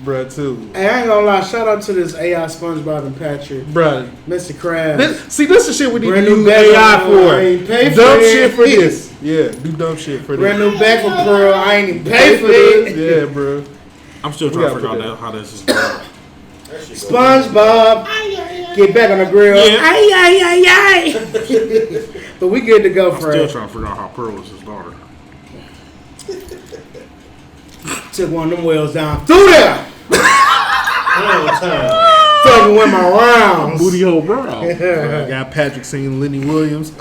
Bruh, too. Hey, I ain't gonna lie. Shout out to this AI SpongeBob and Patrick. Bruh. Mr. Krabs. See, this is shit we need Brand to new use AI for. I ain't pay for Dumb it. shit for this. Yeah, do dumb shit for Brand this. new back for Pearl. I ain't even pay for it. Yeah, bro. I'm still trying to figure out how this is going. SpongeBob, get back on the grill. Yeah. Ay. But we good to go, I'm Fred. still trying to figure out how Pearl is his daughter. Took one of them whales down through there. Fucking with my rounds. Booty hole Brown. I got Patrick singing Lenny Williams.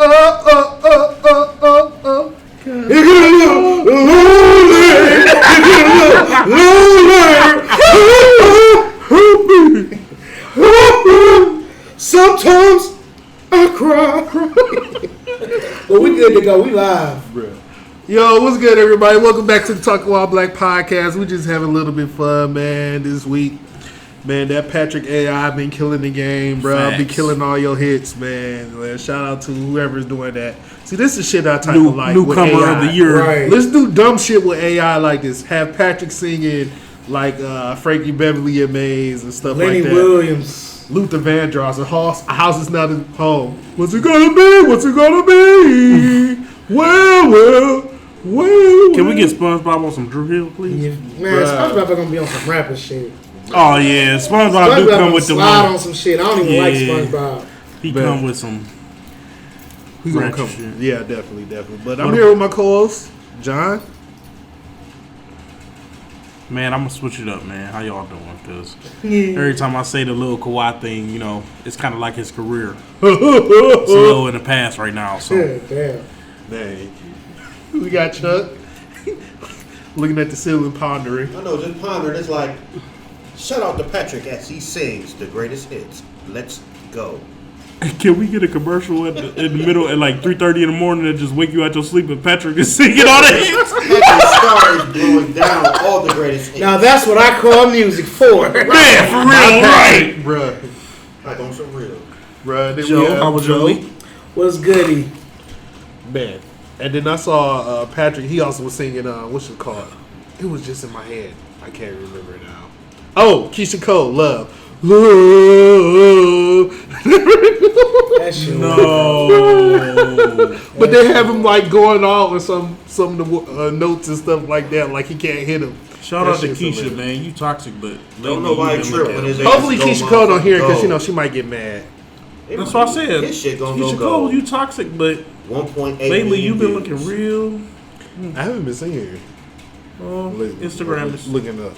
Sometimes I cry. But we good to go. We live. Bruh. Yo, what's good, everybody? Welcome back to the Talk While Black podcast. We just having a little bit of fun, man, this week. Man, that Patrick AI been killing the game, bro. Facts. Been killing all your hits, man. Shout out to whoever's doing that. See, this is shit I type of like with newcomer AI. of the year. Right. Let's do dumb shit with AI like this. Have Patrick singing like Frankie Beverly and Maze and stuff Lenny like that. Williams. Luther Vandross, a house is not his home. What's it gonna be? What's it gonna be? well. Can we get SpongeBob on some Drew Hill, please? Yeah. Man, SpongeBob gonna be on some rapper shit. Oh yeah, SpongeBob do come with the slide one. on some shit. I don't even like SpongeBob. He come with some. He's gonna ratchet come. shit. Yeah, definitely. But I'm here with my co-host, John. Man, I'm gonna switch it up, man. How y'all doing? Because every time I say the little Kawhi thing, you know, it's kind of like his career. It's a little in the past right now. So Damn. Dang. We got Chuck looking at the ceiling, pondering. I know, just pondering. It's like, shout out to Patrick as he sings the greatest hits. Let's go. can we get a commercial in the middle at like 3:30 in the morning and just wake you out your sleep and Patrick is singing all that hits? Patrick stars blowing down all the greatest hits. Now that's what I call music for. Man, for real, right? Bruh. Like on some real. Bruh. Then Joe, we have how was your Joe. week? What's goody? Man. And then I saw Patrick, he also was singing, what's it called? It was just in my head. I can't remember it now. Oh, Keisha Cole, Love. That shit. No. But they have him like going on with some of the notes and stuff like that, like he can't hit them. Shout That out to shit's Keisha, hilarious. man. You toxic, but Don't lately nobody you been trip looking when at his it. ass Hopefully go Keisha Cole don't hear it because go. she might get mad. That's what I said. This shit gonna Keisha go. Cole, you toxic, but 1.8 lately you've been million looking views. real. I haven't been seeing her. Instagram is looking up.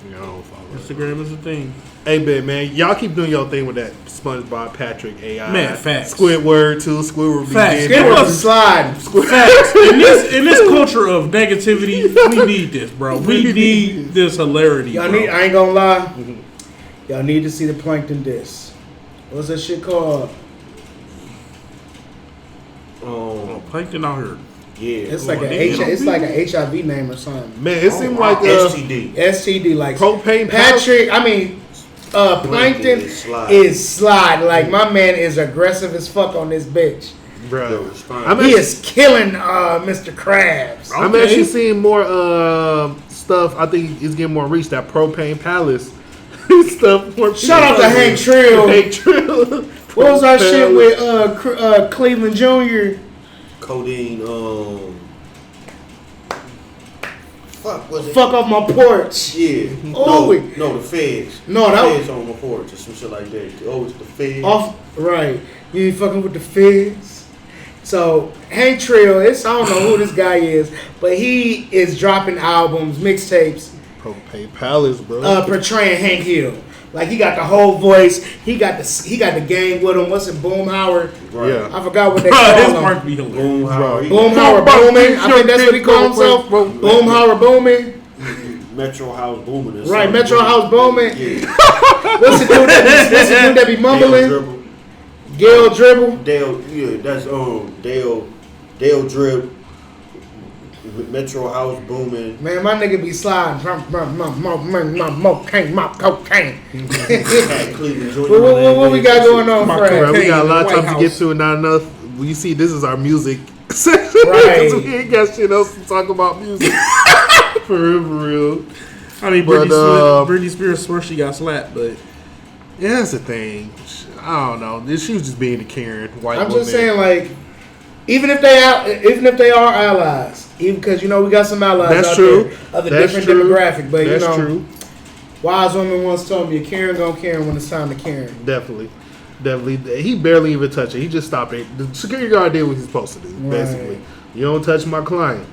You know, I don't follow her. Instagram is a thing. Hey, man, y'all keep doing your thing with that SpongeBob, Patrick, AI. Man, facts. Squidward, too. Squidward be Facts. dead. Squidward was sliding. Facts. In this culture of negativity, we need this, bro. We need this hilarity. Y'all bro. need. I ain't gonna lie. Y'all need to see the plankton disc. What's that shit called? Oh, Plankton out here. Yeah. It's like Come on, a they get on. it's like a HIV name or something. Man, it seemed like STD. STD like propane Patrick. I mean, plankton is slide. Like my man is aggressive as fuck on this bitch. Bro. He is killing Mr. Krabs. I'm actually seeing more stuff. I think it's getting more reach. That Propane Palace stuff. Shout out to Hank Trill. Hank Trill. What was our shit with Cleveland Jr.? Codeine, fuck, was it? Fuck off my porch. Yeah. Oh, no, the feds. No, the that feds on my porch or some shit like that. Oh, it's the feds. Off, right. You ain't fucking with the feds. So, Hank Trill, I don't know who this guy is, but he is dropping albums, mixtapes, Propane Palace, bro. portraying Hank Hill. Like, he got the whole voice. He got the gang with him. What's it, Boomhauer? Right. Yeah. I forgot what they His call him. mark be hilarious. Boomhauer. Boomhauer Booming. I think that's what he calls himself. Boomhauer Booming. Metro House Booming. or Right, something. Metro House Booming. Yeah. What's the dude that be mumbling? Gail Dribble. Dale, yeah, that's Dale Drib. Metro House Booming. Man, my nigga be sliding. Cocaine. What we got going on, Fred? Bro, we got a lot of time to get to, and not enough. You see, this is our music section. Right. We ain't got shit else to talk about music. For real. I mean, But, Britney Spears swears she got slapped, but yeah, that's the thing. I don't know. She was just being a Karen white I'm woman. just saying, like, even if they are allies, even because we got some allies That's out true. there of the That's different true. demographic, but That's true. wise woman once told me, "A Karen gonna Karen when it's time to Karen." Definitely. He barely even touched it. He just stopped it. The security guard did what he's supposed to do. Basically, you don't touch my client,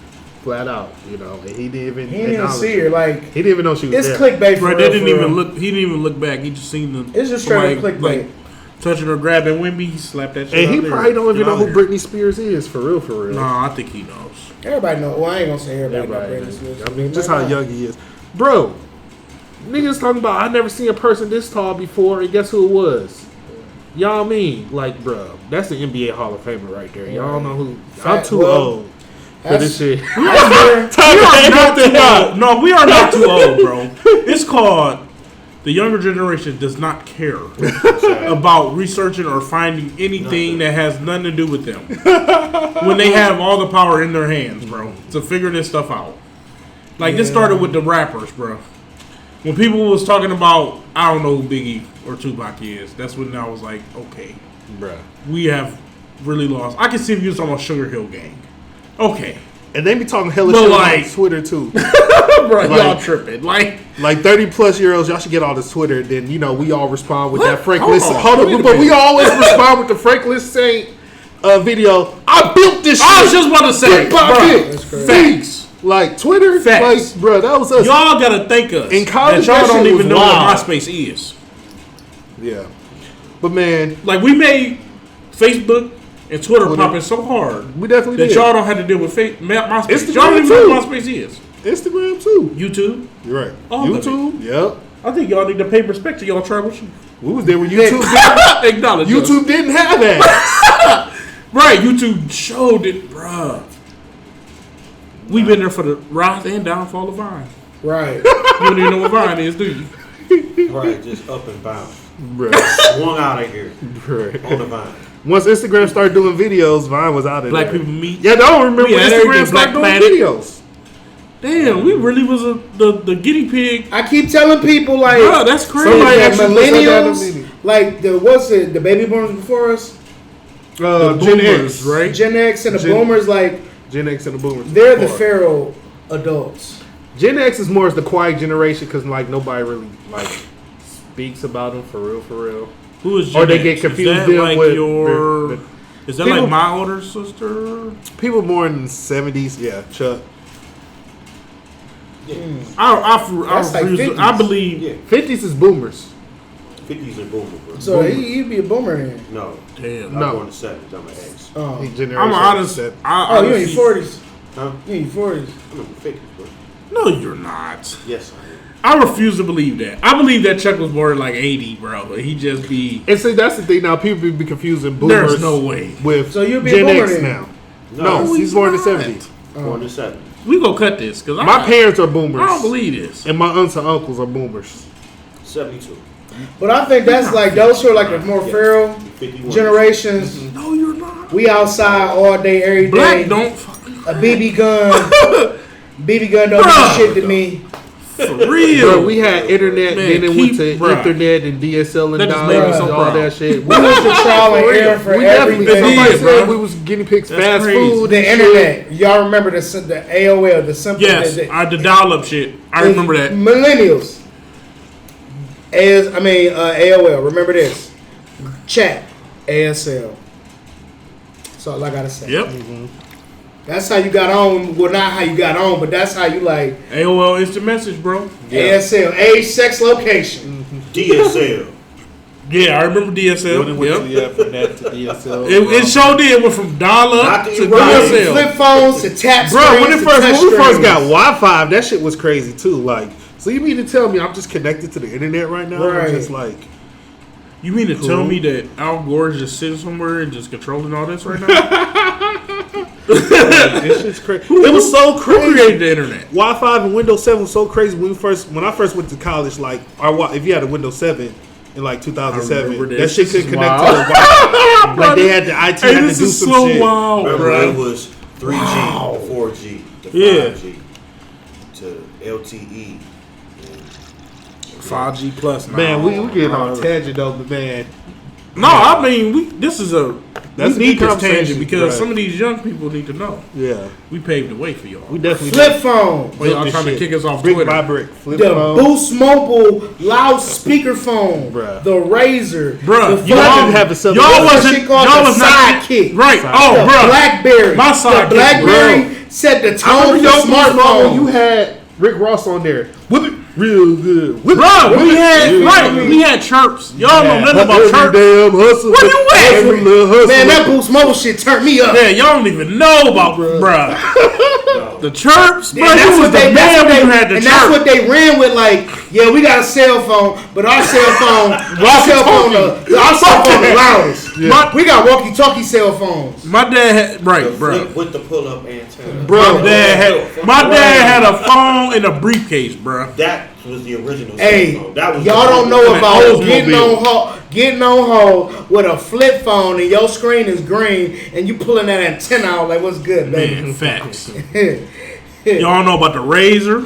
flat out. And he didn't even. He didn't even acknowledge see it. her. Like, He didn't even know she was it's there. clickbait for bro, real. they didn't for even real. look. He didn't even look back. He just seen the. It's just straight up somebody, clickbait. like, touching her, grabbing Wimby, he slapped that shit. And he out there. probably don't even Get know out who there. Britney Spears is for real. No, I think he knows. Everybody know. Well, I ain't gonna say everybody Everybody, knows Britney Spears. I mean, just how young he is, bro. Niggas talking about I never seen a person this tall before, and guess who it was? Y'all mean like, bro? That's the NBA Hall of Famer right there. Y'all know who? I'm too old for this shit. We are not too old. No, we are not too old, bro. It's called the younger generation does not care about researching or finding anything that has nothing to do with them when they have all the power in their hands, bro, to figure this stuff out. Like, this started with the rappers, bro. When people was talking about, I don't know who Biggie or Tupac is, that's when I was like, okay, Bruh. we have really lost. I can see if you was talking about Sugar Hill Gang. Okay. And they be talking hella But shit like- on Twitter too. Bro, Like- y'all tripping. Like 30+ y'all should get all this Twitter. Then we all respond with What? that Frank Hold List. on. Hold Wait a on, but we minute. always respond with the Frank List Saint video. I built this. I was shit. just about to say, Big pocket. That's crazy. facts. Like Twitter, Facts. like bro, that was us. Y'all gotta thank us. In college, that y'all that don't shit even was know wild. what MySpace is. Yeah, but man, Like, we made Facebook and Twitter Twitter. popping so hard we definitely that did. y'all don't have to deal with MySpace. Instagram Y'all don't even too. know what MySpace is. Instagram too. YouTube. You're right. All of YouTube. Yep. I think y'all need to pay respect to y'all troubleshoot. We was there when YouTube. didn't, Acknowledge YouTube us. didn't have that. Right, YouTube showed it, bruh. We've been there for the rise and downfall of Vine. Right. You don't even know what Vine is, do you? Right, just up and bound. Bruh. Swung out of here Bruh. on the vine. Once Instagram started doing videos, Vine was out of Black there. people meet. Yeah, I don't remember We when had Instagram everything, started doing Black Planet. videos. Damn, we really was the guinea pig. I keep telling people like Bruh, that's crazy. Somebody the actually put that down on millennials, me. like the baby boomers before us, The Gen boomers, X, right? Gen X and the Gen- boomers, like Gen X and the boomers. they're the before. feral adults. Gen X is more as the quiet generation because like nobody really like speaks about them for real. Who is Or Gen they X? get Is confused that them like with your? the- Is that people- like my older sister? People born in the 70s. Yeah, Chuck. I That's like refuse. 50s. I believe. Yeah, 50s is boomers. 50s and boomer, bro. So you'd be a boomer then. No, Damn. No. I'm born in the 70s. I'm an X. Oh, Generation I'm honest. set. oh, you in your 40s. Huh? You in your 40s. I'm in the 50s, bro. No, you're not. Yes, I am. I refuse to believe that. I believe that Chuck was born in like 80, bro. He just be. And see, that's the thing now. People be confusing boomers. There's no way. With So you'll be a Gen boomer X then? now. No, No, he's born in the not. 70s. born in the 70s. We gonna cut this because My parents are boomers. I don't believe this. And my aunts and uncles are boomers. 72. But I think that's like those who are like the more Yeah. feral 51. generations. No, you're not. We outside all day, every day. Black don't fucking A BB gun. BB gun don't Bruh. mean shit to me. for real. Bro, we had internet, Man, then it went to bruh. Ethernet and DSL and That just dial made me and so all proud. that shit. We was the trial and error for We definitely everything. somebody did, said bro. we was guinea pigs, That's fast crazy. food, The and internet. Y'all remember the AOL, the simple. Yes, the dial-up shit. I remember that. Millennials. AOL. Remember this. Chat. ASL. That's all I gotta say. Yep. That's how you got on. Well, not how you got on, but that's how you like AOL instant message, bro. ASL. Age, sex, location. DSL. Yeah, I remember DSL. When it went Yep. from that to DSL. It sure did. It went from dial-up Not to the Remember DSL. flip phones to tap Bro, screens when to we first touch got screens. Wi-Fi, that shit was crazy too. Like, so you mean to tell me I'm just connected to the internet right now? Right. I'm just like, You mean to tell me that Al Gore is just sitting somewhere and just controlling all this right now? this shit's crazy. It was so Who crazy. created the internet? Wi-Fi and Windows 7 was so crazy when I first went to college. Like, if you had a Windows 7 in like I 2007, remember that this. shit This couldn't is connect wild. to the Wi-Fi. Like they had the IT Hey, had to this do is some so shit. wild, Remember, bro. it was 3G, to 4G, to Yeah. 5G, to LTE, 5G plus now. Man, we getting on a tangent though, but man. No, I mean, this is a... That's we a need good this conversation, tangent because right. some of these young people need to know. Yeah. We paved the way for y'all. We definitely Flip phone. Well, y'all trying to kick us off brick Twitter. by brick. Flip The phone. Boost Mobile loudspeaker phone. Bruh. The Razor. Bruh, The y'all fucking- didn't have a something. Y'all What's that wasn't... shit called? Y'all The was not... Sidekick. Right. Sidekick. Oh, the bro. BlackBerry. My The sidekick, BlackBerry set the I tone remember for your smartphone. You smartphones. had Rick Ross on there. Whip it real good. Whip Bro, it. we had... Yeah. Right, we had chirps. Y'all know nothing about Every chirps. damn hustle. Where you at? Every little hustle. Man, that Boost Mobile shit turned me up. Yeah, y'all don't even know about... Bruh. The chirps? Bro, And you was the man when you had the and that's what chirps. they ran with. Like, yeah, we got a cell phone, but our cell phone, the loudest. My- We got walkie-talkie cell phones. My dad had... Right, The bro. flip with the pull-up antenna. My dad had a phone in a briefcase, bro. That was the original. Hey, cell phone. That was y'all don't know Man, about Oldsmobile. getting on hold with a flip phone and your screen is green and you pulling that antenna out like, what's good, baby? Man, facts. Y'all know about the Razor?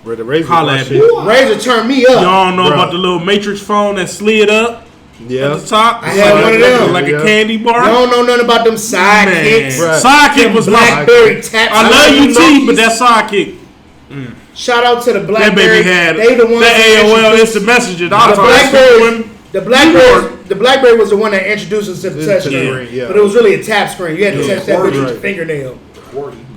Where the Razor Holla at me. Razor turned me up. Y'all know Bruh. about the little Matrix phone that slid up Yeah. at the top? I had one of them. Like Yeah. a candy bar? You don't know nothing about them sidekicks. Bruh. Sidekick was my... BlackBerry taps. I love you, T, Nokis. but that sidekick... Shout out to the That BlackBerry. baby had They the ones that that AOL introduced- instant messenger. The BlackBerry was the one that introduced us to the touch Yeah. screen. Yeah. But it was really a tap screen. You had to touch that bitch with your Right. fingernail.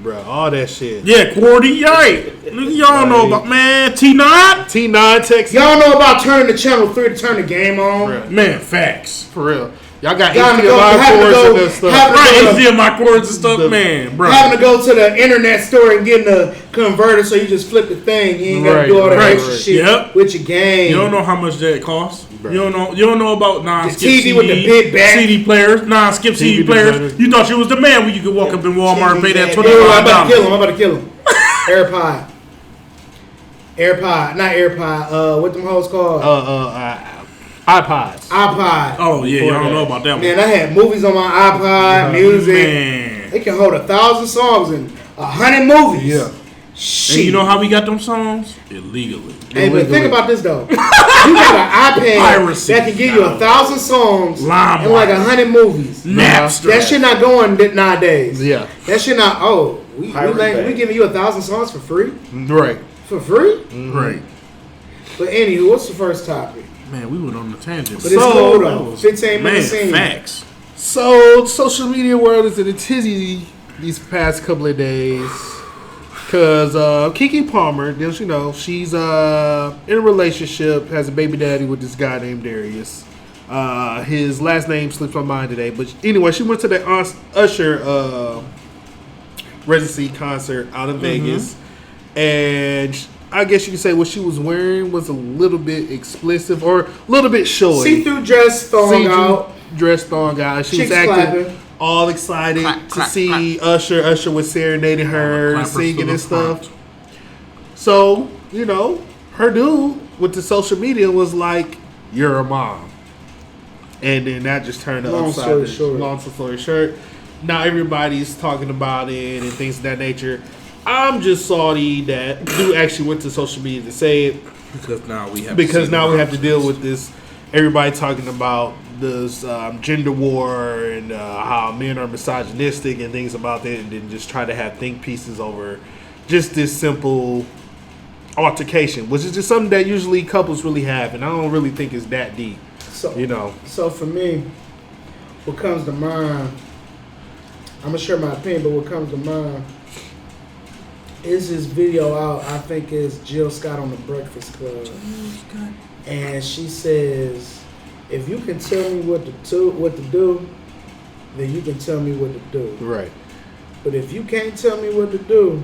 Bro, all that shit. Yeah, QWERTY, right. Y'all know about, man, T9? T9 Texas. Y'all know about turning the channel 3 to turn the game on? Bruh. Man, facts. For real. Y'all got Having to HDMI having to cords go- and that stuff. having to Right, go- HDMI cords and stuff, The- man, bro. Having to go to the internet store and getting the converter so you just flip the thing. You ain't got to Right, do all that right, extra right. shit Yep. with your game. You don't know how much that costs. Bruh. You don't know about non-skip The TV CD, with the big back. CD players, non-skip CD TV players. designers. You thought you was the man when you could walk up in Walmart and pay that I'm about to kill $25. him. I'm about to kill him. AirPod. Not AirPod. What them hoes called? iPods. iPod. Oh yeah, Before y'all don't that. know about that Man, one. I had movies on my iPod, music. Man. They can hold 1,000 songs and 100 movies. Yeah. Shit. And you know how we got them songs? Illegally. Hey, but think about this though. You got an iPad Piracy. that can give you 1,000 songs LimeWire. and like 100 movies. Napster. That shit not going nowadays. Yeah. That shit not. Oh, we Pirate giving you 1,000 songs for free? Right. For free? Right. But anywho, what's the first topic? Man, we went on the tangent. But it's cool though. 15 minutes Man, in. facts. So, social media world is in a tizzy these past couple of days. Because KeKe Palmer, you know, she's in a relationship, has a baby daddy with this guy named Darius. His last name slips my mind today. But anyway, she went to the Usher residency concert out in Vegas. And I guess you could say what she was wearing was a little bit explicit or a little bit showy. See-through dress thong See-through out. dress thong out. She Chicks was acting clapping. all excited Clap, to clap, see Usher. Usher was serenading her, Clappers singing to and the stuff. front. So, you know, her dude with the social media was like, "You're a mom," and then that just turned Long upside story down. short. Long story short. Now everybody's talking about it and things of that nature. I'm just salty that dude actually went to social media to say it. Because now we have To deal with this. Everybody talking about this gender war and how men are misogynistic and things about that, and then just try to have think pieces over just this simple altercation, which is just something that usually couples really have, and I don't really think it's that deep. So, You know, So for me, what comes to mind, I'm gonna share my opinion, but what comes to mind is this video out. I think is Jill Scott on the Breakfast Club, and she says, "If you can tell me what to do, then you can tell me what to do. right? But if you can't tell me what to do,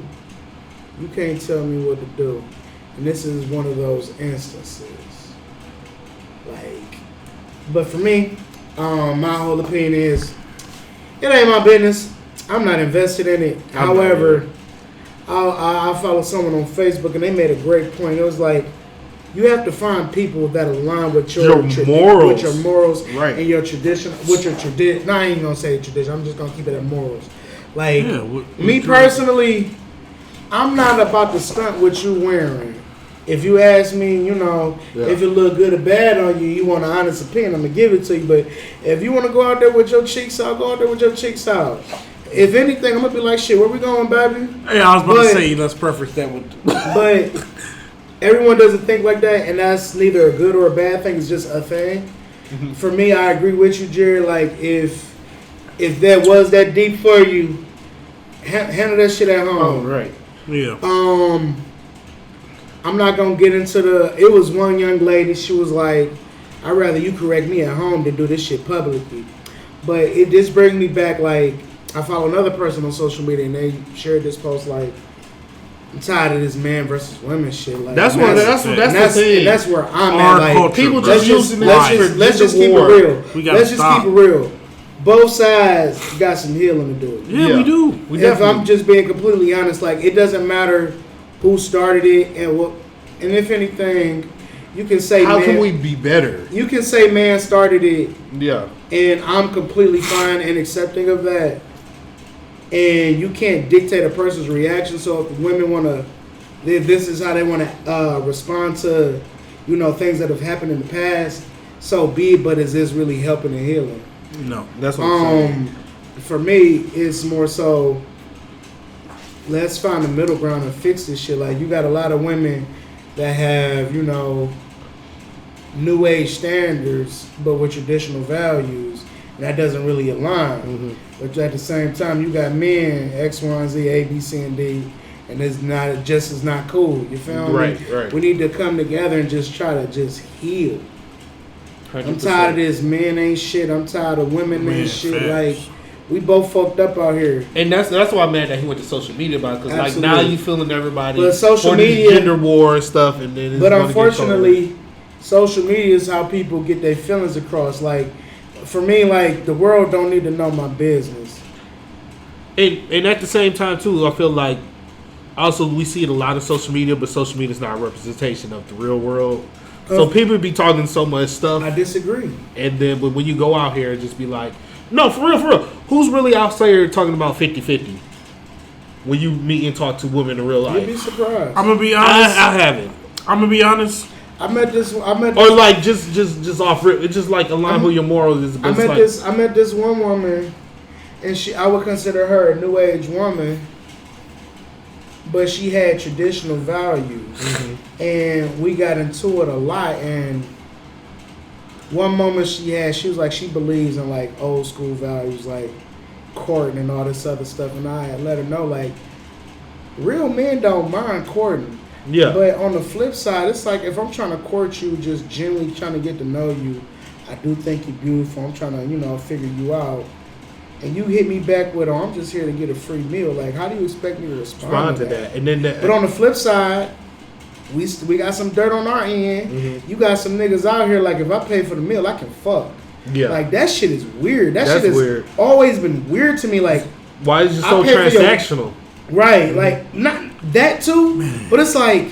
you can't tell me what to do." And this is one of those instances. Like, but for me, my whole opinion is, it ain't my business. I'm not invested in it. I'm However, I follow someone on Facebook and they made a great point. It was like, you have to find people that align with your morals, Right. and your tradition, with your tradition. No, I ain't gonna say tradition. I'm just gonna keep it at morals. Like, Yeah, me personally, I'm not about to stunt what you wearing if you ask me, you know, if it look good or bad on you, you want an honest opinion, I'm gonna give it to you. But if you want to go out there with your cheeks out, go out there with your cheeks out. If anything, I'm gonna be like, shit, where we going, baby? Hey, I was about to say, let's preface that with. But everyone doesn't think like that, and that's neither a good or a bad thing. It's just a thing. Mm-hmm. For me, I agree with you, Jerry. Like, if that was that deep for you, handle that shit at home. Oh, right. Yeah. I'm not gonna get into the. It was one young lady. She was like, "I'd rather you correct me at home than do this shit publicly." But it just brings me back. Like, I follow another person on social media, and they shared this post. Like, I'm tired of this man versus women shit. Like, that's the thing. That's where I'm Our at. Like, culture, people bro. just using let's just keep it real. Let's just keep it real. Both sides got some healing to do. Yeah, we do. If I'm just being completely honest, like, it doesn't matter who started it and what, and if anything, you can say, how can we be better? You can say man started it. Yeah. And I'm completely fine and accepting of that. And you can't dictate a person's reaction. So if women want to, if this is how they want to respond to, you know, things that have happened in the past, so be it. But is this really helping and healing? No, that's what I'm saying. For me, it's more so, let's find a middle ground and fix this shit. Like, you got a lot of women that have, you know, new age standards, but with traditional values, and that doesn't really align. Mm-hmm. But at the same time, you got men, X, Y, and Z, A, B, C, and D, and it's not just is not cool. You feel me? Right. We need to come together and just try to just heal. 100%. I'm tired of this. Men ain't shit. I'm tired of women ain't shit. Facts. Like, we both fucked up out here. And that's why I'm mad that he went to social media about it. Because, like, now you feeling everybody but social for media, gender war and stuff. And then but unfortunately, social media is how people get their feelings across. Like, for me, like, the world don't need to know my business. And at the same time, too, I feel like also we see it a lot of social media, but social media is not a representation of the real world. So people be talking so much stuff. I disagree. And then when you go out here and just be like, no, for real. Who's really out there talking about 50-50? When you meet and talk to women in real life. You'd be surprised. I'm gonna be honest. I haven't. I'm gonna be honest. I met this. Or like just off rip. It's just like align who your morals is. I met this one woman, and I would consider her a new age woman, but she had traditional values, and we got into it a lot. And one moment she was like, she believes in like old school values, like courting and all this other stuff. And I had let her know, like, real men don't mind courting. Yeah. But on the flip side, it's like, if I'm trying to court you, just genuinely trying to get to know you, I do think you're beautiful. I'm trying to, you know, figure you out. And you hit me back with, I'm just here to get a free meal. Like, how do you expect me to respond to that? And then but on the flip side, we got some dirt on our end. Mm-hmm. You got some niggas out here, like, if I pay for the meal, I can fuck. Yeah. Like, that shit is weird. That's shit has weird. Always been weird to me. Like, why is it so transactional? Right. Like, not that too, but it's like,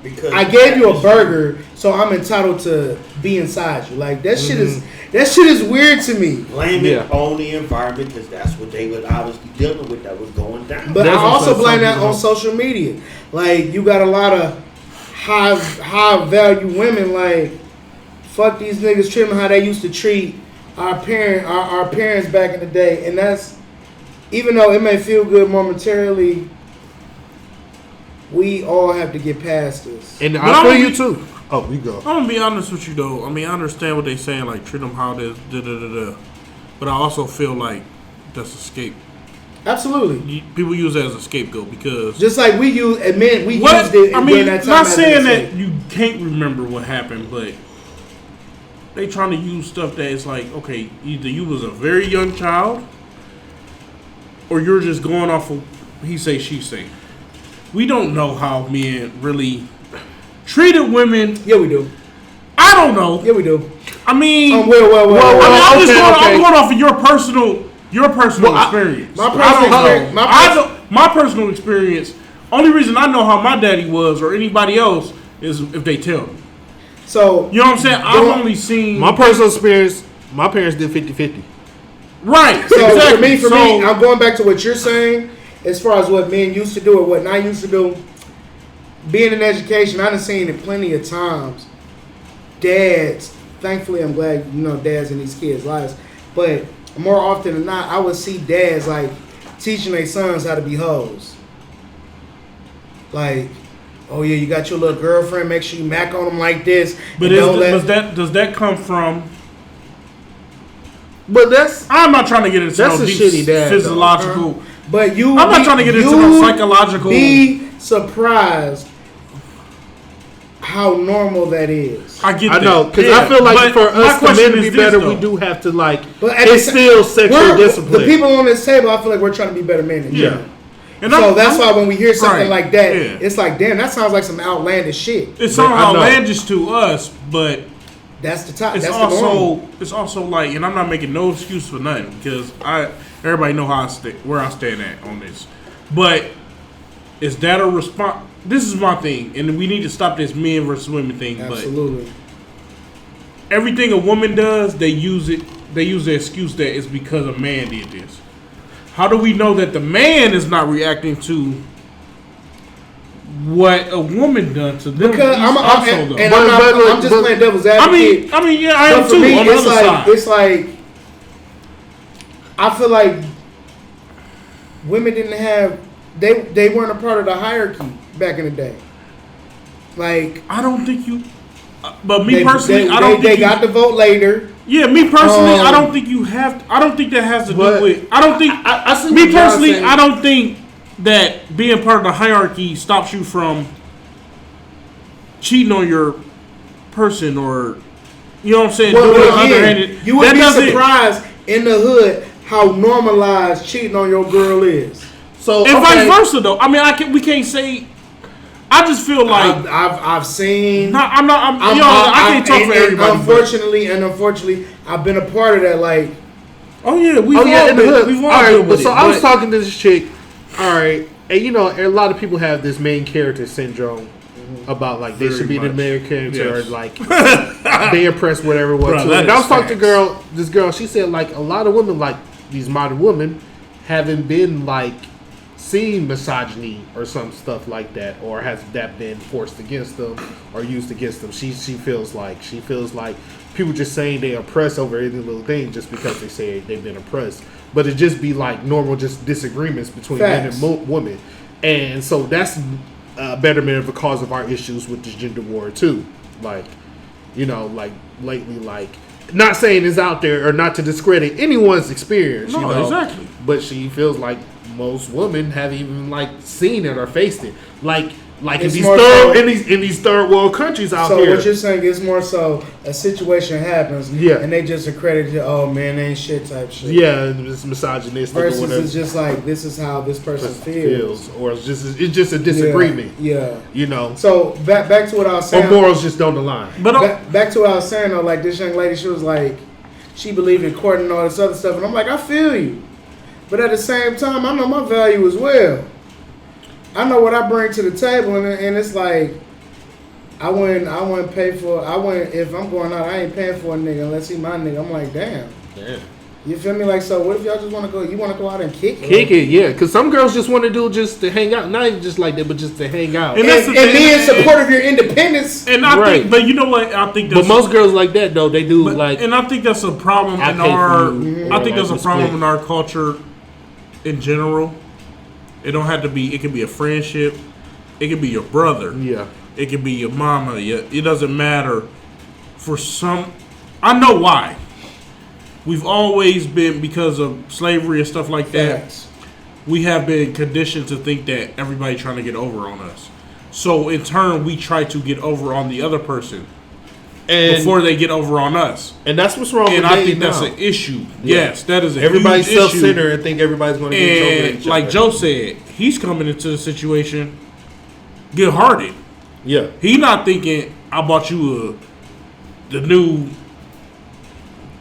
because I gave you a burger, so I'm entitled to be inside you. Like, that shit is weird to me. Blame it on the environment, because that's what they were obviously dealing with that was going down. But I also blame that on social media. Like, you got a lot of high value women, like, fuck these niggas treating how they used to treat our parents back in the day. And that's, even though it may feel good momentarily, we all have to get past this. And I feel you too. Oh, we go. I'm gonna be honest with you though. I mean, I understand what they're saying, like treat them how they but I also feel like that's a scape. Absolutely. People use it as a scapegoat because just like we used it. I mean, not saying that you can't remember what happened, but they trying to use stuff that is like, okay, either you was a very young child, or you're just going off of he say she say. We don't know how men really treated women. Yeah, we do. I don't know. Yeah, we do. I mean, I'm going off of your personal experience. My personal experience. Only reason I know how my daddy was or anybody else is if they tell me. So you know what I'm saying? I've only seen my personal experience. My parents did 50-50. Right. So exactly. for me, I'm going back to what you're saying. As far as what men used to do or what I used to do, being in education, I done seen it plenty of times. Dads, thankfully, I'm glad dads in these kids' lives, but more often than not, I would see dads like teaching their sons how to be hoes. Like, oh yeah, you got your little girlfriend. Make sure you mac on them like this. But does that come from? But I'm not trying to get into that's no a deep shitty dad, physiological. But I'm not trying to get into no psychological. Be surprised how normal that is. I get that. I know, because I feel like for us the men to be better, though. we do have to like. But instill sexual discipline. The people on this table, I feel like we're trying to be better men than you. And so that's why when we hear something like that, it's like, damn, that sounds like some outlandish shit. It sounds outlandish to us, but that's the top. It's also like, and I'm not making no excuse for nothing because everybody know where I stand at on this. But is that a response? This is my thing, and we need to stop this men versus women thing. Absolutely. But everything a woman does, they use the excuse that it's because a man did this. How do we know that the man is not reacting to what a woman done to them? Because I'm just playing devil's advocate. I mean, yeah, I am too. Me, on the other side, it's like I feel like women didn't have they weren't a part of the hierarchy back in the day. Like, I don't think you. But me personally, I don't think they got to vote later. Yeah, me personally, I don't think you have. I don't think that has to do with. I don't think. Me personally, I don't think that being part of the hierarchy stops you from cheating on your person, or you know what I'm saying. You would be surprised in the hood how normalized cheating on your girl is. So and vice versa, though. I mean, we can't say. I just feel like I've seen. No, I can't talk for everybody. Unfortunately, I've been a part of that. Like, we've all in the hood. We've all all right, but so I was talking to this chick. All right, and a lot of people have this main character syndrome about like they should be the main character or like they impressed whatever it was. And I was talking to this girl. She said like a lot of women, like these modern women, haven't been like. Seen misogyny or some stuff like that, or has that been forced against them or used against them? She feels like people just saying they oppress over any little thing just because they say they've been oppressed, but it just be like normal just disagreements between men and women, and so that's a betterment of the cause of our issues with this gender war too. Like, like lately, like not saying it's out there or not to discredit anyone's experience, exactly, but she feels like most women haven't even like seen it or faced it, like in these third world countries out here. So what you're saying is more so a situation happens, and they just accredit it. Oh man, they ain't shit type shit. Yeah, it's misogynistic. Versus it's just like this is how this person feels, or it's just a disagreement. Yeah. So back to what I was saying. Or morals just don't align. But back to what I was saying though, like this young lady, she was like, she believed in court and all this other stuff, and I'm like, I feel you. But at the same time, I know my value as well. I know what I bring to the table, and it's like I wouldn't pay for. If I'm going out, I ain't paying for a nigga unless he my nigga. I'm like, damn. You feel me? Like, so what if y'all just want to go? You want to go out and kick it? Kick it, yeah. Because some girls just want to do just to hang out, not even just like that, but just to hang out. And be in support of your independence. And I think, but you know what? I think. But most girls like that though. They do like. And I think that's a problem in our. I think that's a problem in our culture. In general, it don't have to be. It can be a friendship. It can be your brother. Yeah. It can be your mama. It doesn't matter. For some, I know why. We've always been, because of slavery and stuff like that. We have been conditioned to think that everybody trying to get over on us. So in turn, we try to get over on the other person. Before they get over on us, and that's what's wrong. And I think that's an issue. Yeah. Yes, that is. Everybody's self-centered and think everybody's going to get over each other. Like Joe said, he's coming into the situation good-hearted. Yeah, he not thinking I bought you the new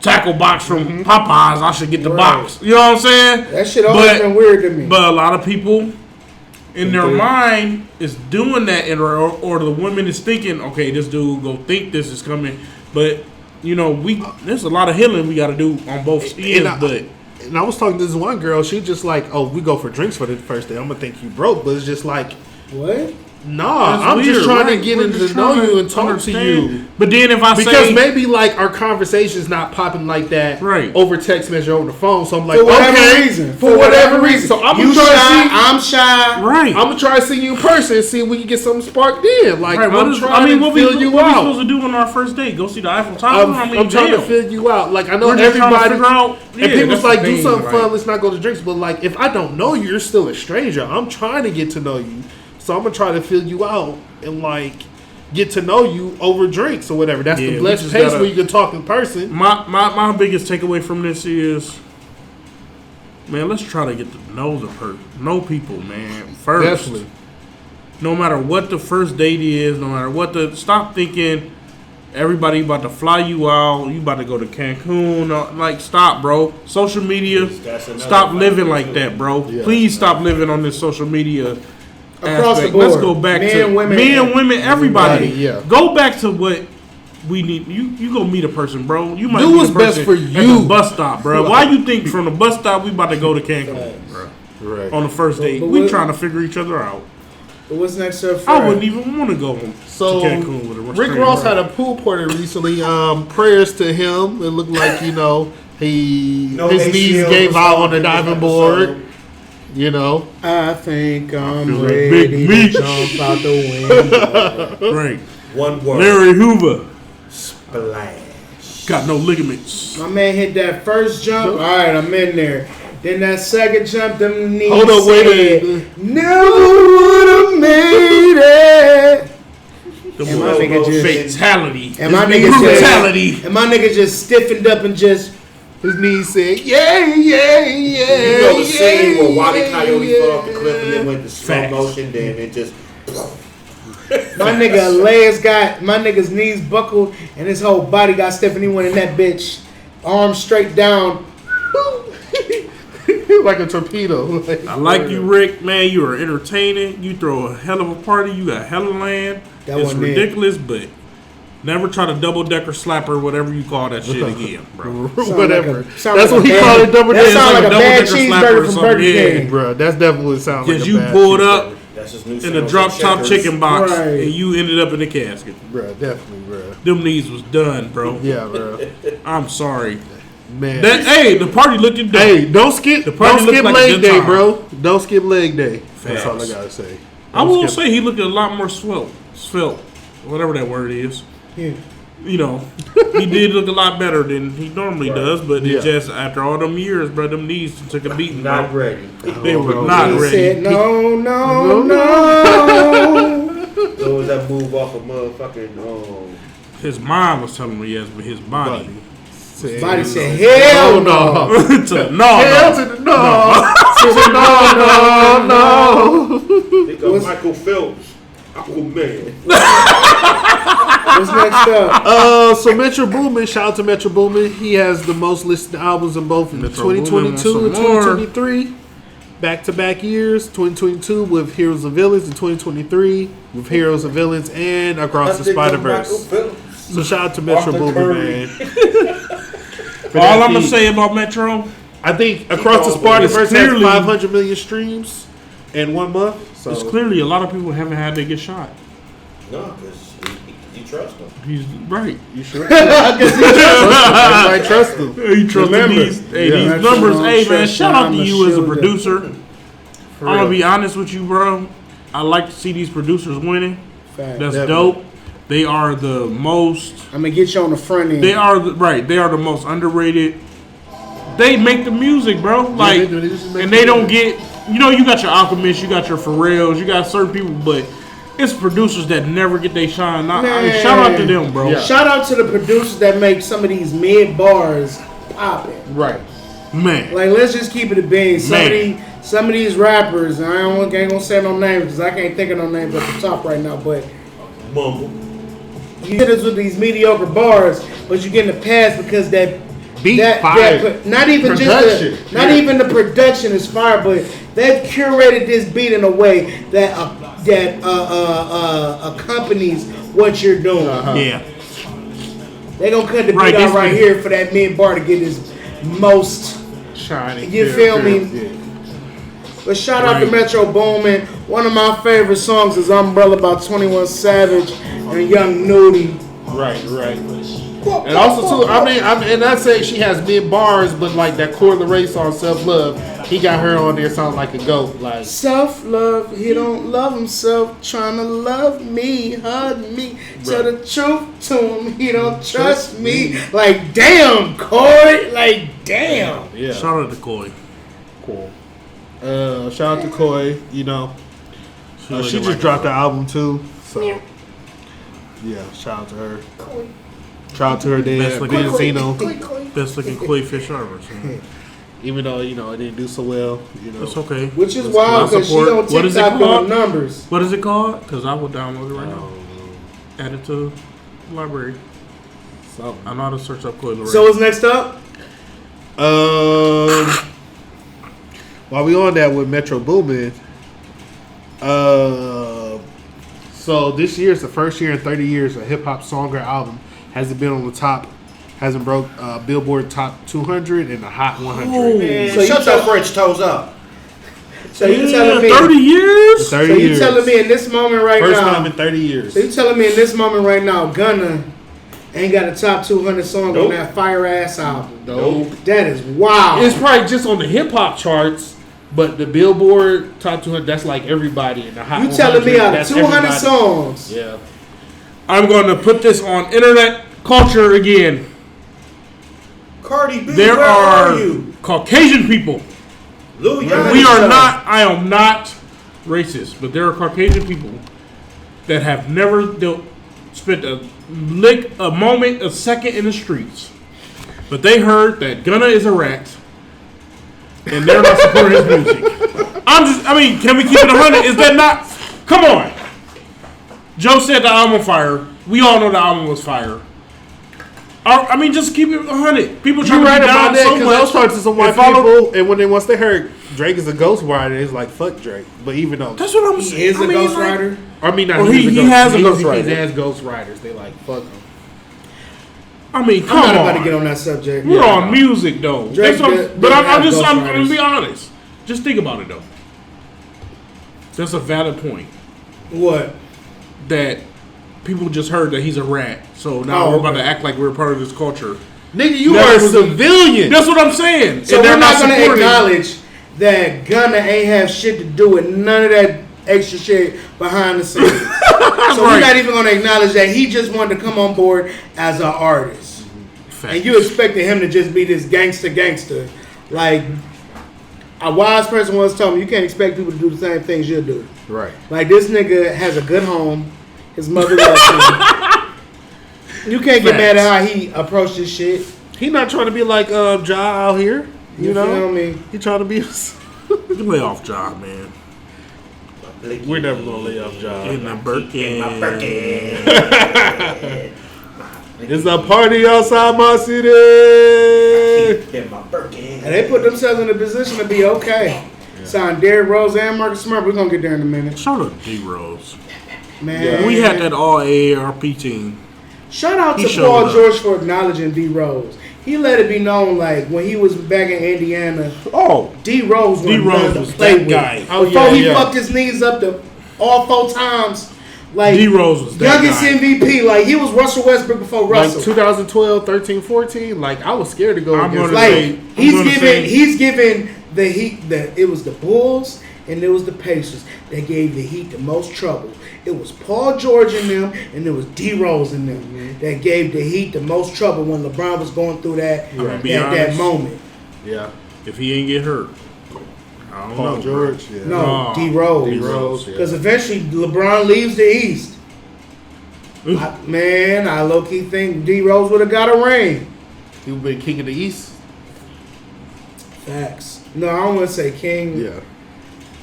tackle box from Popeyes. I should get the box. You know what I'm saying? That shit always been weird to me. But a lot of people in their mind is doing that, or the woman is thinking, okay, this dude go think this is coming, but there's a lot of healing we got to do on both ends. And I was talking to this one girl, she just like, oh, we go for drinks for the first day. I'm gonna think you broke, but it's just like, what? Nah, That's I'm just weird, trying right? to get We're into just know trying you to and talk to understand. you. But then if I Because say maybe like our conversation's not popping like that Right. over text message over the phone. So I'm like, For whatever okay, reason. for whatever reason. So I'm You gonna try to shy, see. I'm shy. right, I'm gonna try to see you in person and see if we can get something sparked in. Like right. I'm trying to what feel we you what we out. supposed to do on our first date? Go see the Eiffel Tower? I'm trying to feel you out. Like I know We're just trying to everybody. figure out. And people's like, do something like, fun. Let's not go to drinks. But like, if I don't know you, you're still a stranger. I'm trying to get to know you, so I'm gonna try to feel you out and like get to know you over drinks or whatever. That's Yeah, the we blessed just pace gotta- where you can talk in person. My biggest takeaway from this is, man, let's try to get to know the person, know people, man. First, Definitely. no matter what the first date is, no matter what stop thinking everybody about to fly you out, you about to go to Cancun. Like, stop, bro. Social media, That's another stop living factor, like too. that, bro. Yeah. Please stop living on this social media. Across the aspect. board. Let's go back Men, to women, men, women, everybody. Yeah. Go back to what we need. You go meet a person, bro. You might Do meet what's a person best for at you. the bus stop, bro. Why you think from the bus stop we about to go to Cancun, bro? Right. On the first date, But we what- trying to figure each other out. But what's next up? I wouldn't even want to go So to Cancun with a Rick stranger. Ross had a pool party recently. Prayers to him. It looked like he No his ACL knees gave was out on on the this diving episode. board. You know. I think I'm feel like ready big to meat. jump out the window. Right. One word. Larry Hoover Splash. got no ligaments. My man hit that first jump. All right, I'm in there. Then that second jump, them knees. Hold up, wait a said, minute. Never would have made it. The And boy- my nigga just- fatality. And my It's nigga brutality. just, and my nigga just stiffened up and just. His knees said, yeah, yeah, yeah. You know the scene where Wally yeah, Coyote yeah. fell off the cliff and then went to slow Facts. motion, then it just. My nigga legs got, my nigga's knees buckled and his whole body got stiff and he went in that bitch, arms straight down. Like a torpedo. I like you, Rick. Man, you are entertaining. You throw a hell of a party. You got hella land. That It's wasn't it. ridiculous, but never try to double decker slapper, whatever you call that shit again, bro. Whatever. Sound That's like what a he bad- called it. Double That dip. sound like a bad double-decker slapper or cheeseburger from something, Burger yeah. King. Bro, that's definitely what it sounds like. Because a you bad pulled cheeseburger. up That's his new in sound. the drop top Checkers. chicken box Right. and you ended up in the casket. Bro, definitely, bro. Them knees was done, bro. Yeah, bro. I'm sorry. Man. Hey, the party looked good. Hey, don't skip party looked like a leg good day, time. bro. Don't skip leg day. That's all I Facts. gotta say. I will say he looked a lot more svelte, whatever that word is. Yeah. You know, he did look a lot better than he normally does, but Yeah. it just after all them years, bro, them knees took a beating, Not bro. ready. They were Oh, not He ready. said, no, no, no. So was that move off of motherfucking His mind was telling me yes, but his body. Body said, hell no. to, no, Hell no. to the no. To the no. they got Michael Phelps, Aquaman. What's next up? So Metro Boomin, shout out to Metro Boomin. He has the most listened albums in both Metro 2022 Boomin and want some more. 2023. Back-to-back years, 2022 with Heroes and Villains, and 2023 with Heroes and Villains and Across the Spider-Verse. So shout out to Metro Arthur Boomin, Curry. man. All I'm gonna say about Metro, I think Across the It's Spider-Verse has clearly- 500 million streams in 1 month. So it's clearly a lot of people haven't had to get shot. No, because you trust him. He's right. you sure? I trust him. You trust Remember, these yeah. numbers. Hey man, Trust shout out to I'ma you as a shield it. producer. For I'm gonna real. be honest with you, bro. I like to see these producers winning. Fact. That's Definitely. dope. They are the most. I'm going to get you on the front end. They are right. They are the most underrated. They make the music, bro. Like, they do. They just make and the they don't music. get. You know, you got your Alchemists, you got your Pharrells, you got certain people, but it's producers that never get their shine. I mean, Man. shout out to them, bro. Yeah. Shout out to the producers that make some of these mid bars popping. Right. Man. Like, let's just keep it a bean. Man. Some of these rappers, I ain't gonna say no names because I can't think of no names at the top right now, but Mumble. you hit us with these mediocre bars, but you get in the past because that Beat that, fire. not even Production. just not even the production is fire, but they've curated this beat in a way that accompanies what you're doing. Yeah. They gonna cut the beat Right, out this right is- here for that mid bar to get his most. Shining. You feel me? Yeah. But shout out to Metro Boomin. One of my favorite songs is Umbrella by 21 Savage and Young Nudie. Right. And also too, I mean, and I say she has mid bars, but like that Core LeRae song, Self Love, he got her on there sounding like a goat. Like self love, he don't love himself, trying to love me, hug me, tell the truth to him, he don't trust me. Like damn, Corey, like damn. Yeah. Shout out to Koi. Cool. Shout out to Koi. You know, she just like dropped the album too. So yeah, shout out to her. Shout out to her dad, Benzino. Best looking koi fish ever. So. Even though it didn't do so well, It's okay. Which is wild because she don't TikTok doing numbers. What is it called? Because I will download it right now. Add it to the library. So I know how to search up Koi LeRae. So what's next up? While we on that with Metro Boomin, so this year is the first year in 30 years a hip hop song or album hasn't been on the top, hasn't broke Billboard top 200 and the Hot 100. Man, So shut your French toes up. So you telling me 30 years? 30 So you years. telling me in this moment right First now? time in 30 years. So you telling me in this moment right now, Gunna ain't got a top 200 song Nope. on that fire ass album? Nope. That is wild. It's probably just on the hip hop charts, but the Billboard top 200, that's like everybody in the Hot 100. You telling me out of that's 200 everybody. songs? Yeah. I'm going to put this on internet culture again. Cardi B, There where are you? Caucasian people. Lil We Yachty are show. not, I am not racist, but there are Caucasian people that have never spent a moment, a second in the streets. But they heard that Gunna is a rat and they're not supporting his music. Can we keep it 100? Is that not? Come on. Joe said the album fire. We all know the album was fire. Just keep it 100. People try You to right be about down that so because much. those parts of some white and follow- people, and once they heard Drake is a ghostwriter, it's like fuck Drake. But even though That's what I'm He saying. is a ghostwriter. I mean, not Well, he's he a ghost, has a he ghostwriter. has ghostwriters. They like fuck him. Come I'm not on. about to get on that subject. We're on music though. Drake That's what, did- but did I'm have gonna ghostwriters. be honest. Just think about it though. That's a valid point. What? That people just heard that he's a rat, so now we're about to act like we're part of this culture. Nigga, you That are a was- civilian. That's what I'm saying. So And we're they're not going to supporting- acknowledge that Gunna ain't have shit to do with none of that extra shit behind the scenes. So we're Right. not even going to acknowledge that he just wanted to come on board as an artist. Facts. And you expected him to just be this gangster. Like, a wise person once told me, you can't expect people to do the same things you do. Right. Like, this nigga has a good home. His mother loves him. You can't get mad at how he approached this shit. He not trying to be like Ja out here. You know? feel me? He trying to be. You lay off job, man. We're never gonna lay off Ja. In the Birkin. My Birkin. It's a party outside my city. In my Birkin. And they put themselves in a position to be okay. Sign Derrick Rose and Marcus Smart. We're going to get there in a minute. Shout out to D Rose. Man. We had that all AARP team. Shout out He to showed Paul up. George for acknowledging D Rose. He let it be known, like, when he was back in Indiana, Oh, D Rose D Rose to was play that with. guy. Oh, Before yeah, he yeah. fucked his knees up to all 4 times. Like, D Rose was that youngest guy. MVP. Like, he was Russell Westbrook before Like Russell. 2012, 13, 14. Like I was scared to go I'm against. gonna Like, say- he's gonna say- given the Heat, it was the Bulls and it was the Pacers that gave the Heat the most trouble. It was Paul George in them and it was D Rose in them that gave the Heat the most trouble when LeBron was going through that gonna be that honest. moment. Yeah. If he ain't get hurt, I don't Paul know. George. Yeah. No, Oh, D Rose. D Rose. Because Yeah. eventually LeBron leaves the East. I low key think D Rose would have got a ring. He would been king of the East. Facts. No, I don't want to say king. Yeah.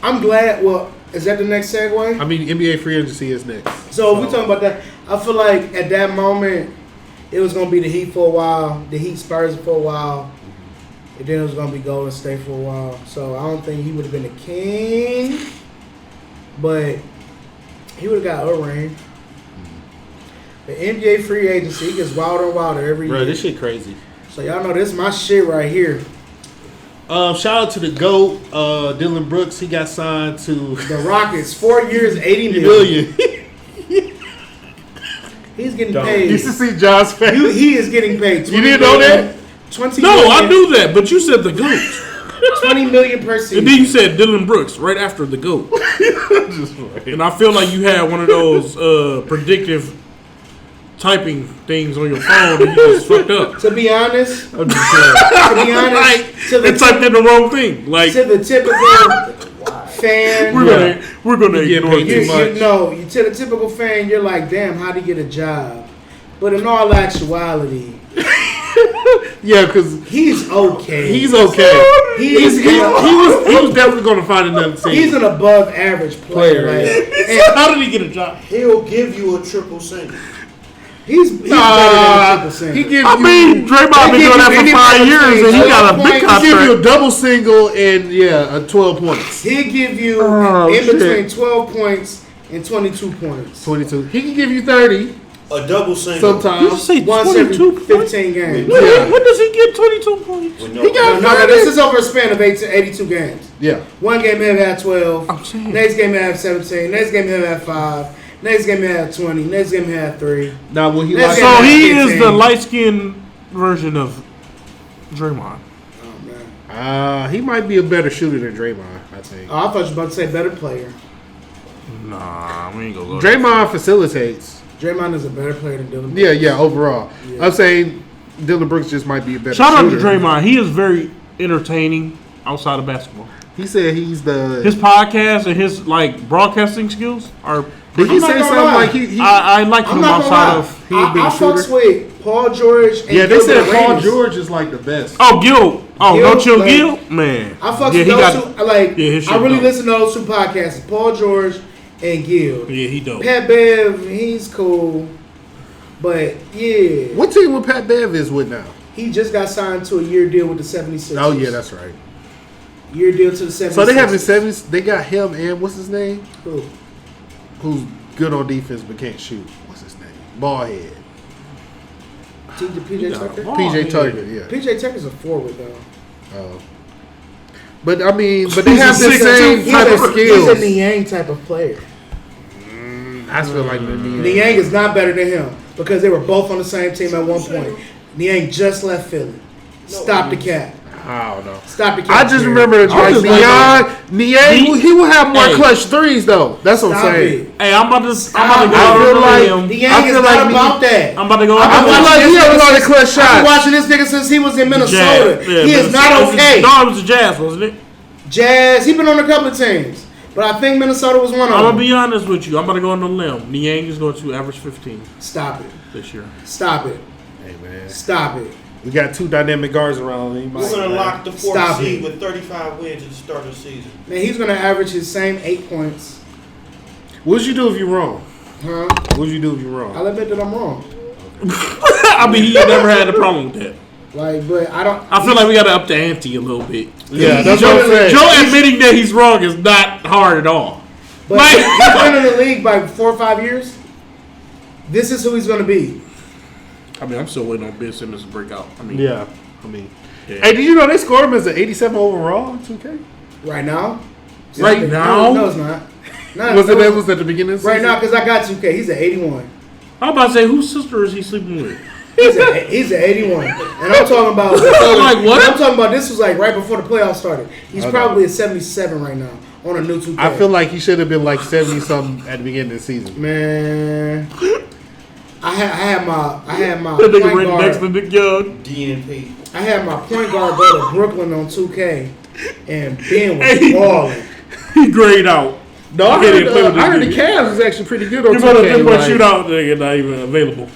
I'm glad. Well, is that the next segue? I mean, NBA free agency is next. So if we talking about that, I feel like at that moment it was gonna be the Heat for a while, the Heat Spurs for a while, and then it was gonna be Golden State for a while. So I don't think he would have been a king, but he would have got a ring. The NBA free agency gets wilder and wilder every Bro, year. this shit crazy. So y'all know this is my shit right here. Shout out to the GOAT, Dylan Brooks. He got signed to The Rockets, 4 years, $80 million. He's getting paid. You should see John's face. He is getting paid. You didn't know that? 20 No, million, I knew that, but you said the GOAT. $20 million per season. And then you said Dylan Brooks right after the GOAT. And I feel like you had one of those predictive typing things on your phone and you just fucked up. To be honest, I'm just saying. They typed in the wrong thing. Like, to the typical fan, we're gonna You get ignore paid it too too much. you to the typical fan, you're like, damn, how'd he get a job? But in all actuality, Yeah, because he's okay. he's okay. He was definitely going to find another team. He's an above average player. How did he get a job? He'll give you a triple single. He's better than a triple single. He gives I mean, Draymond been doing that for 5 years and he got a big He give contract. you a double single and 12 points. He'll give you between 12 points and 22 points. 22. He can give you 30 A double single. Did you sometimes. say Once every 22 points? 15 games. Yeah. When does he get 22 points? With He got- No, this is over a span of 82 games. Yeah. One game he'll have 12. I'm saying. Next game he'll have 17. Next game he'll have 5. Next game he'll have 20. Next game he'll have 3. Now, when he That's like, So Yeah, he 15. is the light-skinned version of Draymond. Oh, man. he might be a better shooter than Draymond, I think. Oh, I thought you were about to say better player. Nah, we ain't gonna go. Draymond facilitates. Draymond is a better player than Dylan. Yeah, overall. Yeah. I'm saying Dylan Brooks just might be a better Shout out to shooter. Draymond. He is very entertaining outside of basketball. He said he's the... His podcast and his like broadcasting skills are. Did he I'm not say gonna something lie. like he I like I'm him not gonna outside lie. of. he a big I fucks shooter? with Paul George and Yeah, they Gilbert said Paul Arenas. George is like the best. Oh, Gil. Oh, Gil, no chill, like- Gil. Man, I fucks yeah, with he those got. two. Like, Yeah, his shit I really dope. listen to those two podcasts, Paul George and Gil. Yeah, he dope. Pat Bev, he's cool. But, yeah. What team would Pat Bev is with now? He just got signed to a year deal with the 76ers. Oh, yeah, that's right. Year deal to the 76ers. So they have the 70s. They got him and what's his name? Who? Who's good on defense but can't shoot. What's his name? Ballhead. PJ Tucker? ball. PJ yeah. Tucker, yeah. PJ Tucker's a forward, though. But I mean, but they He's have a the 6'2" same type of skills. He's a Niang type of player. I feel like Niang is not better than him because they were both on the same team at one point. Niang just left Philly. Stop the cap. I don't know. Stop the cap. I just Jared. remember I like just like Niang, he will have more Hey. clutch threes though. That's what I'm Stop saying. it. Hey, I'm about to go I feel out like- on a limb. Niang I is feel not like about that. I'm about to go I out feel on a like limb. he has a lot of clutch I've been shots. watching this nigga since he was in Minnesota. Jazz. Yeah, He is not Minnesota. okay. No, it was the Jazz, wasn't it? Jazz, he been on a couple of teams, but I think Minnesota was one I'm of gonna them. be honest with you. I'm about to go on a limb. Niang is going to average 15 Stop it. this year. Stop it. Hey man, Stop it. we got two dynamic guards around. He We're might- going to lock the fourth Stop seed it. with 35 wins at the start of the season. Man, he's gonna average his same 8 points. What would you do if you're wrong? Huh? What would you do if you're wrong? I'll admit that I'm wrong. I mean, he never had a problem with that. Like, but I don't. I feel like we got to up the ante a little bit. Yeah, that's what I'm saying. Joe admitting that he's wrong is not hard at all. But Mike- he's been in the league by 4 or 5 years. This is who he's gonna be. I mean, I'm still waiting on Ben Simmons to break out. I mean, Yeah, I mean, yeah. hey, did you know they scored him as an 87 overall in 2K? Right now. Right now? No, it's not. No, Was it? no, That was at the beginning of the right season? now because I got 2K. He's at 81. I'm about to say, whose sister is he sleeping with? He's at 81, and I'm talking about. Like what? I'm talking about this was like right before the playoffs started. He's I know. probably at 77 right now on a new 2K. I feel like he should have been like 70 something at the beginning of the season. Man, I had my That nigga point right next to guard. Nick Young. DNP. I had my point guard go to Brooklyn on 2K, and Ben was Hey. balling. He grayed out. No, I He heard, didn't play with I heard the this Cavs was actually pretty good on You better 2K. think about like- shootout nigga not even available.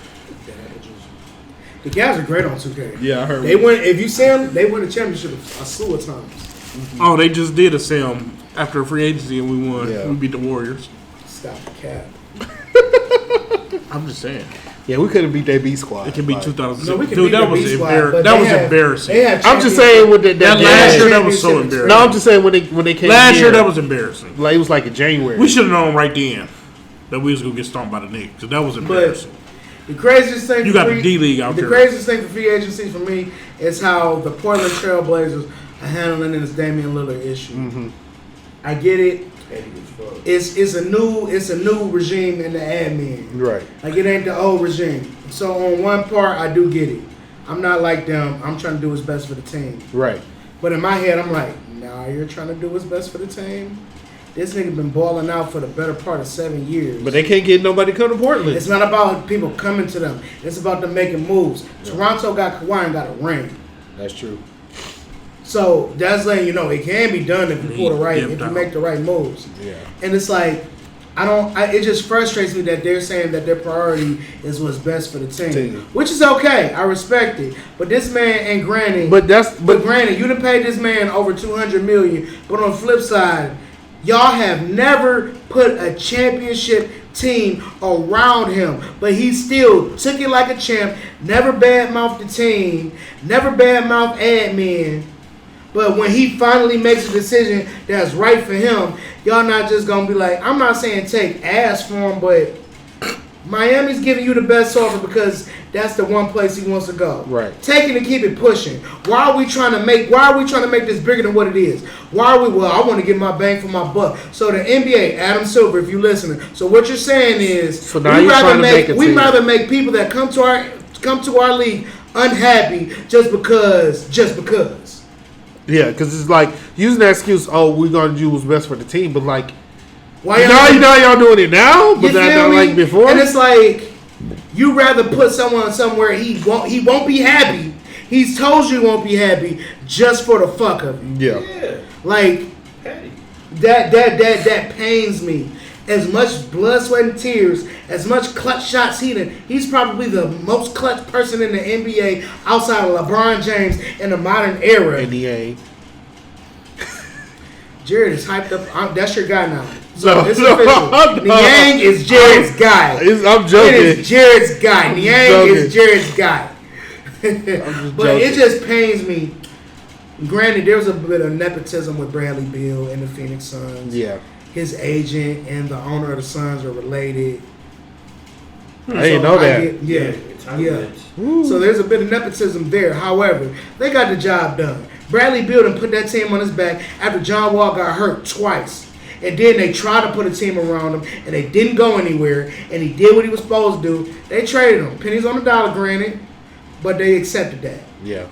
The Cavs are great on 2K. Yeah, I heard. They win. If you see them, they win the championship a slew of times. Oh, they just did a sim after free agency and we won. Yeah. We beat the Warriors. Stop the cap. I'm just saying. Yeah, we couldn't beat that B squad. It can be Like, 2006. No, we can Dude, beat that the was B squad, embarrassing. but That they was have- embarrassing. They have I'm just saying with that That last last year, that was so championship embarrassing. No, I'm just saying when they came. Last in, year, that was embarrassing. like it was like in January. We should have known right then that we was gonna get stomped by the Knicks because that was embarrassing. The craziest thing You for got the D League out the there. craziest thing for free agency for me is how the Portland Trail Blazers are handling this Damian Lillard issue. Mm-hmm. I get it. Petty as fuck. It's a new regime in the admin. Right. Like it ain't the old regime. So on one part, I do get it. I'm not like them. I'm trying to do what's best for the team. Right. But in my head, I'm like, nah, you're trying to do what's best for the team. This nigga been balling out for the better part of 7 years. But they can't get nobody come to Portland. It's not about people coming to them. It's about them making moves. Yeah. Toronto got Kawhi and got a ring. That's true. So that's letting you know it can be done if you pull the right, if you make the right moves. Yeah. And it's like, it just frustrates me that they're saying that their priority is what's best for the team. Which is okay. I respect it. But this man, and granted, but granted, you done paid this man over $200 million. But on the flip side, y'all have never put a championship team around him, but he still took it like a champ. Never badmouthed the team. Never badmouthed admin. But when he finally makes a decision that's right for him, y'all not just gonna be like, I'm not saying take ass for him, but Miami's giving you the best offer because that's the one place he wants to go. Right. Take it and keep it pushing. Why are we trying to make this bigger than what it is? Why are we? Well, I want to get my bang for my buck. So the NBA, Adam Silver, if you're listening. So what you're saying is, so now we'd rather make people that come to our league unhappy just because. Yeah, because it's like using that excuse. Oh, we're gonna do what's best for the team, but like, why y'all doing it now? But not like before. And it's like you rather put someone somewhere he won't be happy. He's told you he won't be happy just for the fuck of it. Yeah. Like that pains me. As much blood, sweat, and tears, as much clutch shots he's probably the most clutch person in the NBA outside of LeBron James in the modern era. And he ain't. Jared is hyped up. That's your guy now. So it's official. Niang is Jared's guy. I'm joking. It is Jared's guy. Niang is Jared's guy. But it just pains me. Granted, there was a bit of nepotism with Bradley Beal and the Phoenix Suns. Yeah. His agent and the owner of the Suns are related. I didn't know that. Yeah. So there's a bit of nepotism there. However, they got the job done. Bradley Beal done put that team on his back after John Wall got hurt twice. And then they tried to put a team around him, and they didn't go anywhere, and he did what he was supposed to do. They traded him. Pennies on the dollar, granted, but they accepted that. Yeah.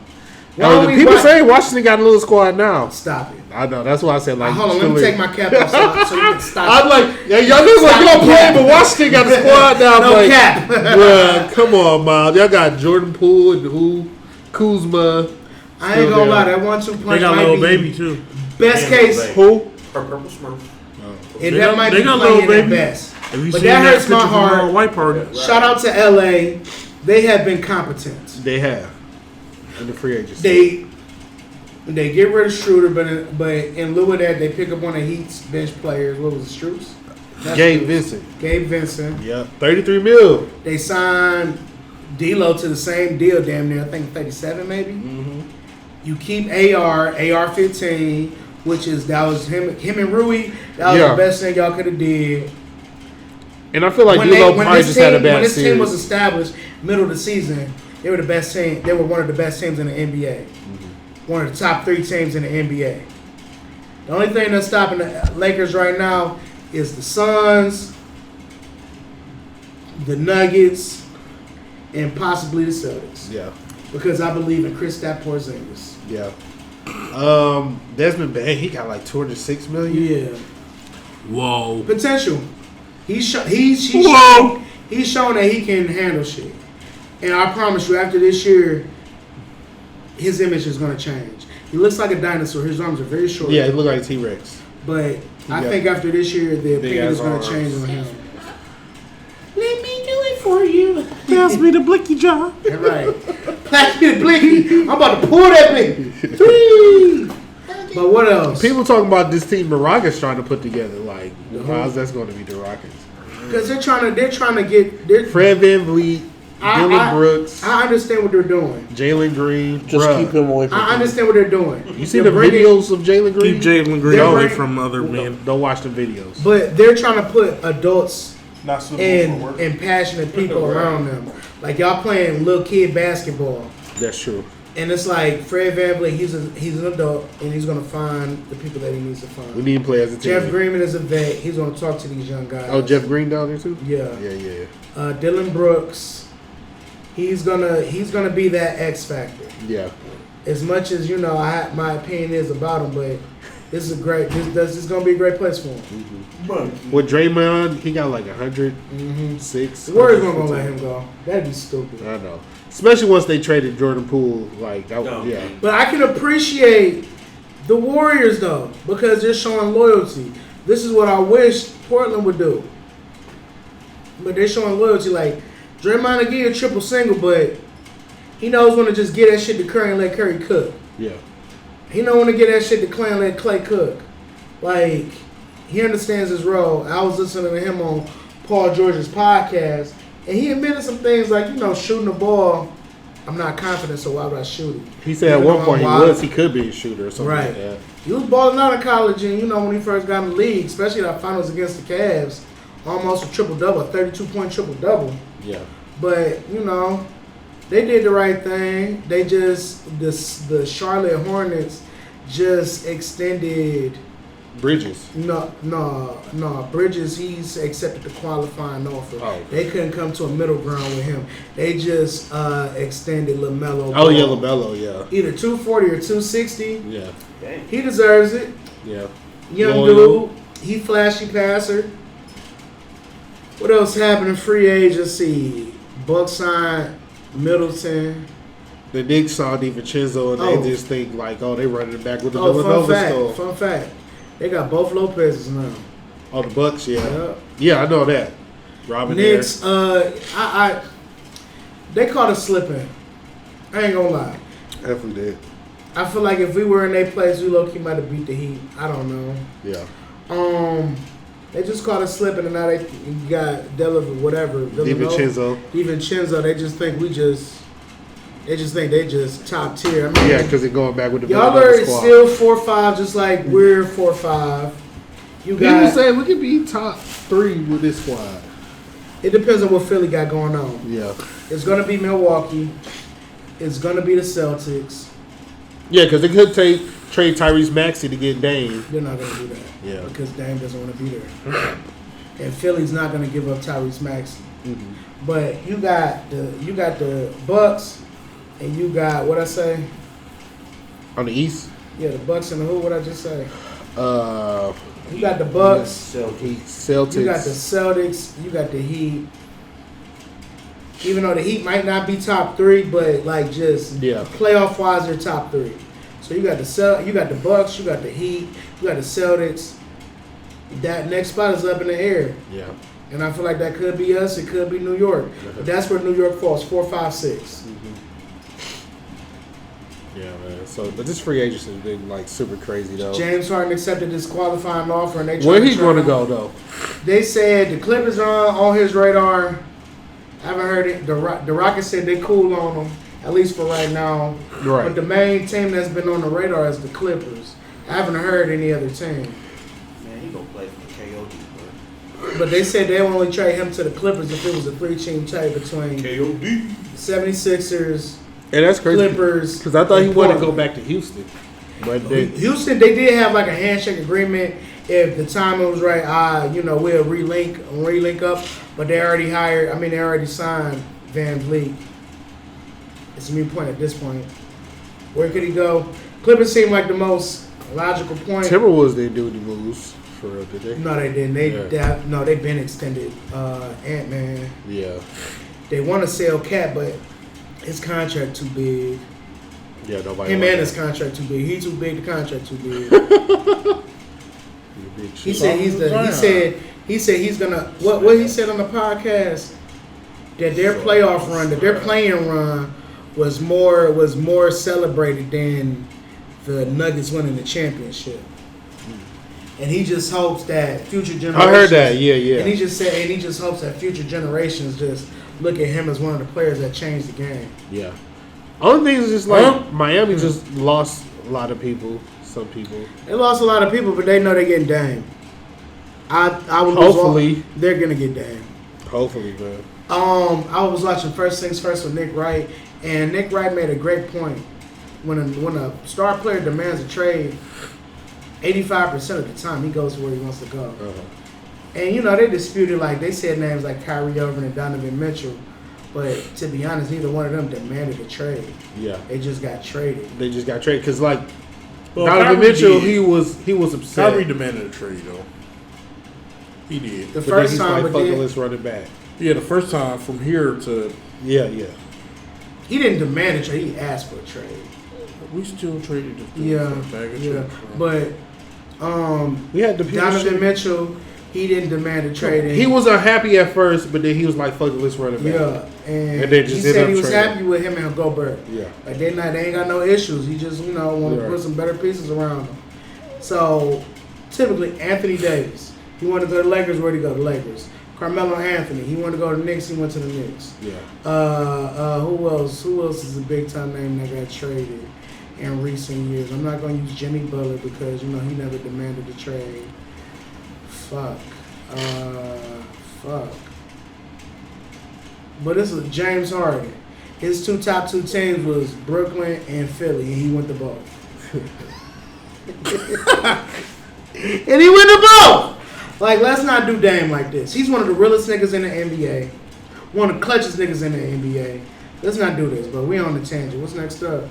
People say Washington got a little squad now. Stop it. I know. That's why I said, like, hold on, let me take my cap off so you can stop. I'm like, yeah, y'all niggas like, you don't play, but Washington got the squad now. No like, cap. Bruh, come on, Miles. Y'all got Jordan Poole and Kuzma. I ain't gonna lie, that 1-2 punch they got might Lil be Baby too. Best case. Who? Purple Smurf. That might be playing at best. But that hurts my heart. White party. Shout out to LA. They have been competent. They have. In the free agency. They get rid of Schroeder, but in lieu of that, they pick up one of Heat's bench players. What was it, Strus? Gabe Vincent. Gabe Vincent. Yep. $33 million. They signed D'Lo to the same deal, damn near. I think 37 maybe. Mm-hmm. You keep AR 15, which is that was him and Rui. That was the best thing y'all could have did. And I feel like D'Lo probably just had a bad series. When this team was established, middle of the season, they were the best team. They were one of the best teams in the NBA. One of the top 3 teams in the NBA. The only thing that's stopping the Lakers right now is the Suns, the Nuggets, and possibly the Celtics. Yeah. Because I believe in Kristaps Porzingis. Yeah. Desmond Bain, he got like $206 million. Yeah. Whoa. Potential. He's shown that he can handle shit. And I promise you, after this year, his image is going to change. He looks like a dinosaur. His arms are very short. Yeah, he looks like a T-Rex. But I think after this year, the opinion is going to change on him. Let me do it for you. Pass me the blicky jaw. That's right. Pass me the blicky. I'm about to pull that baby. But what else? People talking about this team the Rockets trying to put together. Like, how's that's going to be the Rockets? Because they're trying to get Fred VanVleet, Dylan Brooks. I understand what they're doing. Jalen Green. Just keep him away from I understand what they're doing. You see the videos of Jalen Green? Keep Jalen Green away from other men. Don't watch the videos. But they're trying to put adults Not suitable and passionate people around them. Like y'all playing little kid basketball. That's true. And it's like Fred VanVleet, he's an adult, and he's going to find the people that he needs to find. We need him to play as a team. Jeff Greenman is a vet. He's going to talk to these young guys. Oh, Jeff Green down there too? Yeah. Yeah. Dylan Brooks, he's gonna be that X factor. Yeah. As much as my opinion is about him, but this is this is gonna be a great place for him. Mm-hmm. With Draymond, he got like 106. The Warriors weren't gonna let him go. That'd be stupid. I know. Especially once they traded Jordan Poole, like that. Yeah. But I can appreciate the Warriors though, because they're showing loyalty. This is what I wish Portland would do. But they're showing loyalty. Like Draymond will give you a triple single, but he knows when to just get that shit to Curry and let Curry cook. Yeah. He know when to get that shit to Clay and let Clay cook. Like he understands his role. I was listening to him on Paul George's podcast, and he admitted some things like, shooting the ball, I'm not confident, so why would I shoot it? He said at one point he could be a shooter or something right. like that. He was balling out in college, and when he first got in the league, especially that finals against the Cavs, almost a triple-double, a 32-point triple-double. Yeah. But, they did the right thing. They the Charlotte Hornets just extended Bridges. No. Bridges, he's accepted the qualifying offer. Oh, okay. They couldn't come to a middle ground with him. They just extended LaMelo. Oh, yeah, LaMelo, yeah. Either 240 or 260. Yeah. Dang. He deserves it. Yeah. Young Loyal. dude. He flashy passer. What else happened in free agency? Bucks signed Middleton. The Knicks saw DiVincenzo and they just think like, they running it back with the Fun Villanova fact. Fun fact. They got both Lopez's now. Oh, the Bucks, yeah. Yep. Yeah, I know that. Robin Knicks, they caught us slipping. I ain't gonna lie. Definitely did. I feel like if we were in their place, we low-key might have beat the Heat. I don't know. Yeah. They just caught us slipping, and now they got DiVincenzo. They just think they just top tier. I mean, yeah, because they're going back with the y'all Villanova are squad. still 4-5, just like we're 4-5. People say we could be top 3 with this squad. It depends on what Philly got going on. Yeah. It's going to be Milwaukee. It's going to be the Celtics. Yeah, because they could trade Tyrese Maxey to get Dame. They're not going to do that. Yeah. Because Dame doesn't want to be there. And Philly's not going to give up Tyrese Maxey. Mm-hmm. But you got the Bucks, and you got what I say on the East. Yeah, the Bucks and the who? What I just say? You got the Bucks, Celtics. You got the Celtics. You got the Heat. Even though the Heat might not be top 3, but like just playoff wise, they're top 3. So you got the Bucks, you got the Heat, you got the Celtics. That next spot is up in the air. Yeah. And I feel like that could be us. It could be New York. But that's where New York falls, 4, 5, 6. Yeah, man. So, but this free agency has been like super crazy though. James Harden accepted this qualifying offer, and they where he's going to go though? They said the Clippers are on his radar. I haven't heard it. The Rockets said they cool on him, at least for right now. Right. But the main team that's been on the radar is the Clippers. I haven't heard any other team. Man, he gonna play for KOD, bro. But they said they would only trade him to the Clippers if it was a 3-team trade between KOD, 76ers, and that's crazy. Clippers. Because I thought he wanted to go back to Houston. But Houston, they did have like a handshake agreement. If the timing was right, we'll relink up. But they already signed Van Vliet. It's a new point at this point. Where could he go? Clippers seem like the most logical point. Timberwolves didn't do any moves for real, did they? No, they didn't. They've been extended. Ant-Man. Yeah. They want to sell Cat, but his contract too big. Yeah, nobody. Him and his contract too big. He too big. The contract too big. He said he's gonna. What he said on the podcast that their playoff run, that their playing run was more celebrated than the Nuggets winning the championship. And he just hopes that future generations. I heard that. Yeah. And he just hopes that future generations just look at him as one of the players that changed the game. Yeah. Only thing is just like Miami just lost a lot of people. Some people. They lost a lot of people, but they know they're getting Dame. Hopefully they're gonna get Dame. Hopefully, man. I was watching First Things First with Nick Wright, and Nick Wright made a great point. when a star player demands a trade, 85% of the time he goes where he wants to go. And they disputed, like they said names like Kyrie Irving and Donovan Mitchell, but to be honest, neither one of them demanded a trade. Yeah, they just got traded. They just got traded because Donovan Mitchell, he was upset. Kyrie demanded a trade though. He did. The first time, but then let's run it back. Yeah, the first time from here to yeah. He didn't demand a trade. He asked for a trade. We still traded the but we had the Donovan Mitchell. He didn't demand a trade. He was unhappy at first, but then he was like, "Fuck it, let's run it back." Yeah, and they just he said he was trading. happy with him and Gobert. Yeah, like they ain't got no issues. He just want to put some better pieces around him. So typically, Anthony Davis, he wanted to go to the Lakers. Where'd he go? The Lakers. Carmelo Anthony, he wanted to go to the Knicks. He went to the Knicks. Yeah. Who else? Who else is a big time name that got traded in recent years? I'm not gonna use Jimmy Butler because he never demanded a trade. Fuck. But this is James Harden. His top two teams was Brooklyn and Philly, and he went to both. And he went to both. Like, let's not do Dame like this. He's one of the realest niggas in the NBA. One of the clutchest niggas in the NBA. Let's not do this, but we on the tangent. What's next up?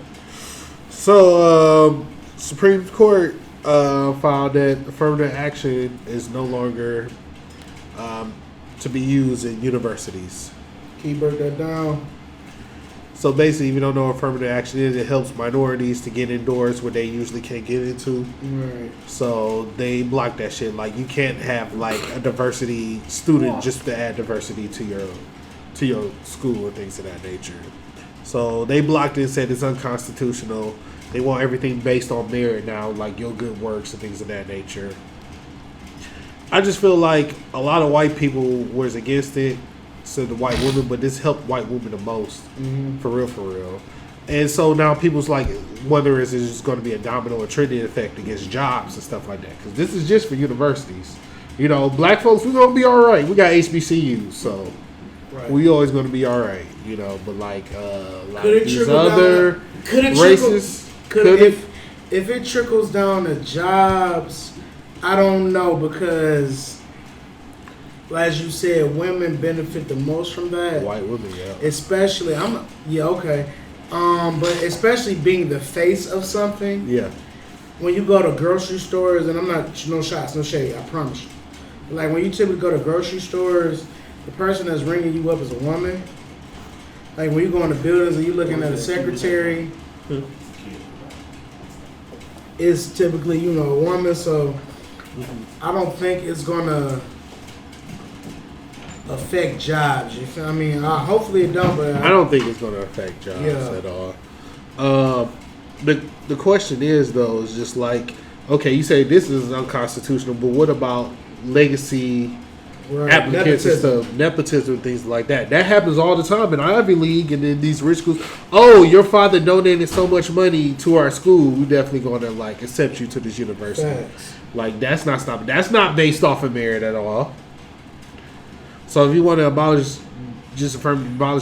So, Supreme Court found that affirmative action is no longer to be used in universities. Can you break that down? So basically, if you don't know what affirmative action is, it helps minorities to get indoors where they usually can't get into. Right. So they block that shit. Like, you can't have like a diversity student just to add diversity to your school and things of that nature. So they blocked it and said it's unconstitutional. They want everything based on merit now, like your good works and things of that nature. I just feel like a lot of white people was against it, so the white women, but this helped white women the most, for real. And so now people's like, whether it's just going to be a domino or trinity effect against jobs and stuff like that, because this is just for universities. Black folks, we're going to be all right. We got HBCUs, so we always going to be all right. But like these other races, if it trickles down to jobs, I don't know, because as you said, women benefit the most from that. White women, yeah. Especially, but especially being the face of something. Yeah. When you go to grocery stores, and I'm not, no shots, no shade, I promise you. Like, when you typically go to grocery stores, the person that's ringing you up is a woman. Like, when you go into buildings and you're looking at a secretary, it's typically, a woman, so I don't think it's gonna affect jobs. You feel? I mean, hopefully it don't, but I don't think it's gonna affect jobs at all. The question is though, is just like, okay, you say this is unconstitutional, but what about legacy applicants and stuff, nepotism, things like that? That happens all the time in Ivy League and in these rich schools. Oh, your father donated so much money to our school, we definitely gonna like accept you to this university. Facts. Like, that's not stopping. That's not based off of merit at all. So if you want to abolish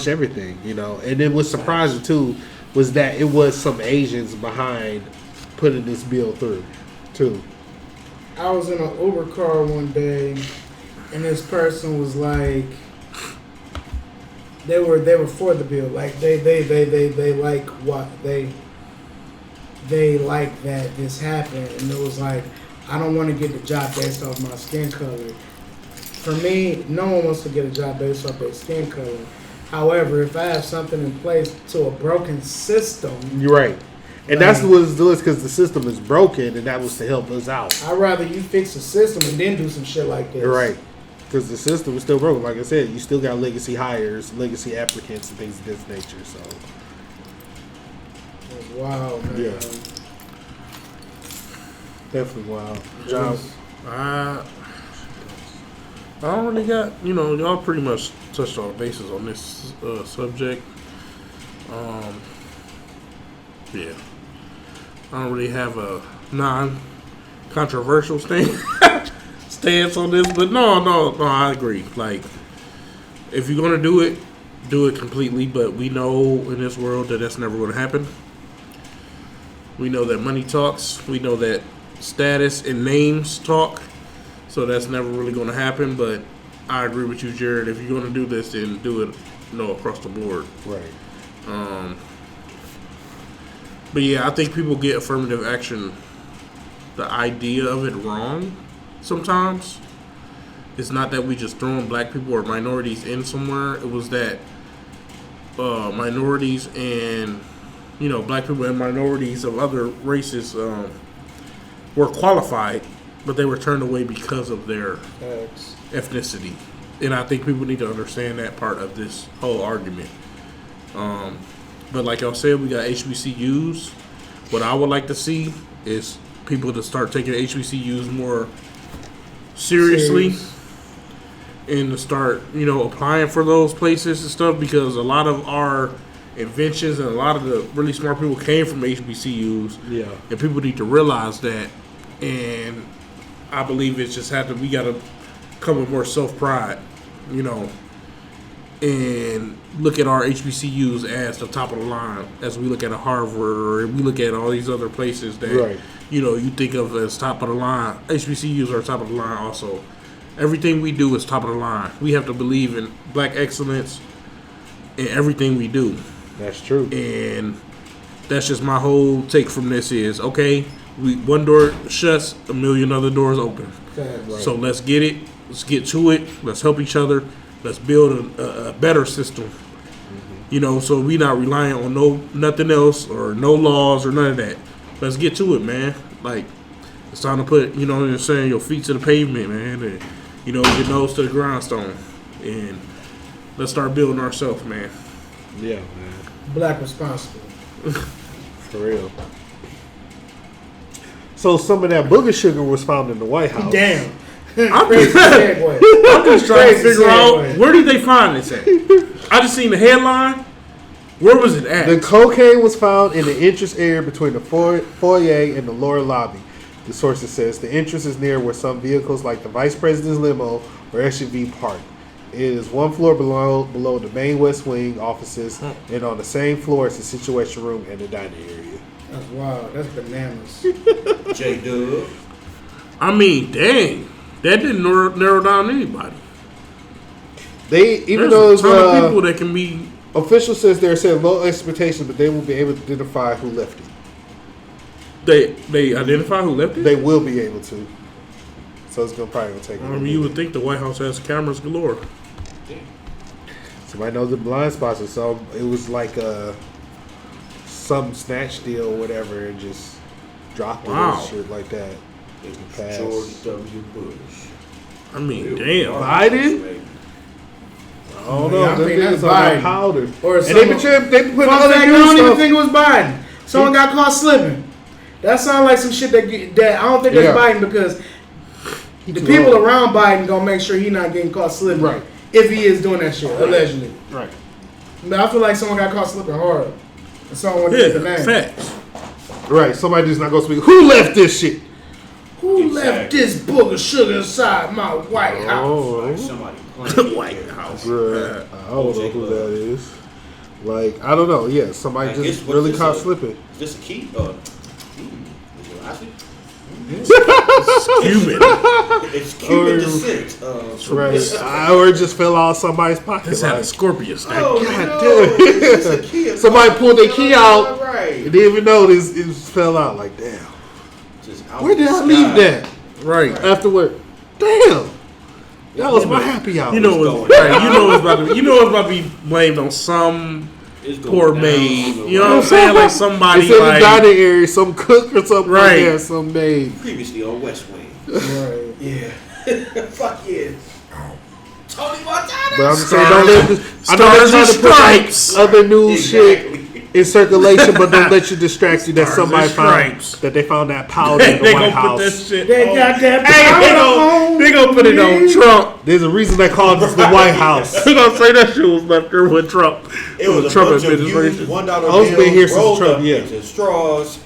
everything, And then what's surprising too was that it was some Asians behind putting this bill through, too. I was in an Uber car one day, and this person was like, they were for the bill. Like they like what they like that this happened, and it was like, I don't want to get the job based off my skin color. For me, no one wants to get a job based off their skin color. However, if I have something in place to a broken system, you're right, and that's what it's doing, because the system is broken, and that was to help us out. I'd rather you fix the system and then do some shit like this. You're right, because the system is still broken. Like I said, you still got legacy hires, legacy applicants, and things of this nature. So, it's wild, man. Yeah. Definitely wild. Jobs. I don't really got, y'all pretty much touched all bases on this subject. Yeah. I don't really have a non-controversial stance on this, but no, I agree. Like, if you're going to do it completely, but we know in this world that that's never going to happen. We know that money talks. We know that status and names talk. So that's never really going to happen. But I agree with you, Jared. If you're going to do this, then do it, across the board. Right. But yeah, I think people get affirmative action, the idea of it, wrong sometimes. It's not that we just throwing black people or minorities in somewhere. It was that minorities and, black people and minorities of other races were qualified, but they were turned away because of their ethnicity. And I think people need to understand that part of this whole argument. But like y'all said, we got HBCUs. What I would like to see is people to start taking HBCUs more seriously. And to start, applying for those places and stuff, because a lot of our inventions and a lot of the really smart people came from HBCUs. Yeah. And people need to realize that. And I believe it's just we got to come with more self-pride, and look at our HBCUs as the top of the line, as we look at a Harvard, or we look at all these other places that, you think of as top of the line. HBCUs are top of the line also. Everything we do is top of the line. We have to believe in black excellence in everything we do. That's true. And that's just my whole take from this is, okay, one door shuts, a million other doors open. Right. So let's get it. Let's get to it. Let's help each other. Let's build a better system. Mm-hmm. So we not relying on nothing else or no laws or none of that. Let's get to it, man. Like, it's time to put, your feet to the pavement, man. And, your nose to the grindstone. And let's start building ourselves, man. Yeah, man. Black responsible. For real. So some of that booger sugar was found in the White House. Damn. I'm just trying to figure out, where did they find this at? I just seen the headline. Where was it at? The cocaine was found in the entrance area between the foyer and the lower lobby. The sources says the entrance is near where some vehicles like the vice president's limo or SUV parked. It is one floor below the main West Wing offices and on the same floor as the Situation Room and the dining area. That's wild. That's bananas. J-Dub. I mean, dang. That didn't narrow down anybody. Even There's though a ton of people that can be... Official says they're setting low expectations, but they will be able to identify who left it. They identify who left it? They will be able to. So it's probably gonna take. You would think the White House has cameras galore. Somebody knows the blind spots, so it was like some snatch deal or whatever, and just dropped it and shit like that. George W. Bush. I mean, damn. Biden? I don't know. I think that's on that Biden. powder. Or and they put other I news don't even stuff. think it was Biden. Someone got caught slipping. That sounds like some shit that I don't think that's Biden, because the people around Biden gonna make sure he not getting caught slipping. Right. If he is doing that shit, allegedly. Right. But I feel like someone got caught slipping hard. And someone went to get the name. Facts. Right. Somebody just not gonna speak. Who left this shit? Who left this book of sugar inside my White House? Like somebody The White House. Bruh, I don't know who that is. Like, I don't know. Yeah, somebody Like, just really caught slipping. Is this a key? Is it last week? Cuban. It's Cuban descent. Right. Or it just fell out of somebody's pocket. This had a Scorpio stack. Oh, God no. damn. It's just a key. Somebody pulled their key out. Right. And didn't even know it just fell out. Like, damn. Just out Where did the I sky. leave that? Right. After work. Damn. That was my happy hour. You know it's about to be blamed on some poor maid. You know what I'm saying? Like somebody It's in the like dining area, some cook or something like Right. that, some maid. Previously on West Wing. Right. Yeah. Fuck yeah. Tony Montana. But I'm just saying, don't let I know they're trying to put Stripes. like, other news shit Exactly. in circulation, but don't let you distract you that Stars somebody and found stripes. that they found that powder in the They White gonna put that House. shit. They got that Hey, they gonna put it on Trump. There's a reason they called this the White House. They gonna say that shit was left there with Trump. It was a Trump bunch of used administration. $1 Oh, it's been here bills since rolled Trump, up yeah. into straws.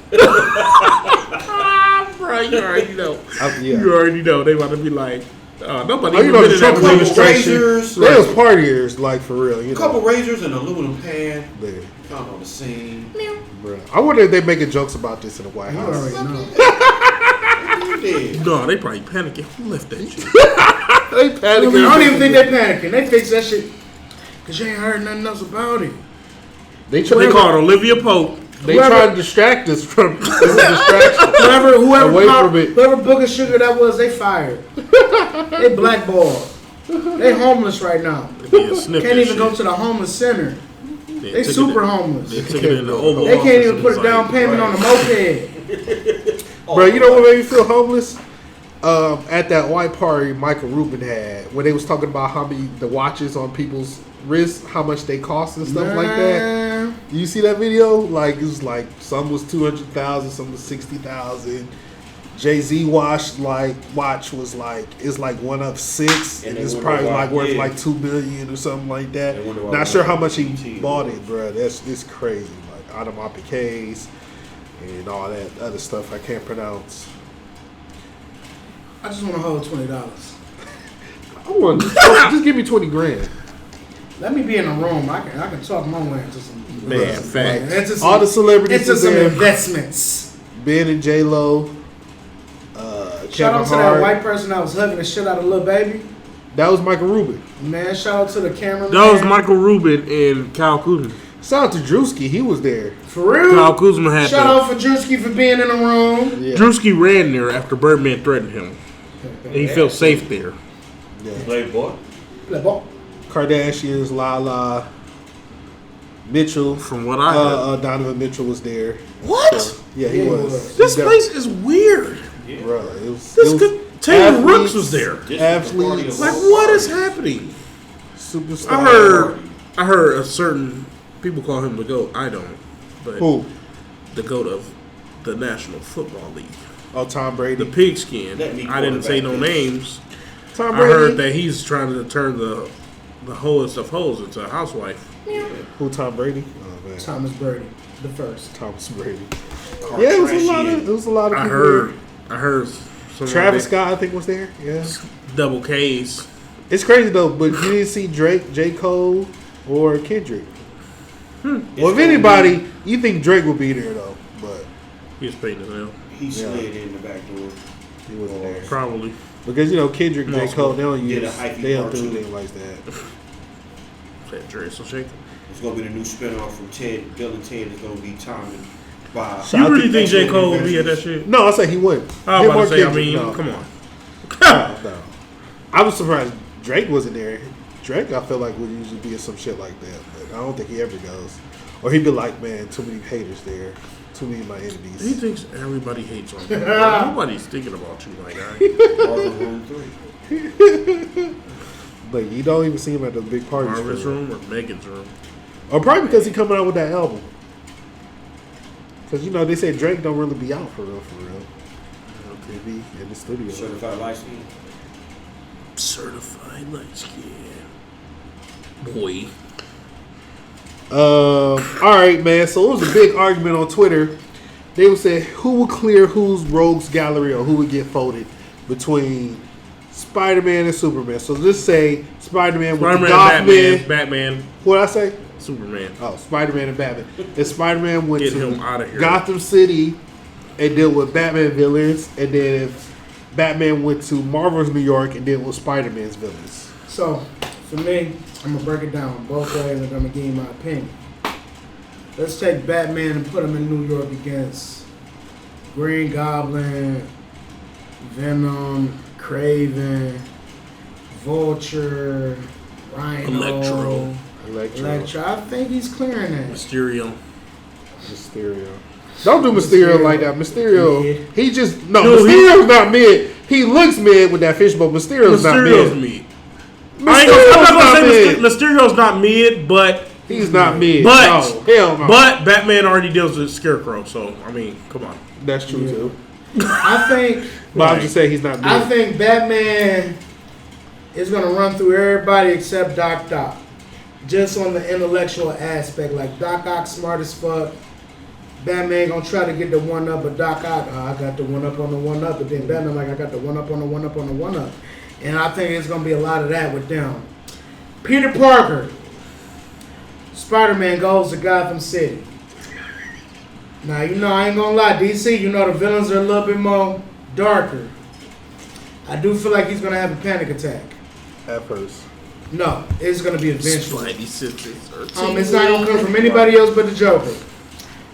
Bro, you already know. Yeah. You already know. They about to be like, nobody Oh, you even know been the in Trump that room. administration. razors. They was partiers, like for real. You A know. couple razors and an aluminum pan. There. Found on the scene. Bruh. I wonder if they making jokes about this in the White You House. already know. You did. No, they probably panicking. Who left that shit? They panicking. I don't even think they're panicking. They fix that shit because you ain't heard nothing else about it. They They called Olivia Pope. They try to distract us from this is a distraction. Whoever Away from it. whoever Book of Sugar that was, they fired. They blackballed. They homeless right now. Can't even go to the homeless center. They super homeless. They took it in the Oval They can't Office even and put was a down like, payment on a moped. Bro, you know what made me feel homeless? At that white party Michael Rubin had, when they was talking about how many the watches on people's wrists, how much they cost and stuff like that. Man. You see that video? Like it was like some was 200,000, some was 60,000. Jay-Z watch was like it's like one of 6, and it's probably like worth like $2 million or something like that. Not sure how much he bought it, bro. It's crazy. Like onomatopoeias and all that other stuff I can't pronounce. I just want to hold $20. I want just give me 20 grand. Let me be in a room. I can talk my way into some Man, facts. into some, All the celebrities into was some there. investments. Ben and J-Lo. Shout Kevin out to Hart. that white person that was hugging the shit out of Lil Baby. That was Michael Rubin. Man, shout out to the cameraman. That was Michael Rubin and Kyle Kuzma. Shout out to Drewski. He was there. For real. Kyle Kuzma had Shout out for Drewski for being in the room. Yeah. Drewski ran there after Birdman threatened him. And he felt safe there. Playboy. Like, boy, Kardashians, Lala, Mitchell. From what I heard. Donovan Mitchell was there. What? So, yeah, he Yeah, he was. was. This place is weird. Bro, it was. Taylor Rooks was there. Athletes. Like, what is happening? Superstar. I heard a certain people call him the GOAT. I don't. But Who? the GOAT of the National Football League. Oh, Tom Brady. The pigskin. Let me I didn't say no quarterback this. names. Tom I Brady. heard that he's trying to turn the hoest of hoes into a housewife. Who? Tom Brady. Oh man. Thomas Brady, the first. Thomas Brady. Yeah, it was a lot of. It was a lot of I people. heard. Some Travis Scott, I think, was there. Yeah. double K's. It's crazy though, but you didn't see Drake, J. Cole, or Kendrick. Well, if anybody, you think Drake would be there though, but He was paid as hell. He slid in the back door. he wasn't there. Probably. Because you know Kendrick, J. Multiple. Cole, they don't Did a use, hyphy they don't part do too. anything like that. That dress will shake. It's gonna be the new spinoff from Ted. Bill and Ted is gonna be Tom and Bob. Shout You out really to- think J. Cole would be at that shit? No, I say he wouldn't. I Him was or about to say, Kendrick, no. come on. No. I was surprised Drake wasn't there. Drake, I feel like would usually be in some shit like that, but I don't think he ever goes. Or he'd be like, man, too many haters there, too many of my He enemies. thinks everybody hates on him. Nobody's thinking about you, my guy. Marvin Room 3. But you don't even see him at the big parties. Marvin's for real. room or Megan's room. Or probably because he coming out with that album. Because you know they say Drake don't really be out for real, for real. He be in the studio. Certified license. Certified light skin. Boy. All right, man. So it was a big argument on Twitter. They would say who would clear whose rogues gallery or who would get voted between Spider-Man and Superman. So just say Spider-Man with the Gotham. Batman, What I say? Superman. Oh, Spider-Man and Batman. If Spider-Man went Get to him outta here. Gotham City and deal with Batman villains, and then if Batman went to Marvel's New York and deal with Spider-Man's villains. So, for me, I'm going to break it down both ways and I'm going to give you my opinion. Let's take Batman and put him in New York against Green Goblin, Venom, Kraven, Vulture, Rhino, Electro. I think he's clearing that. Mysterio. Don't do Mysterio like that. Mysterio, Mid. he just no. Dude, Mysterio's not mid. He looks mid with that fishbowl. Mysterio's not Mysterio's mid. mid. I'm not gonna say Mysterio's not mid, but He's not mid. But- no, hell no. but Batman already deals with Scarecrow, so I mean, come on. That's true Yeah. too. I think But I'm just saying he's not mid. I think Batman is gonna run through everybody except Doc Ock. Just on the intellectual aspect, like Doc Ock smart as fuck. Batman gonna try to get the one up, but Doc Ock, I got the one up on the one up, but then Batman like I got the one up on the one up on the one up, and I think it's gonna be a lot of that with them. Peter Parker, Spider-Man goes to Gotham City. Now, you know, I ain't gonna lie, DC, you know the villains are a little bit more darker. I do feel like he's gonna have a panic attack. At first. No, it's gonna be eventually. Spidey senses are It's not gonna come from anybody else but the Joker.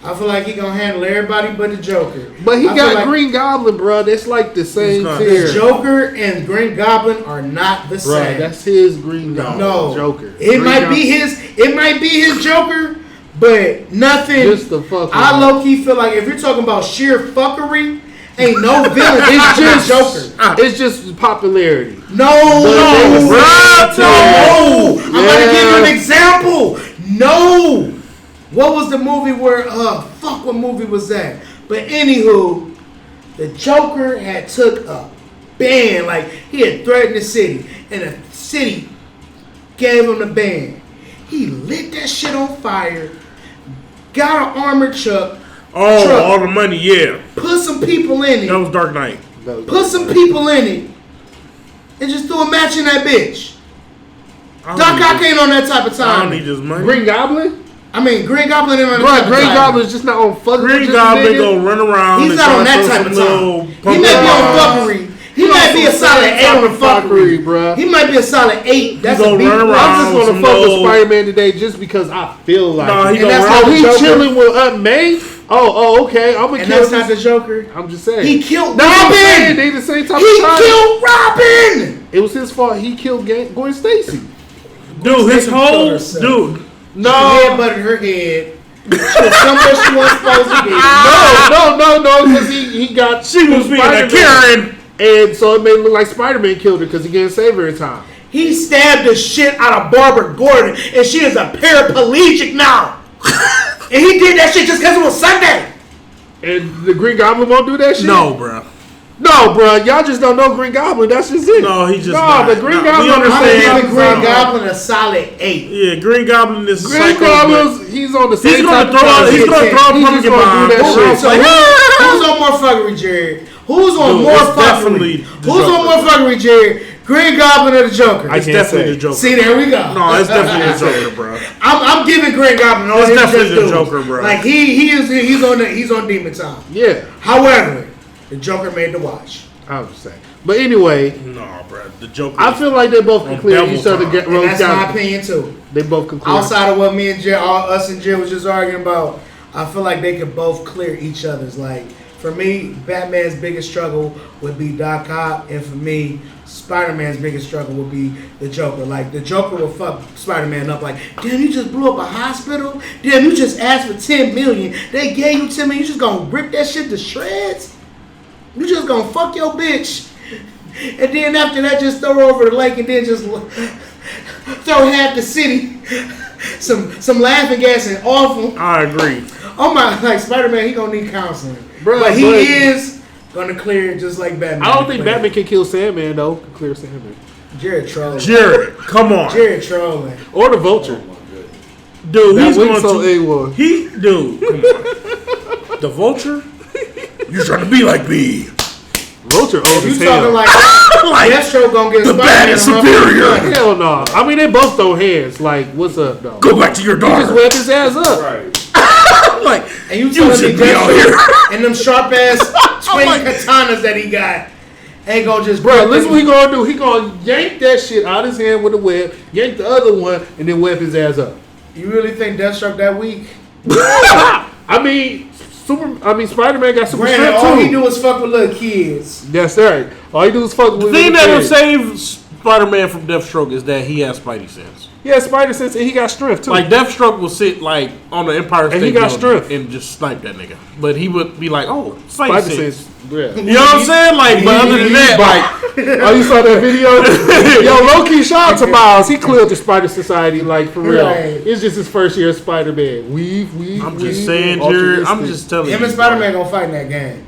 I feel like he gonna handle everybody but the Joker. But he I got feel like Green Goblin, bro. That's like the same not. tier. the Joker and Green Goblin are not the Bro, same. that's his Green Goblin. No, Joker. It might be his. It might be his Joker, but nothing. Just the fuck. I low key feel like if you're talking about sheer fuckery, ain't no villain. It's just Joker. It's just popularity. No, No. I'm gonna give you an example. No. What was the movie where? What movie was that? But anywho, the Joker had took a ban. Like he had threatened the city, and the city gave him the ban. He lit that shit on fire. Got an armored truck. all the money, yeah. Put some people in it. That was Dark Knight. Put some people in it. And just threw a match in that bitch. Doc Ock ain't on that type of I time. don't need this money. Green Goblin? I mean, Green Goblin ain't on that Bro, type of Green time. Goblin's just not on fucking Green Goblin gonna run around. He's and not try on to that throw type of some time. little He might be on fuckery. He might be a solid 8 on the fuckery, bruh. He might be a solid 8. That's gonna a beat. run around. I'm just some gonna fuck with little- Spider-Man today just because I feel like Nah, it. he And gonna that's run. not Oh, the he Joker. chilling with Aunt May? Oh, okay. I'm gonna And kill that's not the this. Joker. I'm just saying. He killed No, I'm saying Robin. they the same type He of time. killed Robin. It was his fault. He killed Gwen Stacy. Dude, his Stacy whole killed herself. dude. She headbutted her head. She was somewhere she wasn't supposed to be. No, because he got She was being a Karen. and so it made it look like Spider-Man killed her because he didn't save her in time. He stabbed the shit out of Barbara Gordon, and she is a paraplegic now. And he did that shit just because it was Sunday. And the Green Goblin won't do that shit. No, bro. No, bro, y'all just don't know Green Goblin. That's just it. No, he just no. not. The Green No, Goblin. we I'm understand. giving Green Goblin a solid 8. Yeah, Green Goblin is Green psycho, Goblin, he's on the same. He's gonna type of throw. time. He's gonna throw a He's pumpkin just gonna bomb. do that shit. So who's on more fuckery, Jared? Who's on Dude, more it's fuckery? definitely the Who's on Joker. more fuckery, Jared? Green Goblin or the Joker? I It's can't definitely say. the Joker. See, there we go. No, it's definitely the Joker, bro. I'm giving Green Goblin all It's his definitely just the dues. Joker, bro. Like he's on demon time. Yeah, However, the Joker made the watch. I'm just saying. But anyway, No, bro. The Joker. I feel like they both can On clear devil each other. time. Get And roads that's my down. opinion too. They both can clear. Outside of what me and Jay, us and Jay was just arguing about, I feel like they could both clear each other's. Like for me, Batman's biggest struggle would be Doc Ock, and for me, Spider-Man's biggest struggle would be the Joker. Like the Joker will fuck Spider-Man up. Like, damn, you just blew up a hospital. Damn, you just asked for $10 million. They gave you $10 million. You just gonna rip that shit to shreds? You just gonna fuck your bitch? And then after that, just throw her over the lake and then just throw half the city some laughing gas and awful. I agree. Oh my, like Spider-Man, he gonna need counseling. Bruh, but he but- is gonna clear it just like Batman. I don't think Batman can kill Sandman though. Can clear Sandman Jared trolling. Jared, come on. Jared trolling. or the Vulture. Dude, That he's going Wink's on to. A1. Dude, come on. The Vulture? You trying to be like me. Vulture old If as you hell. talking like Like Deathstroke gonna get the bad is superior. Hell no. I mean, they both throw hands. Like, what's up, though? Go back to your He just daughter. whip his ass up. Right. Like, and you you telling me should be out here. Deathstroke and them sharp ass twin katanas that he got ain't gonna just Bro, listen what he gonna do. He gonna yank that shit out his hand with a web, yank the other one, and then whip his ass up. You really think Deathstroke that weak? I mean, Spider-Man got super Granted, strength all he too. do is fuck with little kids. That's right. All he do is fuck with the thing little that will kids. save Spider-Man from Deathstroke is that he has Spidey sense. Yeah, Spider sense, and he got strength too. Like, Deathstroke will sit, like, on the Empire State And he got Building strength. and just snipe that nigga. But he would be like, oh, Spidey Spider sense. sense. Yeah. You know what I'm saying? Like, but other than that, like, Oh, you saw that video? Yo, low-key shout out to Miles. He cleared the Spider Society, like, for real. Right. It's just his first year as Spider-Man. I'm just saying, Jared. I'm just telling you. Him and Spider-Man gonna fight in that game.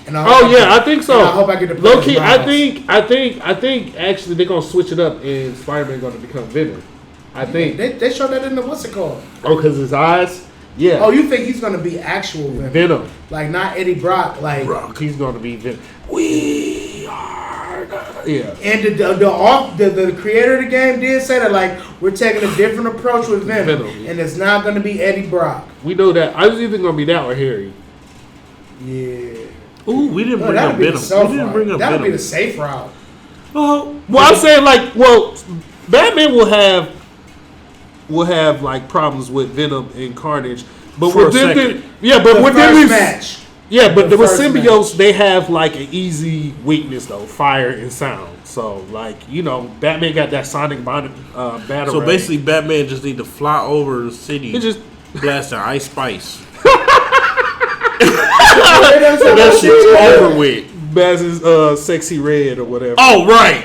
And I Oh hope yeah, I think so. and I hope I get to play Low key, as Miles. I think actually they're gonna switch it up and Spider-Man gonna become Venom. I think. They showed that in the what's it called? Oh, because his eyes. Yeah. Oh, you think he's gonna be actual Venom? Venom. Like not Eddie Brock? Like He's gonna be Venom. We are. Yeah. And the creator of the game did say that, like, we're taking a different approach with Venom. And it's not going to be Eddie Brock. We know that. I was either going to be that or Harry. Yeah. Ooh, we didn't bring up Venom. We didn't bring up That would Venom. be the safe route. Well, I'm saying, like, Batman will have like problems with Venom and Carnage, but For with a them, second. with them, match. yeah, but The with first symbiotes, match. they have like an easy weakness though, fire and sound. So, like, Batman got that sonic battery. So basically, Batman just need to fly over the city, He just blast an Ice Spice. So That shit's over with. Baz's sexy red or whatever. Oh, right.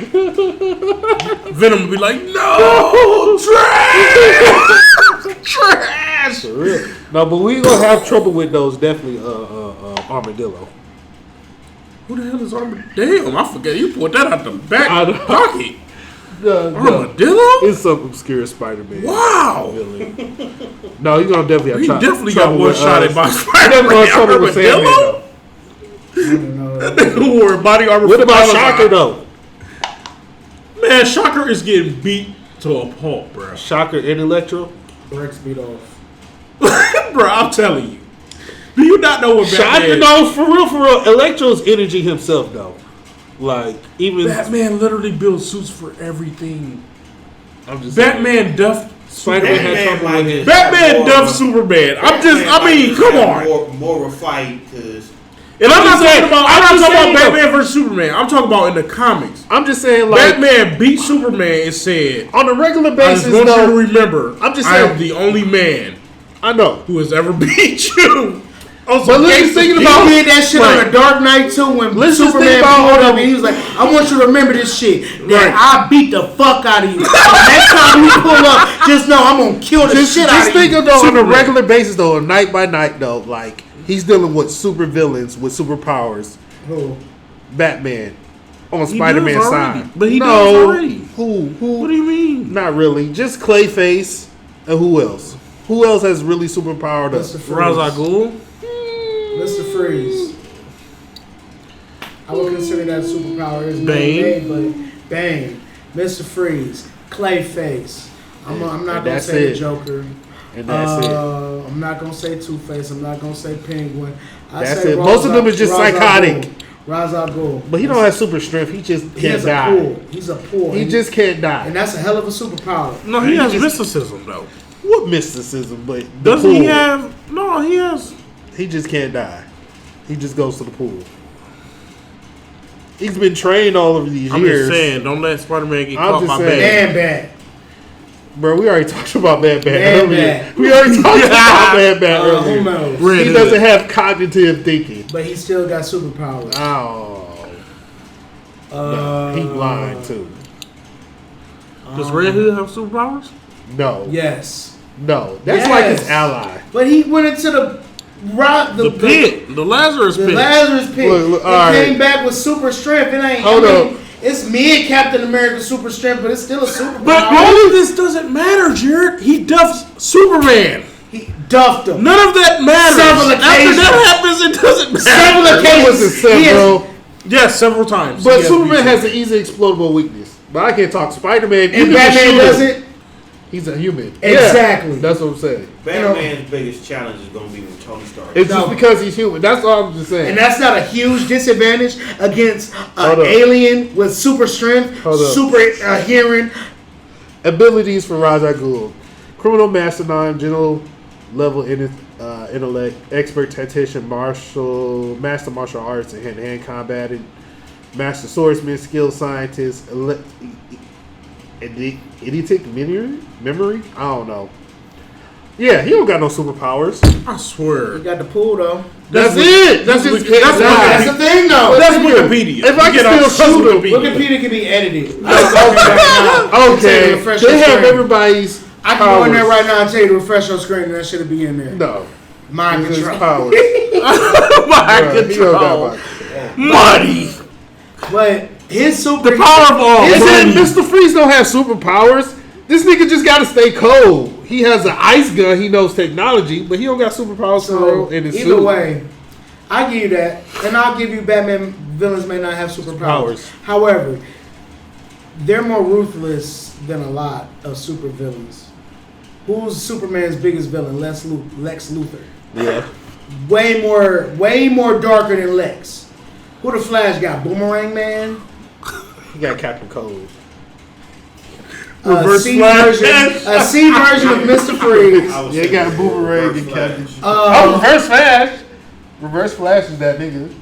Venom would be like, no, trash! Trash! For real. No, but we gonna have trouble with those. Definitely, Armadillo. Who the hell is Armadillo? Damn, I forget. You pulled that out the back I know. pocket. No. Armadillo? It's some obscure Spider-Man. Wow. Villain. No, he's gonna definitely have He definitely got trouble one with, shot at by He's definitely gonna have trouble with Sandman, Armadillo? though. I don't know. That nigga wore body armor. What for about Amazon. Shocker though? Man, Shocker is getting beat to a pulp, bro. Shocker and Electro. Breaks beat off. Bro, I'm telling you. Do you not know what Shocker Batman... though, for real. Electro's energy himself though. Like even Batman literally builds suits for everything. I'm just Batman duffed Spider-Man had Batman trouble like with it. it. Batman More- duffed Superman. Batman Come like on. More of a fight because And I'm not saying- talking about. I'm I'm not just talking saying, about though. Batman versus Superman. I'm talking about in the comics. I'm just saying, like Batman beat Superman and said, on a regular "I basis, just want you to though. remember, I'm just I am saying- the only man I know, who has ever beat you." but listen, thinking about He did that shit like, on the Dark Knight too when Let's just Superman think about pulled all up the- and he was like, I want you to remember this shit. That Right. I beat the fuck out of you. So next time you pull up, just know I'm gonna kill the shit out Just of think you. of though on a Superman. regular basis though, night by night though, like he's dealing with super villains with superpowers. Who? Batman on He Spider-Man's does already. side, But he no, does already. Who? What do you mean? Not really. Just Clayface and who else? Who else has really superpowered Mr. us? Freeze. Ra's al Ghul? Mr. Freeze. I would consider that superpower. His Bane. name, but Bane, Mr. Freeze, Clayface. I'm not And gonna that's say it. the Joker. And that's it. I'm not gonna say Two-Face. I'm not gonna say Penguin. I That's say it. Most of them is just Ra's al psychotic. Ghul. Ra's al Ghul. But he don't have super strength. He just He can't has a die. pool. He's a pool. He just can't die. and that's a hell of a superpower. No, he He has just- mysticism though. What mysticism? But the Doesn't he pool. have? No, he has. He just can't die. He just goes to the pool. He's been trained all of these I'm years. just saying, don't let Spider-Man get I'm caught just by saying. Batman. Man, bad. Bro, we already talked about Bad Bad earlier. Bad. We already talked about Bad Who earlier. knows? Red He Hood. doesn't have cognitive thinking. But he still got superpowers. Oh. No, he blind too. Does Red Hood have superpowers? No. Yes. No. That's like his Yes. ally. But he went into the The pit, the Lazarus The pit. Lazarus pit. Look, It all right. came back with super strength. It ain't. Hold up. It's mid Captain America super strength, but it's still a superpower. But all of this doesn't matter, Jared. He duffs Superman. He duffed him. None of that matters. Several After occasions. that happens, it doesn't matter. Several It occasions. wasn't He several. Yes, several times. But He Superman beat has an easy explodable weakness. But I can't talk Spider-Man. And Batman doesn't. He's a human. Exactly. Yeah, that's what I'm saying. Batman's biggest challenge is going to be with Tony Stark. It's No. just because he's human. That's all I'm just saying. And that's not a huge disadvantage against Hold an up. alien with super strength, Hold up. super hearing. Abilities for Ra's al Ghul: criminal mastermind, general level intellect, expert tactician, master martial arts and hand-to-hand combating, master swordsman, skilled scientist, eidetic memory. I don't know. Yeah, he don't got no superpowers. I swear. You got the pool though. That's it. That's just That's can't That's die. the thing though. That's Wikipedia. If I You can get still off shoot him, Wikipedia can be edited. Okay, Refresh they your have screen. everybody's. I can go in there powers. right now and tell you to refresh your screen, and that should be in there. No, Mind it's his control. powers. My Bruh, he don't got control. my- Money. But his super The power of all And then money. Mr. Freeze don't have superpowers. This nigga just gotta stay cold. He has an ice gun. He knows technology, but he don't got superpowers for So real in his either suit. way, I give you that, and I'll give you Batman villains may not have superpowers. Powers. However, they're more ruthless than a lot of supervillains. Who's Superman's biggest villain? Lex Luthor. Yeah. Way more darker than Lex. Who the Flash got? Boomerang Man. He got Captain Cold. Reverse C Flash. version of Mr. Freeze. I was Yeah, he thinking got Boomerang Reverse and Captain. Flash. Reverse Flash. Reverse Flash is that nigga.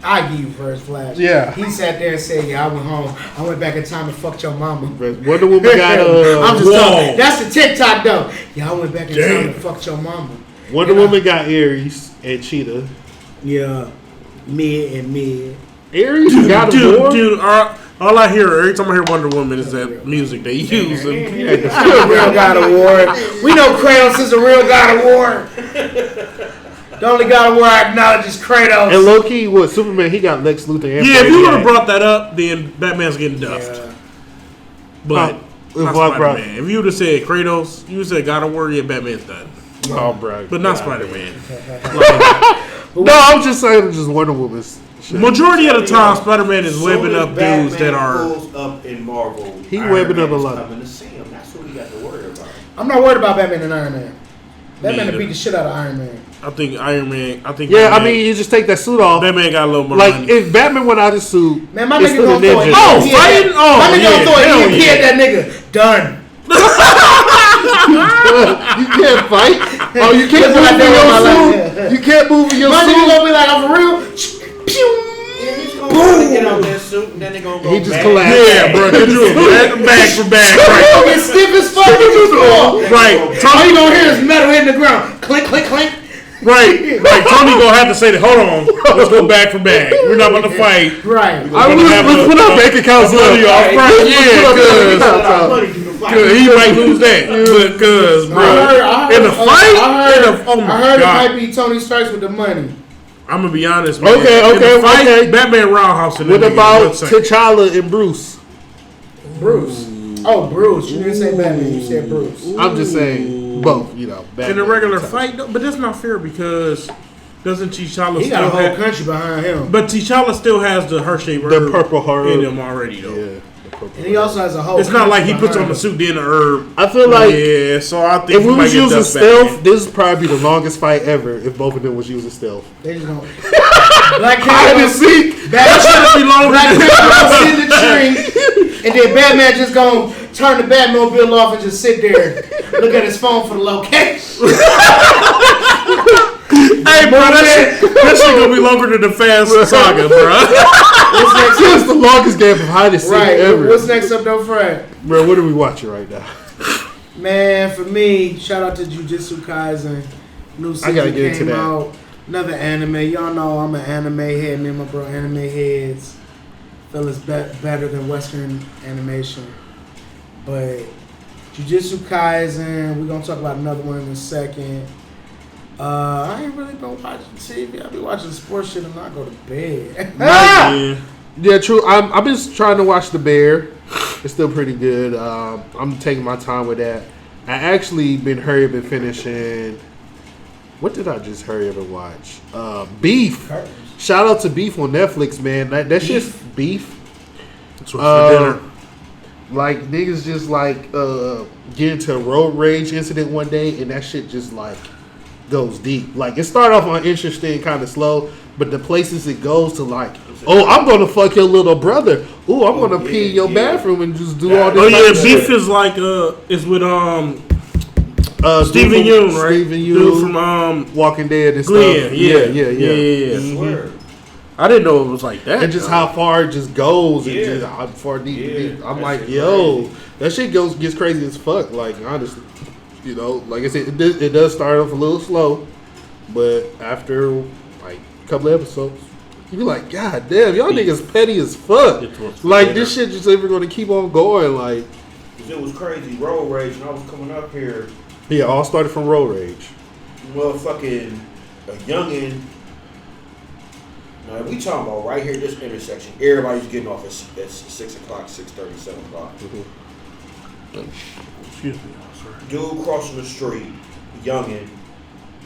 I give you First Flash. Yeah. He sat there and said, "Yeah, I went home. I went back in time and fucked your mama." Wonder Woman got I'm just Whoa. talking. That's the TikTok though. Yeah, I went back in time and fucked your mama. Wonder Woman got Ares and Cheetah. Yeah, mid. Ares got a war. Dude, all I hear every time I hear Wonder Woman is that music they use. Still a real God of War. We know Kratos is a real God of War. The only God of War I acknowledge is Kratos. And low key, what Superman? He got Lex Luthor. And Yeah, if you would have Brainiac. brought that up, then Batman's getting duffed. Yeah. But not What, bro? Spider-Man. If you would have said Kratos, you would have said God of War, yeah, Batman's done. Oh, bro. But not Spider-Man. No, I'm just saying, it's just Wonder Woman's. Shit. Majority of the time, Spider-Man is Soon webbing as up Batman dudes that are. pulls up in Marvel. He Iron webbing Man up a is lot. Coming to see him. That's what he got to worry about. I'm not worried about Batman and Iron Man. Batman Neither. to beat the shit out of Iron Man. I think Iron Man. Yeah, I mean, you just take that suit off. Batman got a little more Like, money. if Batman went out his suit, Man, my it's nigga still gonna a throw it. ninja. Oh, He fighting? had that- Oh, my nigga yeah, gonna throw hell it. He yeah. had that nigga done. You can't fight. Oh, you can't That's what I move in did with my your life. suit. You can't move in your My nigga suit. gonna be like, I'm for real. Pew. Yeah, he's going to get out that suit and then they're going to go He just back. collapsed. Yeah, bro, get you a bag for bag. Right. Gonna get stiff as fuck. Right. All you gonna hear is metal hitting the ground. Clink, clink, clink. Right. Like, Tony gonna have to say that, hold on, let's go bag for bag. We're not about to fight. Right. Let's put our bank accounts up. Money off front. Yeah, cause he might lose that. Because, bro, in the fight, oh I my heard it God. might be Tony Starks with the money. I'm gonna be honest, man. Okay, In the fight, okay. Batman roundhouse. What about T'Challa and Bruce? Bruce. Oh, Bruce. You didn't say Batman. You said Bruce. I'm just saying both. You know, in Batman a regular and T'Challa. fight? Though, but that's not fair because doesn't T'Challa He got a still whole have? country behind him. But T'Challa still has the Hershey herb The purple herb in him already, though. Yeah, the purple And he also has a whole It's not like he country puts on the behind suit then the herb. I feel like Yeah, so I think if we he might was get using duffed back, stealth, man. this is probably the longest fight ever. If both of them was using stealth. him. They just gonna Black Hide Panther and seek. That should be longer Black than Panther gonna sit in the tree, and then Batman just gonna turn the Batmobile off and just sit there, look at his phone for the location. Hey, bro, that shit gonna be longer than the Fast Saga, bro. What's next? This is the longest game of hide and seek Right. ever. What's next up, though, Fred? Bro, what are we watching right now? Man, for me, shout out to Jujutsu Kaisen. New season gotta get came into that. out. Another anime. Y'all know I'm an anime head. Me and my bro anime heads feel it's better than Western animation. But Jujutsu Kaisen, we're gonna talk about another one in a second. I ain't really been watching TV. I be watching sports shit and I go to bed. Yeah. Yeah, true. I've been trying to watch The Bear. It's still pretty good. I'm taking my time with that. I actually been hurry up and finishing. What did I just hurry up and watch? Beef. Shout out to Beef on Netflix, man. That shit's beef. That's what's for dinner. Like niggas just like get into a road rage incident one day, and that shit just like goes deep. Like it started off on interesting, kind of slow, but the places it goes to, like, oh, I'm gonna fuck your little brother. Ooh, I'm gonna pee in your bathroom and just do all this. Oh type yeah, of Beef shit. is like is with Stephen Yeun, right? Stephen Dude Yeun from Walking Dead and Glenn. stuff. Yeah. Swear. I didn't know it was like that. And just though. how far it just goes, and Yeah. just how far deep. Yeah, I'm that like, shit yo, crazy. that shit gets crazy as fuck. Like honestly, you know, like I said, it does start off a little slow, but after like a couple of episodes, you be like, God damn, y'all niggas petty as fuck. It was Like this shit just ever gonna keep on going. Like, 'Cause it was crazy road rage and I was coming up here. yeah, all started from road rage. Motherfucking a youngin'. Now we talking about right here, this intersection. Everybody's getting off at 6 o'clock, 6:30, 7 o'clock. Excuse me, sorry. Dude crossing the street, youngin',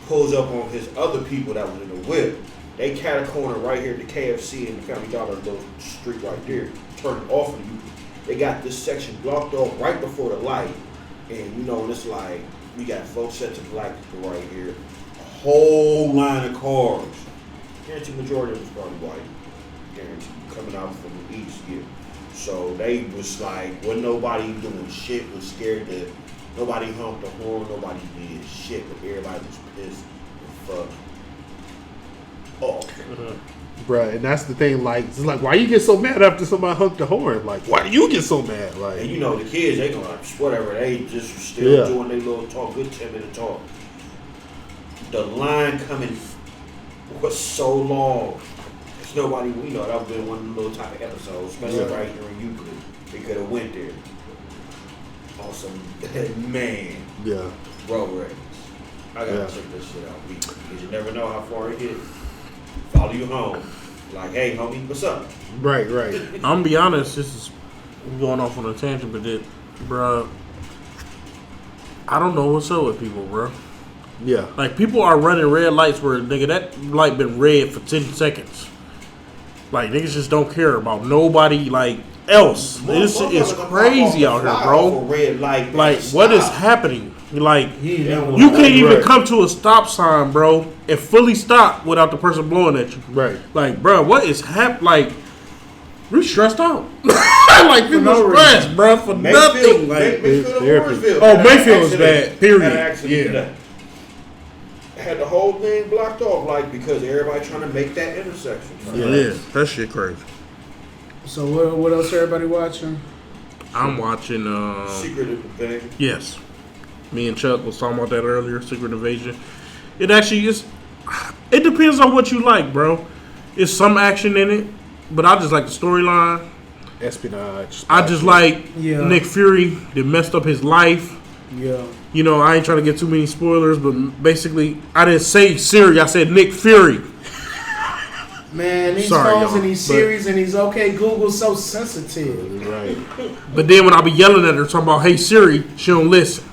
pulls up on his other people that was in the whip. They cat a corner right here at the KFC and the Family Dollar little street right there. Turn it off of you. they got this section blocked off right before the light, and you know, and it's like we got 4 sets of black people right here, a whole line of cars. Guarantee majority of them was probably white. Guarantee coming out from the east, yeah. So they was like, wasn't nobody doing shit, was scared that nobody honked the horn, nobody did shit, but everybody was pissed and fucked off. Bruh, and that's the thing, like, it's like, why you get so mad after somebody honked the horn? Like, why do you get so mad? Like, And you know, the kids, they gonna like, whatever, they just still Yeah. doing their little talk, good 10-minute talk. The line coming was so long. There's nobody, you know, that would have been one of the little type of episodes, especially right here in Euclid. They could have went there. Awesome. Man. yeah. Road rage. I gotta Yeah. check this shit out. Because you never know how far it gets. Follow you home. Like, hey, homie, what's up? Right, right. I'm gonna be honest. This is going off on a tangent, but bruh, I don't know what's up with people, bruh. Yeah. Like, people are running red lights where, nigga, that light been red for 10 seconds. Like, niggas just don't care about nobody, like, else. This is crazy out here, bro. Red light, Like, what is happening? Like, Yeah. you can't even Right. come to a stop sign, bro, and fully stop without the person blowing at you. Right. Like, bro, what is happening? Like, we stressed out. Like, people no stressed, bro, for nothing. Like, Mayfield and therapy. Mooresville Oh, had an Mayfield was accident. bad, period. Had an accident Yeah. today. Had the whole thing blocked off, like, because everybody trying to make that intersection. yeah, that shit crazy. So what else everybody watching? I'm watching, Secret of the thing. yes. Me and Chuck was talking about that earlier, Secret Invasion. It actually is, it depends on what you like, bro. It's some action in it, but I just like the storyline. Espionage. I just like Yeah. Nick Fury that messed up his life. Yeah. You know, I ain't trying to get too many spoilers, but basically, I didn't say Siri, I said Nick Fury. Man, these Sorry, phones y'all, and these but- series and these OK Google so sensitive. Right. But then when I be yelling at her talking about, hey Siri, she don't listen.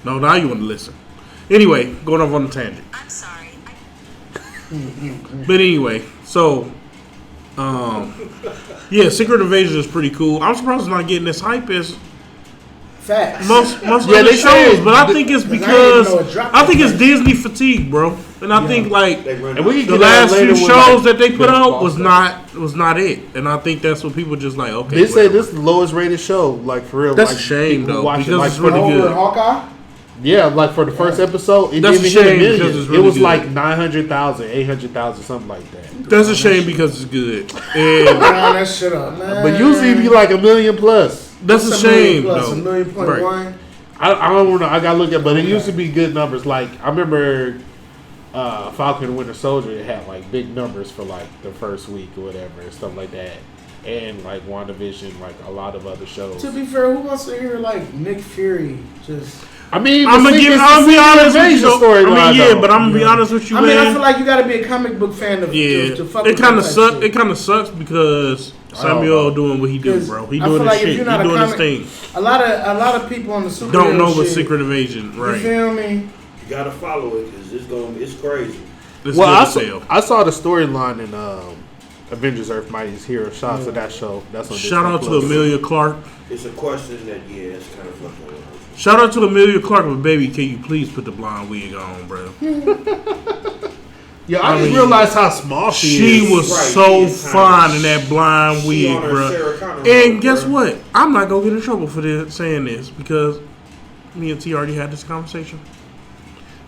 No, now you want to listen. Anyway, going off on a tangent. I'm sorry. But anyway, so, yeah, Secret Invasion is pretty cool. I'm surprised it's not getting this hype as Facts. most Yeah, other they shows, say- but I think it's Because I didn't even because know it dropped I think that it's much. Disney fatigue, bro. And I think like They run And we can the get that last later few with, shows like, that they put out baseball was stuff. not it, and I think that's what people just like. Okay, They say whatever. this is the lowest rated show, like for real. That's like, a shame, people though, watch it, because like, it's for really the- Over good. Hawkeye? Yeah, like for the first episode, it That's didn't a even hit shame a million. because it's It really was good. like 900,000, 800,000, something like that. That's a shame because it's good, and Round that shit up, man. But usually it'd be like a million plus. that's a What's shame plus, though. $1 million point Right. one. I don't know. I gotta look at, but it used to be good numbers. Like I remember Falcon and Winter Soldier, it had like big numbers for like the first week or whatever and stuff like that. And like WandaVision, like a lot of other shows. To be fair, who wants to hear like Nick Fury just? I mean, I'm gonna be honest with you. Story I mean, yeah, but I'm gonna be honest with you, I mean, I man. feel like you got to be a comic book fan to Yeah, to fuck it with kind of that sucks. shit. It kind of sucks because I don't Samuel know. doing what he do, 'Cause bro. He I doing feel his like if shit. you're He not a doing his comic- thing. A lot of people on the superhero Don't know what shit, Secret Invasion, You right? feel me? You gotta follow it because it's crazy. It's Well, good as hell. I saw the storyline in Avengers: Earth Mightiest Heroes. Shout out to that show. That's on Shout out to Disney Plus. Amelia Clark. It's a question that it's kind of fucking with. Shout out to Amelia Clark, but baby, can you please put the blonde wig on, bro? Yeah, I I just mean, realized how small she is. She was Right, so she is fine tiny. in that blonde She wig, on her bro. Sarah Connor And mode, guess bruh. what? I'm not gonna get in trouble for this, saying this because me and T already had this conversation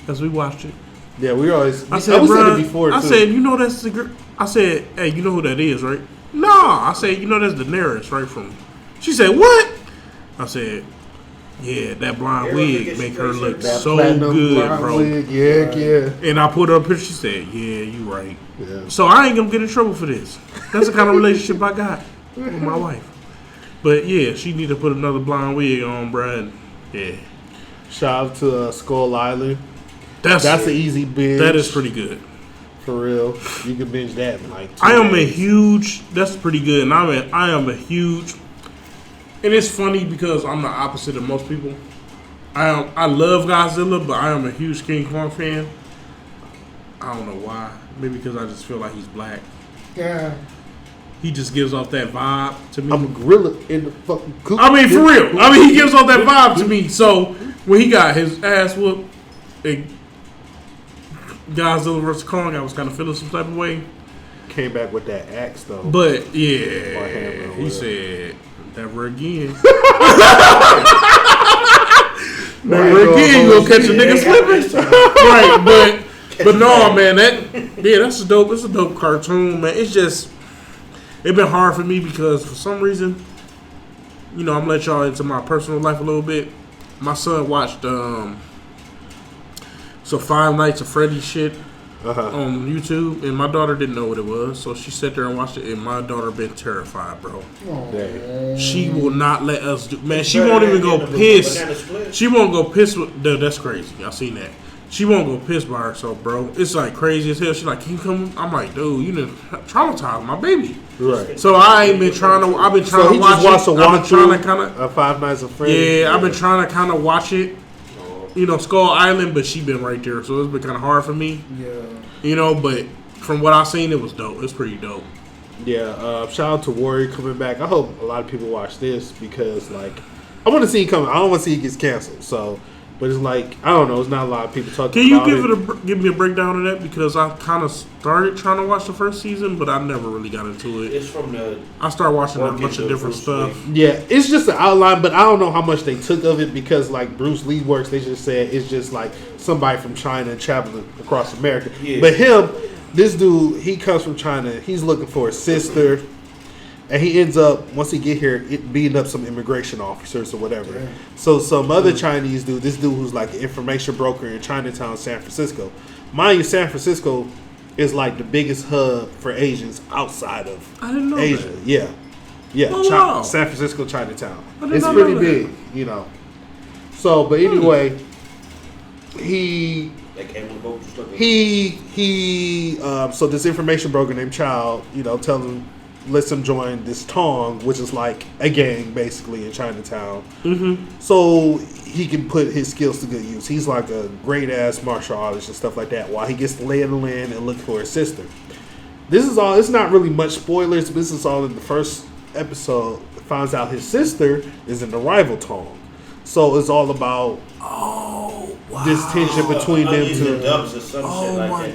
as we watched it. Yeah, we always. I said, we said bruh, it before too. I said, you know that's the girl. I said, hey, you know who that is, right? No, I said, you know that's Daenerys, right? From. She said, what? I said, yeah, that blonde wig make her look That so platinum good, blonde bro. wig, yeah. And I put up a picture. She said, yeah, you right. Yeah. So I ain't gonna get in trouble for this. That's the kind of relationship I got with my wife. But yeah, she need to put another blonde wig on, bruh. Yeah, Shout out to Skull Island. that's An easy binge. that is pretty good. for real. You can binge that in like 2 I am a days. huge. That's pretty good, and I am a huge. And it's funny because I'm the opposite of most people. I love Godzilla, but I am a huge King Kong fan. I don't know why. Maybe because I just feel like he's black. Yeah. he just gives off that vibe to me. I'm a gorilla in the fucking coop. I mean, for real. I mean, he gives off that vibe to me. So when he got his ass whooped, Godzilla vs. Kong, I was kind of feeling some type of way. Came back with that axe though. But yeah, he said never again. Never again, you gonna catch a nigga slipping. Right, but no, man, that's a dope. It's a dope cartoon, man. It's just been hard for me because for some reason, I'm gonna let y'all into my personal life a little bit. My son watched Five Nights at Freddy's shit on YouTube, and my daughter didn't know what it was, so she sat there and watched it, and my daughter been terrified, bro. She will not let us do. Man, she won't even go piss. She won't go piss with. Dude, that's crazy. I seen that. She won't go piss by herself, bro. It's like crazy as hell. She's like, "Can you come?" I'm like, "Dude, you done traumatized my baby." Right. So I ain't been trying to. I've been trying to watch it. I've been trying to kind of Five Nights at Freddy's. Yeah, I've been trying to kind of watch it. Skull Island, but she been right there, so it's been kind of hard for me. Yeah. But from what I've seen, it was dope. It's pretty dope. Yeah. Shout out to Warrior coming back. I hope a lot of people watch this because, I want to see it coming. I don't want to see it gets canceled. So, but it's I don't know. It's not a lot of people talking about it. Can you give me a breakdown of that? Because I kind of started trying to watch the first season, but I never really got into it. It's from the. I started watching a bunch of different stuff. Yeah, it's just an outline, but I don't know how much they took of it because, Bruce Lee works, they just said it's just somebody from China traveling across America. Yeah. But this dude, he comes from China. He's looking for his sister. And he ends up, once he get here, beating up some immigration officers or whatever. Yeah. So some other Chinese dude, this dude who's an information broker in Chinatown, San Francisco. Mind you, San Francisco is the biggest hub for Asians outside of Asia. That. Yeah. Yeah. Oh, wow. San Francisco, Chinatown. It's pretty big, So, but anyway, so this information broker named Chow, tells him, lets him join this Tong, which is a gang basically in Chinatown. Mm-hmm. So he can put his skills to good use. He's a great ass martial artist and stuff like that. While he gets to lay in the land and look for his sister. This is all. It's not really much spoilers. But this is all in the first episode. Finds out his sister is in the rival Tong. So it's all about this tension between them two.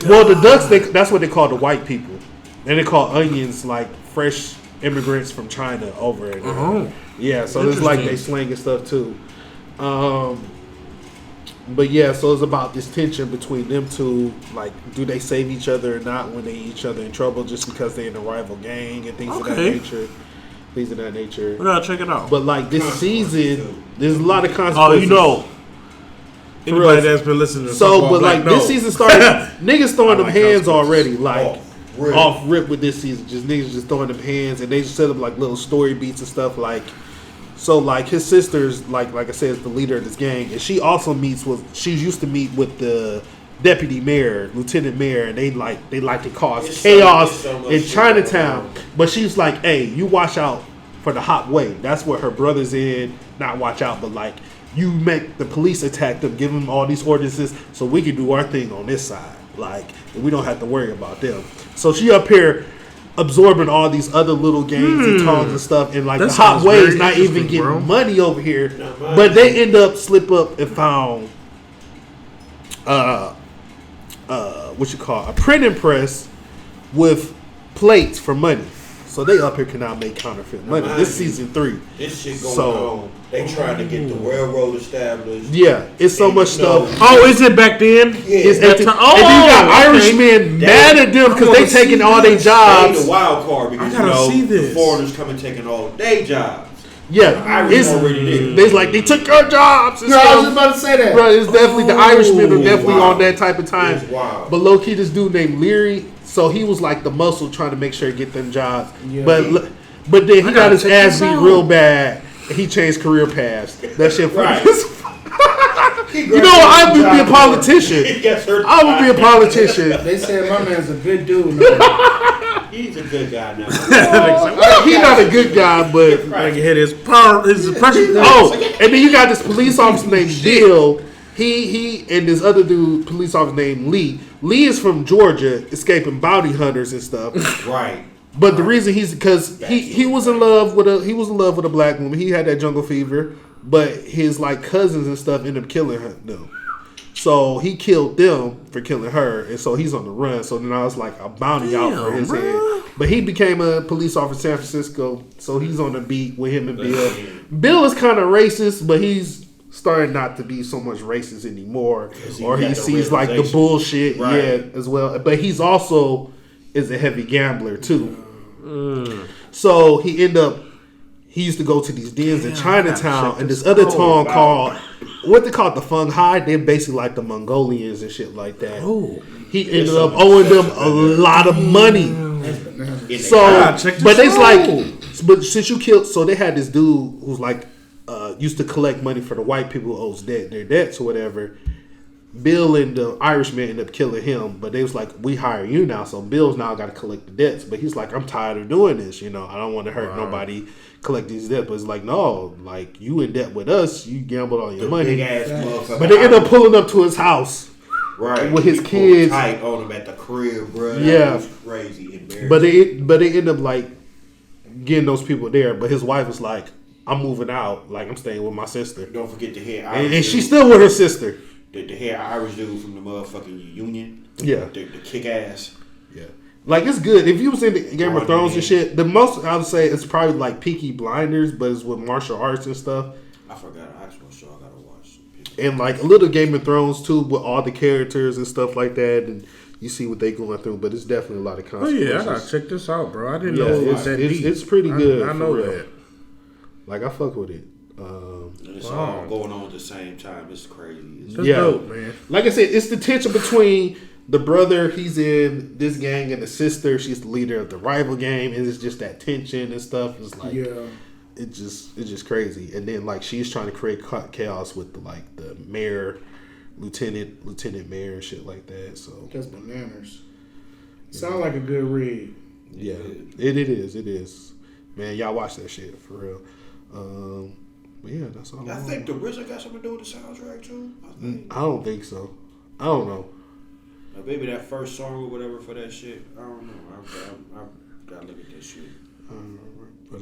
Well, the ducks. That's what they call the white people, and they call onions fresh immigrants from China over it. Yeah, so it's they slanging stuff too. But yeah, so it's about this tension between them two. Do they save each other or not when they each other in trouble just because they're in a rival gang and things of that nature. Things of that nature. We gotta check it out. But this season, there's a lot of consequences. Anybody that's been listening to this season started, niggas throwing them hands already. Off rip with this season, just niggas just throwing them hands, and they just set up little story beats and stuff So his sister's like I said, is the leader of this gang, and she also she used to meet with the deputy mayor, lieutenant mayor, and they like to cause chaos in Chinatown. But she's like, hey, you watch out for the hot way. That's where her brother's in. Not watch out, but you make the police attack them, give them all these ordinances, so we can do our thing on this side. And we don't have to worry about them. So she up here absorbing all these other little gangs and tongs and stuff, and the hot way is not even getting money over here. But they end up slip up and found a printing press with plates for money. So they up here cannot make counterfeit money. This season 3. This shit going on. They trying to get the railroad established. Yeah, it's so much stuff. Oh, is it back then? Yeah. It's and then you got Irishmen mad at them because they taking all their jobs. They the wild card because the foreigners come and taking all their jobs. Yeah, it's already there. They took our jobs. I was just about to say that. Bro, it's definitely the Irishmen are definitely on that type of time. But low key, this dude named Leary, so he was the muscle trying to make sure he get them jobs. Yeah. But then he got his ass beat real bad. And he changed career paths. That shit funny. I would be a politician. I would be a politician. They said my man's a good dude. He's a good guy now. He's not a good guy, but I can hit his pressure. And then you got this police officer named Dill. He and this other dude, police officer named Lee. Lee is from Georgia, escaping bounty hunters and stuff. Right. But the reason because he was in love with a black woman. He had that jungle fever, but his like cousins and stuff ended up killing them. So he killed them for killing her, and so he's on the run. So now it's like a bounty out for his head. But he became a police officer in San Francisco, so he's on the beat with him and Bill. Bill is kind of racist, but he's starting not to be so much racist anymore, or he sees like the bullshit, as well. But he's also is a heavy gambler too. So he used to go to these dens in Chinatown and this other town called what they call the Feng Hai. They're basically like the Mongolians and shit like that. He ended up owing them a lot of money. So, but it's like, but since you killed, so they had this dude who's like used to collect money for the white people who owes their debts or whatever. Bill and the Irishman ended up killing him, but they was like, we hire you now, so Bill's now got to collect the debts. But he's like, I'm tired of doing this, I don't want to hurt nobody, collect these debts. But it's like, no, like you in debt with us, you gambled all your money. But they end up pulling up to his house, with his kids. Tight on him at the crib, bro. Yeah, that was crazy, embarrassing. But they end up like getting those people there. But his wife was like, I'm moving out, like I'm staying with my sister. Don't forget the head Irish and she's still with her sister. The head Irish dude from the motherfucking Union. Yeah. The kick ass. Yeah. Like, it's good. If you was in the Game of Thrones and shit, the most I would say it's probably like Peaky Blinders, but it's with martial arts and stuff. I forgot. That's one show I gotta watch. And like a little Game of Thrones too, with all the characters and stuff like that, and you see what they going through. But it's definitely a lot of consequences. Oh yeah, I gotta check this out, bro. I didn't know it was that deep. It's pretty good. I know that. Like, I fuck with it. And it's all going on at the same time. It's crazy. That's dope, man. Like I said, it's the tension between the brother, he's in this gang, and the sister, she's the leader of the rival gang, and it's just that tension and stuff. It's like, it's just crazy. And then like she's trying to create chaos with the mayor, lieutenant mayor, and shit like that. So that's bananas. Sound like a good read. Yeah, it is. Man, y'all watch that shit for real. But yeah, that's all. I think the RZA got something to do with the soundtrack too. I don't think so. I don't know. Maybe that first song or whatever for that shit. I don't know. I gotta look at that shit. But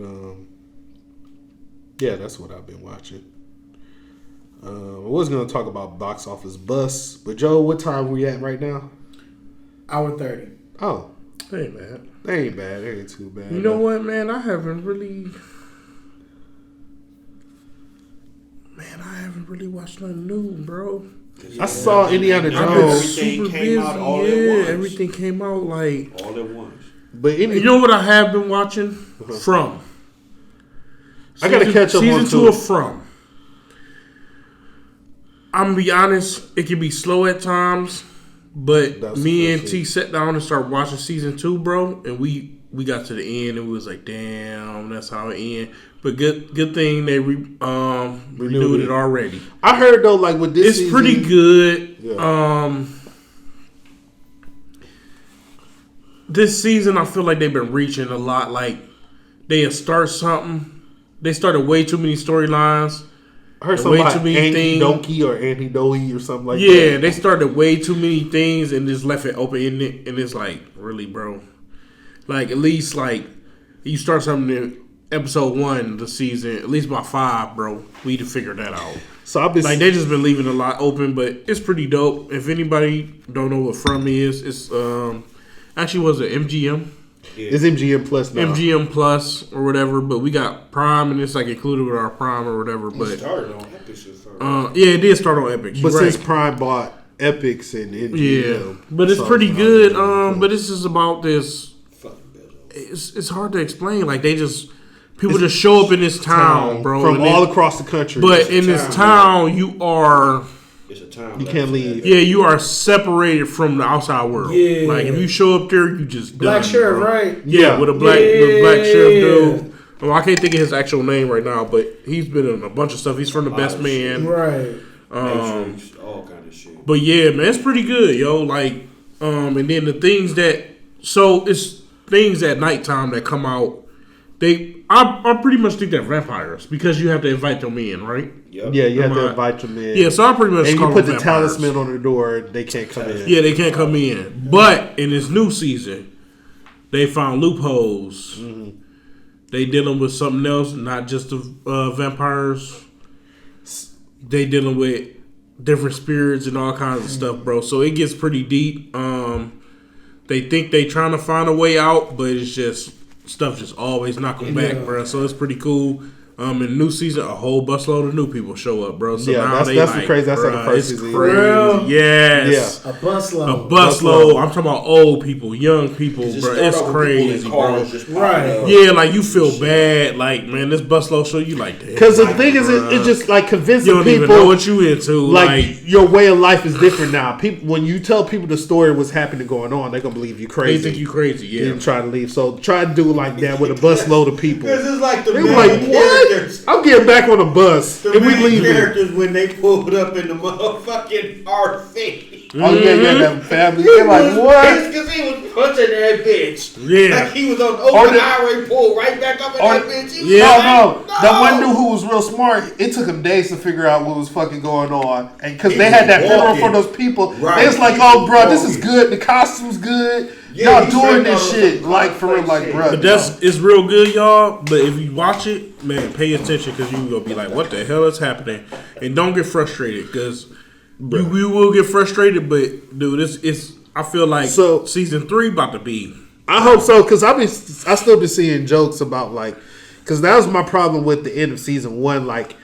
yeah, that's what I've been watching. I was gonna talk about box office bust, but Joe, what time we at right now? Hour 30. Oh, That ain't bad. That ain't bad. That ain't too bad. You know what, man? I haven't really watched nothing new, bro. I saw Indiana Jones. Everything came out all at once. Everything came out like all at once. But you know what I have been watching? From. I gotta catch up on season 2 of From. I'm gonna be honest, it can be slow at times, but me and T sat down and started watching season 2, bro, and we got to the end and we was like, damn, that's how it ends. But good thing they renewed it already. I heard though, like with this, it's pretty good. Yeah. This season, I feel like they've been reaching a lot. Like they start something, they started way too many storylines. I heard something about Anti-Donkey or Anti-Doey or something like that. Yeah, they started way too many things and just left it open in it. And it's like, really, bro? Like, at least, like, you start something in episode 1 of the season, at least by 5, bro. We need to figure that out. So I've been they just been leaving a lot open, but it's pretty dope. If anybody don't know what From is, it's actually was it MGM? Yeah. It's MGM Plus now. MGM Plus or whatever, but we got Prime and it's like included with our Prime or whatever. But it started on Epic. Yeah, it did start on Epic. But since Prime bought Epics and MGM, but it's pretty good. But it's just about this. It's hard to explain. Like people just show up in this town, bro, from all across the country. But in this town, you are. It's a town. You can't leave. Yeah, you are separated from the outside world. Yeah. Like if you show up there, you just Black done, Sheriff, bro. right? Yeah, with a black sheriff dude. Well, I can't think of his actual name right now, but he's been in a bunch of stuff. He's from The Best Man, right? All kind of shit. But yeah, man, it's pretty good, yo. Like, and then the things it's things at nighttime that come out. I pretty much think they're vampires because you have to invite them in, right? Yep. Yeah, you have to invite them in. Yeah, so I pretty much and call you put them the vampires. talisman on the door, they can't come in. Yeah, they can't come in. But in this new season, They found loopholes. They dealing with something else, not just the vampires. They dealing with different spirits and all kinds of stuff, bro. So it gets pretty deep. They think they trying to find a way out, but it's just stuff just always knocking back, bro. So it's pretty cool. In the new season, a whole busload of new people show up, bro. So now that's the crazy. That's like the first season. Crazy. Yes. A busload. A busload. I'm talking about old people, young people, bro. It's crazy, bro. Right. Yeah, like you feel bad. Like, man, this busload show you like that. Because the thing is, it just like convincing you don't people. Even know what you into. Like your way of life is different now. People, when you tell people the story of what's happening going on, they're gonna believe you crazy. They think you crazy. Yeah. And try to leave. So try to do it like that with a busload of people. Because it's like the They main were like, characters. what? I'm getting back on the bus. The And we main leaving. characters when they pulled up in the motherfucking RV. Oh yeah, that family. They're like, what? Because he was punching that bitch. Yeah. Like he was on open highway, pulled right back up in that bitch. He was No. like, That one dude who was real smart, it took him days to figure out what was fucking going on. And because they had that funeral for those people, Right. they was like, oh, bro, this is good. The costume's good. Yeah, Y'all doing this shit. Like, for real, like, bro. But it's real good, y'all. But if you watch it, man, pay attention because you gonna be like, "What the hell is happening?" And don't get frustrated because we will get frustrated. But dude, it's I feel like season 3 about to be. I hope so because I still been seeing jokes about like, because that was my problem with the end of season 1. Like,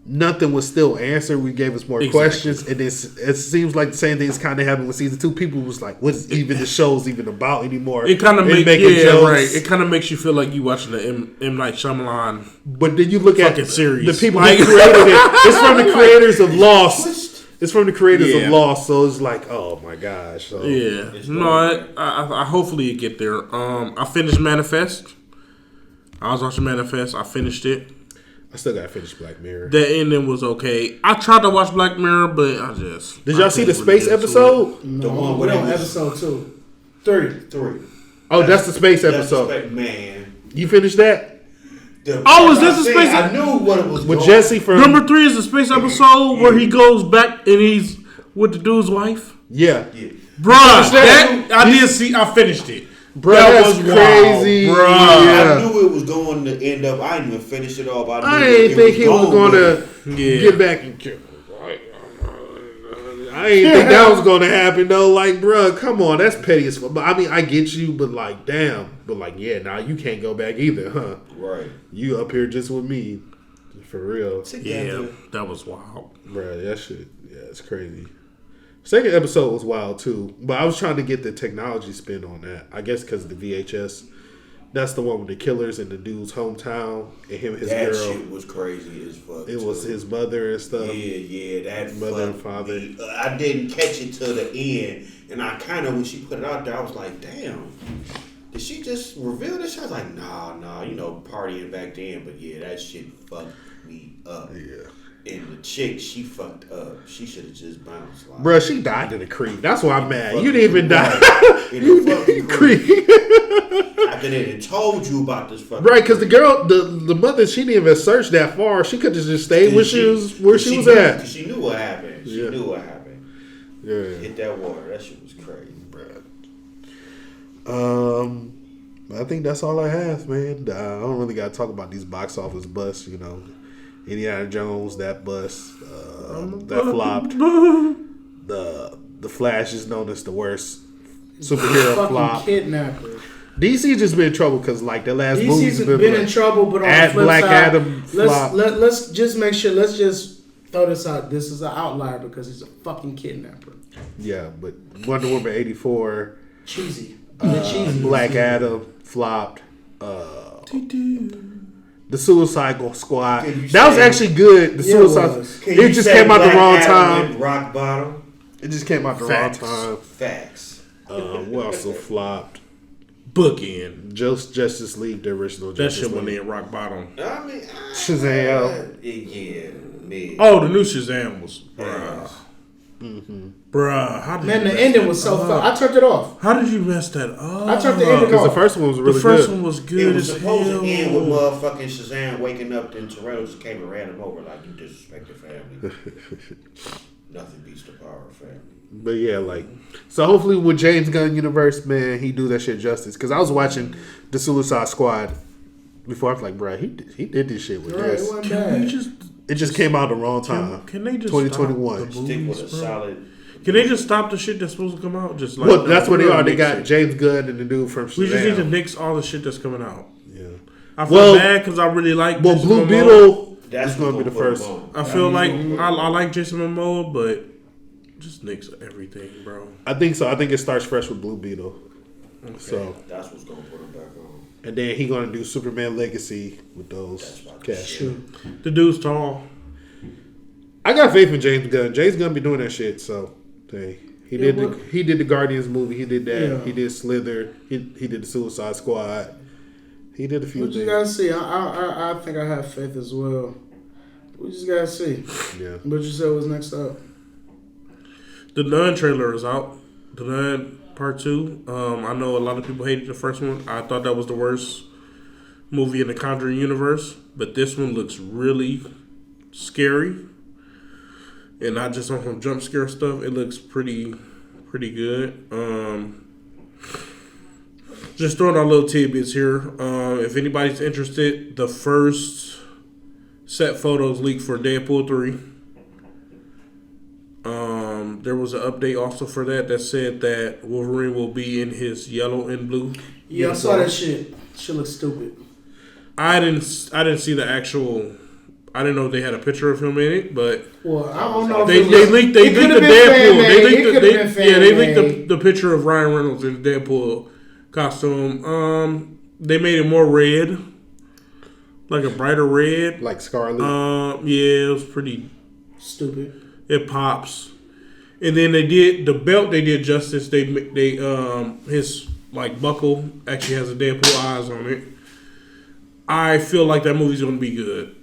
nothing was still answered. We gave us more questions, and it seems like the same thing is kind of happening with season 2. People was like, "What is even the show's even about anymore?" It kind of makes jokes. right. It kind of makes you feel like you watching the M. Night Shyamalan. But then you look at series. the people who created it. It's from the creators of Lost. It's from the creators of Lost, so it's like, oh my gosh. So. Yeah, no, I hopefully it get there. I finished Manifest. I was watching Manifest. I finished it. I still gotta finish Black Mirror. The ending was okay. I tried to watch Black Mirror, but I just did y'all see the space episode? No, we're on episode 2, 3. Oh, that's the space episode. Man, you finished that? Is this the space? I knew what it was. With Jesse from number 3 is the space episode where he goes back and he's with the dude's wife. Yeah. Bruh, I finished it. Bro, that was crazy. Bro, I knew it was going to end up. I didn't even finish it off. I didn't think he was going to get back and kill. I didn't think that was going to happen though. Like, bro, come on, that's petty as fuck. But I mean, I get you, but like, damn. But like, yeah, now you can't go back either, huh? Right. You up here just with me, for real. Yeah, that was wild, bro. That shit, yeah, it's crazy. Second episode was wild too, but I was trying to get the technology spin on that. I guess because the VHS, that's the one with the killers in the dude's hometown and him and his girl. That shit was crazy as fuck. It was his mother and stuff. Yeah, that mother and father. I didn't catch it till the end, and I kind of when she put it out there, I was like, damn. Did she just reveal this? I was like, nah, you know, partying back then, but yeah, that shit fucked me up. Yeah. And the chick, she fucked up. She should have just bounced. Like, bruh, she died in the creek. That's why I'm mad. You didn't even die. In the fucking creek. After they had told you about this fucking right, because the girl, the mother, she didn't even search that far. She could have just stayed where she was at. She knew what happened. She knew what happened. Yeah. Hit that water. That shit was crazy, bruh. I think that's all I have, man. I don't really got to talk about these box office busts, you know. Indiana Jones, that bust, that flopped. The Flash is known as the worst superhero flop. Kidnapper. DC just been in trouble because like the last movie's DC's been in trouble, but on the flip Black side, Adam let's just make sure. Let's just throw this out. This is an outlier because he's a fucking kidnapper. Yeah, but Wonder Woman 84, cheesy. Black Adam flopped. The Suicide Squad. That was actually good. The Suicide. It just came out the wrong time. Rock bottom. It just came out the wrong time. Facts. What also flopped? Bookend. Justice League, the original Justice That shit League. went in rock bottom. I mean, Shazam. Yeah, man. Oh, the new Shazam was. Bruh, how did the ending was so fun. I turned it off. How did you mess that up? I turned the ending off. Because the first one was really good. The first one was good. It was supposed to end with motherfucking Shazam waking up, then Toretto just came and ran him over like you disrespect your family. Nothing beats the power of family. But yeah, like, so hopefully with James Gunn universe, man, he do that shit justice. Because I was watching the Suicide Squad before. I was like, bro, he did this shit with this. It just came out the wrong time. Can they just 2021? stop the Stick movies, with a bro? solid. Can they just stop the shit that's supposed to come out? Just like Well, that's what they are. They nix got it. James Gunn and the dude from Shazam. We just need to nix all the shit that's coming out. Yeah. I feel Well- bad because I really like. Well, Jason Blue Momoa. Beetle That's is going to be the first. I feel like I like Jason Momoa, but just nix everything, bro. I think so. I think it starts fresh with Blue Beetle. Okay. So, That's what's gonna put him back on. and then he going to do Superman Legacy with those cast. The dude's tall. I got faith in James Gunn. James Gunn be doing that shit. So, hey, he did the Guardians movie. He did that. Yeah. He did Slither. He did the Suicide Squad. He did a few We just things. gotta see. I think I have faith as well. We just gotta see. Yeah. What you said was next up. The Nun trailer is out. The Nun Part 2. I know a lot of people hated the first one. I thought that was the worst movie in the Conjuring universe. But this one looks really scary. And not just on some jump scare stuff. It looks pretty good. Just throwing out little tidbits here. If anybody's interested, the first set photos leaked for Deadpool 3. There was an update also for that said that Wolverine will be in his yellow and blue. Yeah, I saw that shit. Shit looks stupid. I didn't see the actual. I didn't know they had a picture of him in it, but Well, I don't know. they leaked the Deadpool. They leaked the picture of Ryan Reynolds in the Deadpool costume. They made it more red, like a brighter red. Like Scarlet. Yeah, it was pretty. Stupid. It pops, and then they did the belt. They did justice. They his like buckle actually has a Deadpool eyes on it. I feel like that movie's gonna be good.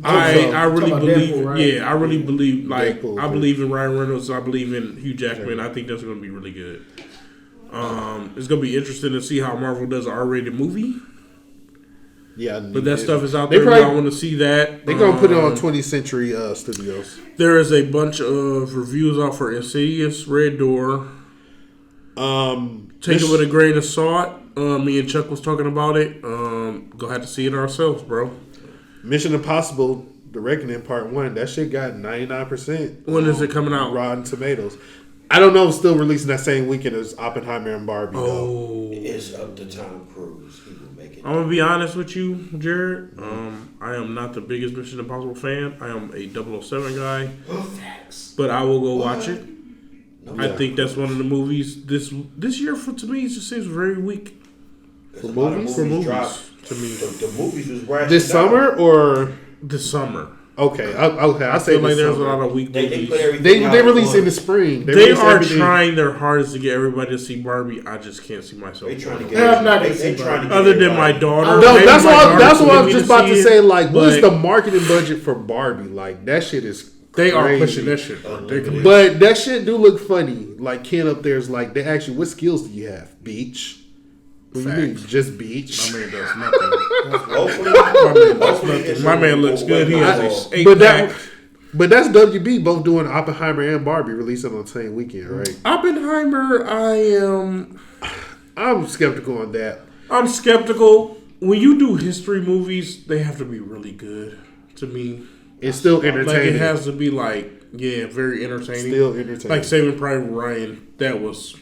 I really believe. Deadpool, right? Yeah, I really believe. Like Deadpool, I believe in Ryan Reynolds. I believe in Hugh Jackman. I think that's gonna be really good. It's gonna be interesting to see how Marvel does an R-rated movie. Yeah, But that stuff is out They there. probably- I want to see that. They're gonna put it on 20th Century Studios. There is a bunch of reviews out for Insidious, Red Door. Take it with a grain of salt. Me and Chuck was talking about it. Go have to see it ourselves, bro. Mission Impossible: The Reckoning Part 1. That shit got 99%. When is it coming out? Rotten Tomatoes. I don't know if it's still releasing that same weekend as Oppenheimer and Barbie, though. Oh, It's up to Tom Cruise. He will make it. I'm gonna be honest with you, Jared. I am not the biggest Mission Impossible fan. I am a 007 guy, but I will go watch it. I think that's one of the movies this year to me. It just seems very weak. For movies? For movies, dropped. to me. The movies was ratcheted This down. summer or This summer. okay? I I say feel like this there's a summer. lot of weak They movies. put everything out They at release in the once. spring. They release are everything. trying their hardest to get everybody to see Barbie. I just can't see myself. They trying to going. get. Yeah, I'm not they gonna say trying to get Other than my everybody- daughter. No, maybe that's my what daughter I took was me just about to see say. it, Like, what's but the marketing budget for Barbie? Like, that shit is They are crazy. pushing that shit ridiculous. But that shit do look funny. Like, Ken up there's like, they actually, what skills do you have? Beach. What do you mean? Facts. Just beach. My man does nothing. Hopefully, My man does hopefully nothing. it's My a- man looks good. He has Oh, a eight But pack. but that's WB both doing Oppenheimer and Barbie releasing on the same weekend, right? Oppenheimer, I'm skeptical on that. I'm skeptical. When you do history movies, they have to be really good to me. It's still Like entertaining. it has to be very entertaining. Still entertaining. Like Saving Private Ryan, that was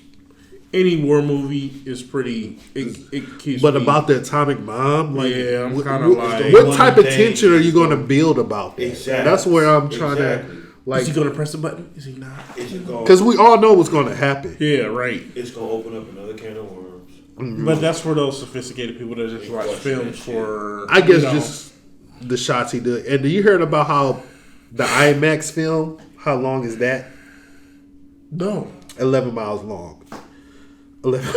any war movie is pretty. It keeps. But me- about the atomic bomb, like, Yeah, I'm what- kinda what, like- what type of One tension thing are you is going to gonna- build about that? Exactly. That's where I'm trying Exactly. to, is like, he gonna press the button? Is he not? It's going. because we all know what's going to happen. Yeah, right. It's going to open up another can of worms. But that's for those sophisticated people that just watch films for. I guess you know, just the shots he did. And do you heard about how the IMAX film? How long is that? no. 11 miles long. 11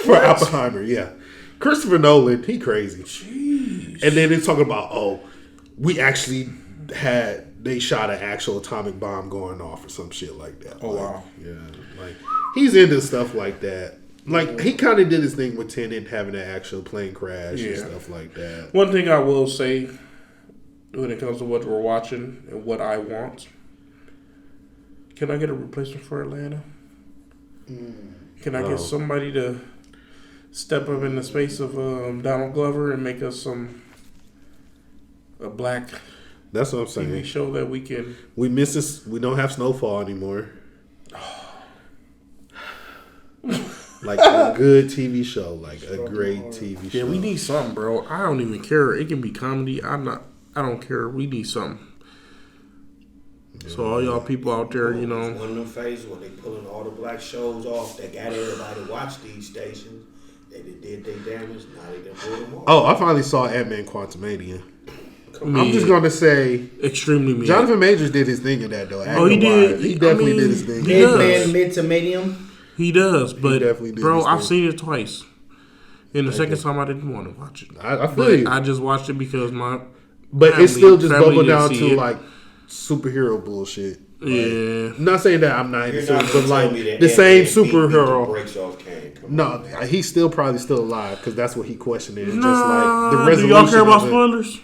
for Oppenheimer, yeah. Christopher Nolan, he crazy. Jeez. And then they're talking about, we actually they shot an actual atomic bomb going off or some shit like that. Oh, Like, wow. Yeah, like he's into stuff like that. Like he kind of did his thing with Tenet having an actual plane crash and Yeah. stuff like that. One thing I will say when it comes to what we're watching and what I want, Can I get a replacement for Atlanta? Can I get somebody to step up in the space of Donald Glover and make us a black That's what I'm TV saying. show that we can? We miss this. We don't have Snowfall anymore. Like a good TV show, like a great TV show. Yeah, we need something, bro. I don't even care. It can be comedy. I don't care. We need something. So all y'all people out there, you know. One of them phases when they pulling all the black shows off that got everybody to watch these stations. They did their damage. Now they done pull them off. Oh, I finally saw Ant-Man Quantumania. I'm just going to say, extremely mean. Jonathan Majors did his thing in that, though. Oh, he did. He definitely did his thing. Ant-Man mid to medium. He does, but definitely did bro, his I've thing. seen it twice. And the second time I didn't want to watch it. I feel But you. I just watched it because my But family- it's still just family bubbled didn't down see to it. like superhero bullshit. Like, Yeah. I'm not saying that I'm not You're into not it, gonna but tell like me that the same Ant-Man beat the superhero. brakes off Kane. Come No, on. he's still probably still alive because that's what he questioned. It's just Nah, like the do resolution. y'all care about of it. spoilers?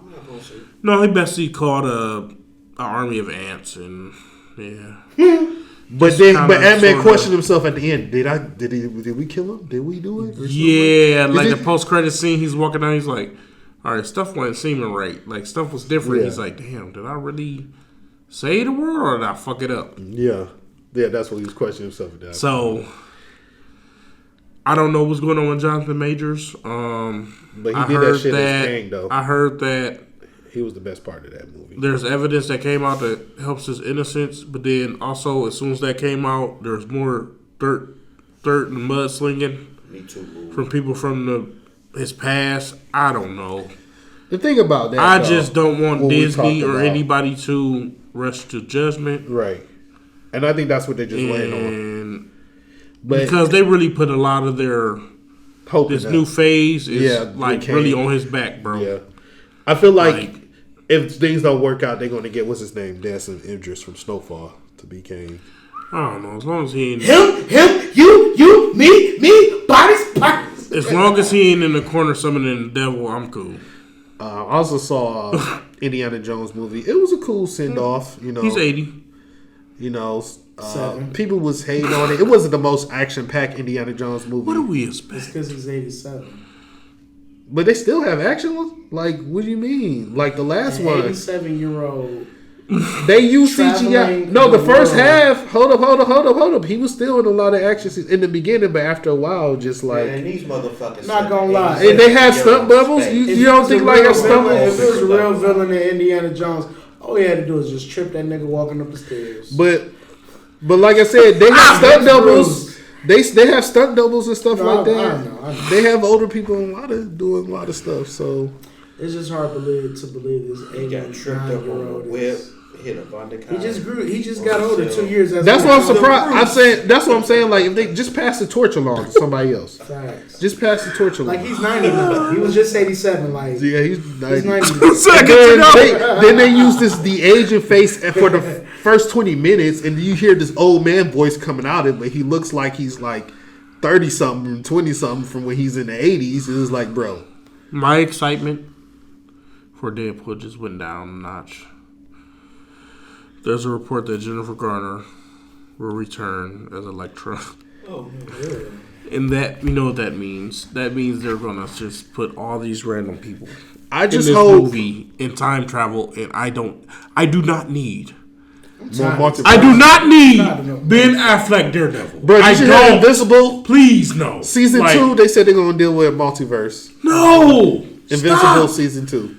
I'm not gonna say. No, he basically called a army of ants, and yeah. But kinda Ant-Man sorta- questioned himself at the end. Did we kill him? Did we do it? Or something? Yeah, like Is the it- post-credit scene, he's walking down, he's like, all right, stuff wasn't seeming right. Like, stuff was different. Yeah. He's like, damn, did I really say the word or did I fuck it up? Yeah, that's what he was questioning himself at that. So, I don't know what's going on with Jonathan Majors. But he I did that heard shit as that- Kang, though. I heard that He was the best part of that movie. there's evidence that came out that helps his innocence, but then also, as soon as that came out, there's more dirt and mud slinging Me too. Boo. from people from his past. I don't know. The thing about that, I though, just don't want what we Disney talked or about. anybody to rush to judgment. Right. And I think that's what they're just laying on. And But because they really put a lot of their hoping this that- new phase is Yeah, like okay. really on his back, bro. Yeah. I feel like, Like- if things don't work out, they're going to get, what's his name, Dancing Idris from Snowfall to be Kang. I don't know. As long as he ain't, Him, you, me, bodies. as long as he ain't in the corner summoning the devil, I'm cool. I also saw Indiana Jones movie. It was a cool send off. You know, He's 80. You know, Seven. people was hating on it. It wasn't the most action packed Indiana Jones movie. What do we It's expect? because he's 87. But they still have action. Like, what do you mean? Like the last An one, 87-year-old. they used CGI. Traveling No, the the first world. half. Hold up. He was still in a lot of action scenes in the beginning, but after a while, just like. Man, these motherfuckers. Not gonna lie. And they have stunt doubles. If You it don't was think a like real a stunt villain- double? If it was a real villain in Indiana Jones, all he had to do is just trip that nigga walking up the stairs. But like I said, they have stunt that's doubles. They have stunt doubles and stuff No, like that. I know. They have older people doing a lot of stuff. So It's just hard to believe this He got tripped up on the 89-year-old whip, is. hit a Vonda. He just grew. He just got older 2 years. that's what I'm surprised. That's what I'm saying. Like if they just pass the torch along to somebody else, Facts. just pass the torch along. Like he's 90 now. He was just 87. Like yeah, he's he's 90. 90. And then they use this de-aging face for the first 20 minutes, and you hear this old man voice coming out of it, but he looks like he's like 30 something, 20 something from when he's in the 80s. It was like, bro, My excitement for Deadpool just went down a notch. There's a report that Jennifer Garner will return as Elektra. Oh, And that, you know what that means? That means they're gonna just put all these random people I in just this hope movie in time travel, and I do not need more multiverse. I do not need No. Ben Affleck Daredevil. Bro, I did you hear don't. Invincible? Please no. Season Like, 2, they said they're going to deal with multiverse. No. Invincible Stop. season 2.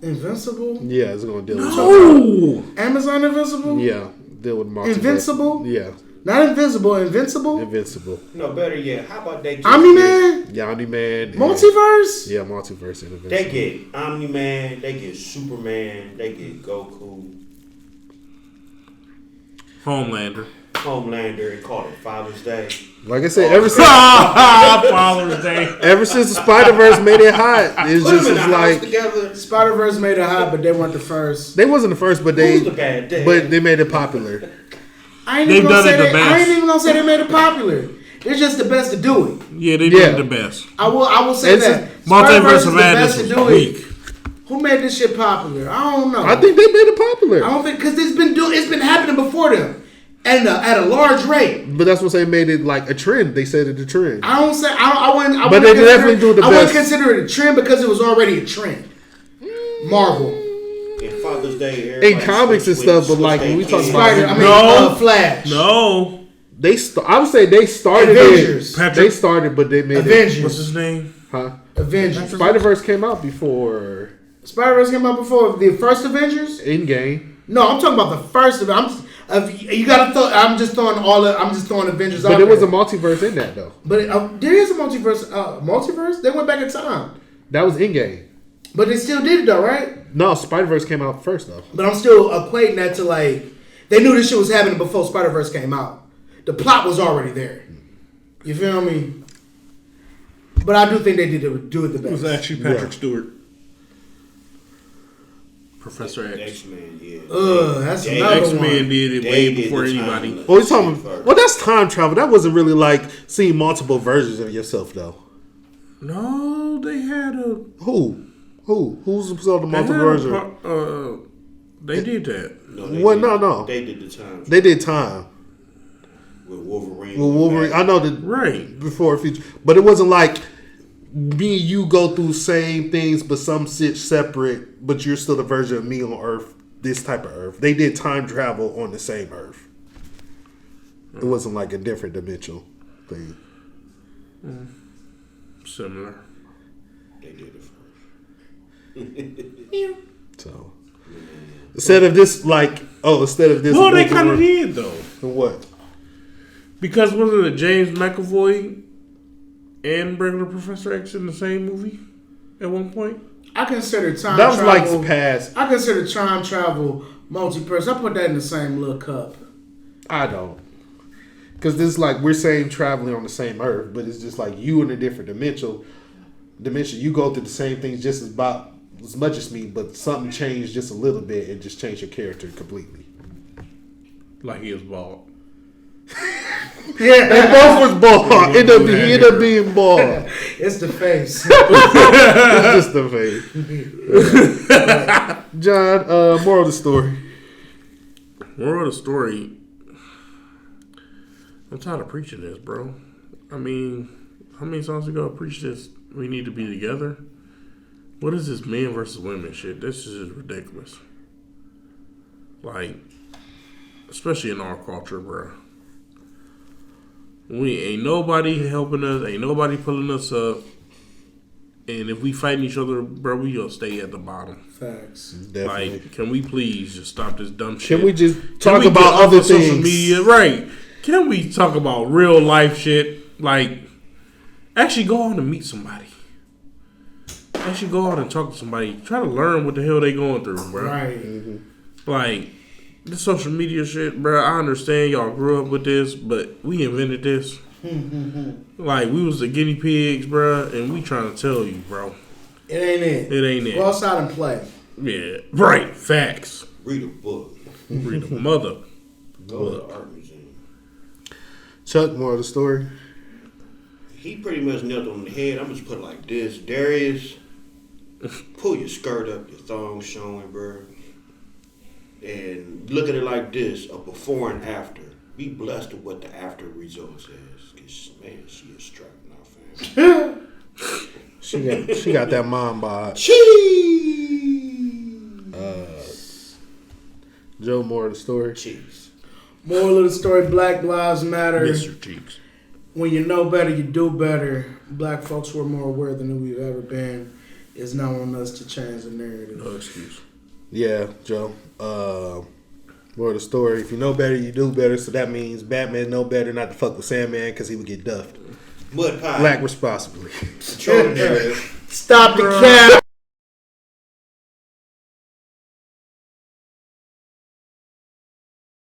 Invincible. Yeah, it's going to deal with No. Amazon Invincible. Yeah, deal with multiverse. Invincible? Yeah, Not Invisible. Invincible. Invincible. no, better yet, how about they get Omni-Man. Yeah, Omni-Man. and- Multiverse. Yeah, multiverse and Invincible. They get Omni-Man, they get Superman, they get Goku, Homelander. Homelander, and call it Father's Day. Like I said, ever since Father's Day. the Spider-Verse made it hot, it's Put them just in the it's house like together. Spider-Verse made it hot, but they weren't the first. they wasn't the first, but Who's the bad dad? they made it popular. I ain't They've even gonna done it say the they, I best. ain't even gonna say they made it popular. They're just the best to do it. Yeah, they Yeah. did the best. I will say It's that. Multiverse Spider-Verse is of the best Madness to was do weak. it. Who made this shit popular? I don't know. I think they made it popular. I don't think because it's been happening before them, and at a large rate. But that's what they made it like a trend. They said it a trend. I don't say I wouldn't. But they definitely do the I best. wouldn't consider it a trend because it was already a trend. Marvel. In Father's Day, In everybody comics and switch stuff, but with like their when we talk kids. about No. Flash. No. I would say they started Avengers. it. Patrick- They started, but they made Avengers. What's his name? it. Huh? Avengers. Spider-Verse came out before Spider-Verse came out before the first Avengers. Endgame. No, I'm talking about the first of it. You gotta throw. I'm just throwing Avengers out. But there was a there. multiverse in that though. But there is a multiverse. Multiverse? They went back in time, That was Endgame. but they still did it though, right? No, Spider-Verse came out first though. But I'm still equating that to like they knew this shit was happening before Spider-Verse came out. The plot was already there. You feel me? But I do think they did do it the It was best. actually Patrick Yeah. Stewart. Professor X. X-Men, yeah. That's They- another X-Men one. did it They way did before the anybody. time. Well, well, that's time travel. That wasn't really like seeing multiple versions of yourself though. No, they had a. Who's the They, multiple had version? they did that. No, No. They did the time They did time. with Wolverine. Well, Wolverine. I know that Right. before future, but it wasn't like me and you go through same things, but some shit separate. But you're still the version of me on Earth, this type of Earth. They did time travel on the same Earth. It wasn't like a different dimensional thing. Similar. They did it first. So instead of this, instead of this, Well, they kind of did though. What? Because wasn't it James McAvoy and regular Professor X in the same movie at one point? I consider time That was travel. like past. I consider time travel multiverse. I put that in the same little cup. I don't. Because this is like we're saying traveling on the same Earth, but it's just like you in a different dimension. You go through the same things just as much as me, but something changed just a little bit and just changed your character completely. Like he was bald. Yeah, They both was bald. He ended up being bald. it's the face. It's just the face. John, moral of the story. Moral of the story. I'm tired of preaching this, bro. I mean, how many songs ago I preached this? We need to be together. What is this men versus women shit? This is just ridiculous. Like, especially in our culture, bro. We ain't nobody helping us. Ain't nobody pulling us up. And if we fighting each other, bro, we gonna stay at the bottom. Facts. Definitely. Like, can we please just stop this dumb shit? Can we just Can talk we about get off other of social things? media? Right. Can we talk about real life shit? Like, actually go on and meet somebody. Actually go out and talk to somebody. Try to learn what the hell they going through, bro. Right. Like, this social media shit, bro, I understand y'all grew up with this, but we invented this. Like, we was the guinea pigs, bro, and we trying to tell you, bro. It ain't it. It ain't it. Go outside and play. Yeah. Right. Facts. Read a book. Read a mother. Go to the art museum. Chuck, moral of the story. He pretty much nailed it on the head. I'm just put it like this. Darius, pull your skirt up, your thong showing, bro. And look at it like this, a before and after. Be blessed with what the after results is. Cause man, she is striking out, fam. She got that mom bod. Joe, moral of the story. Cheese. Moral of the story: Black Lives Matter. Mr. Cheeks. When you know better, you do better. Black folks who are more aware than we've ever been. It's now on us to change the narrative. No excuse. Yeah, Joe. Moral of the story: if you know better, you do better. So that means Batman know better not to fuck with Sandman because he would get duffed. Mud pie. Black responsibly. Control the narrative. Stop the cap.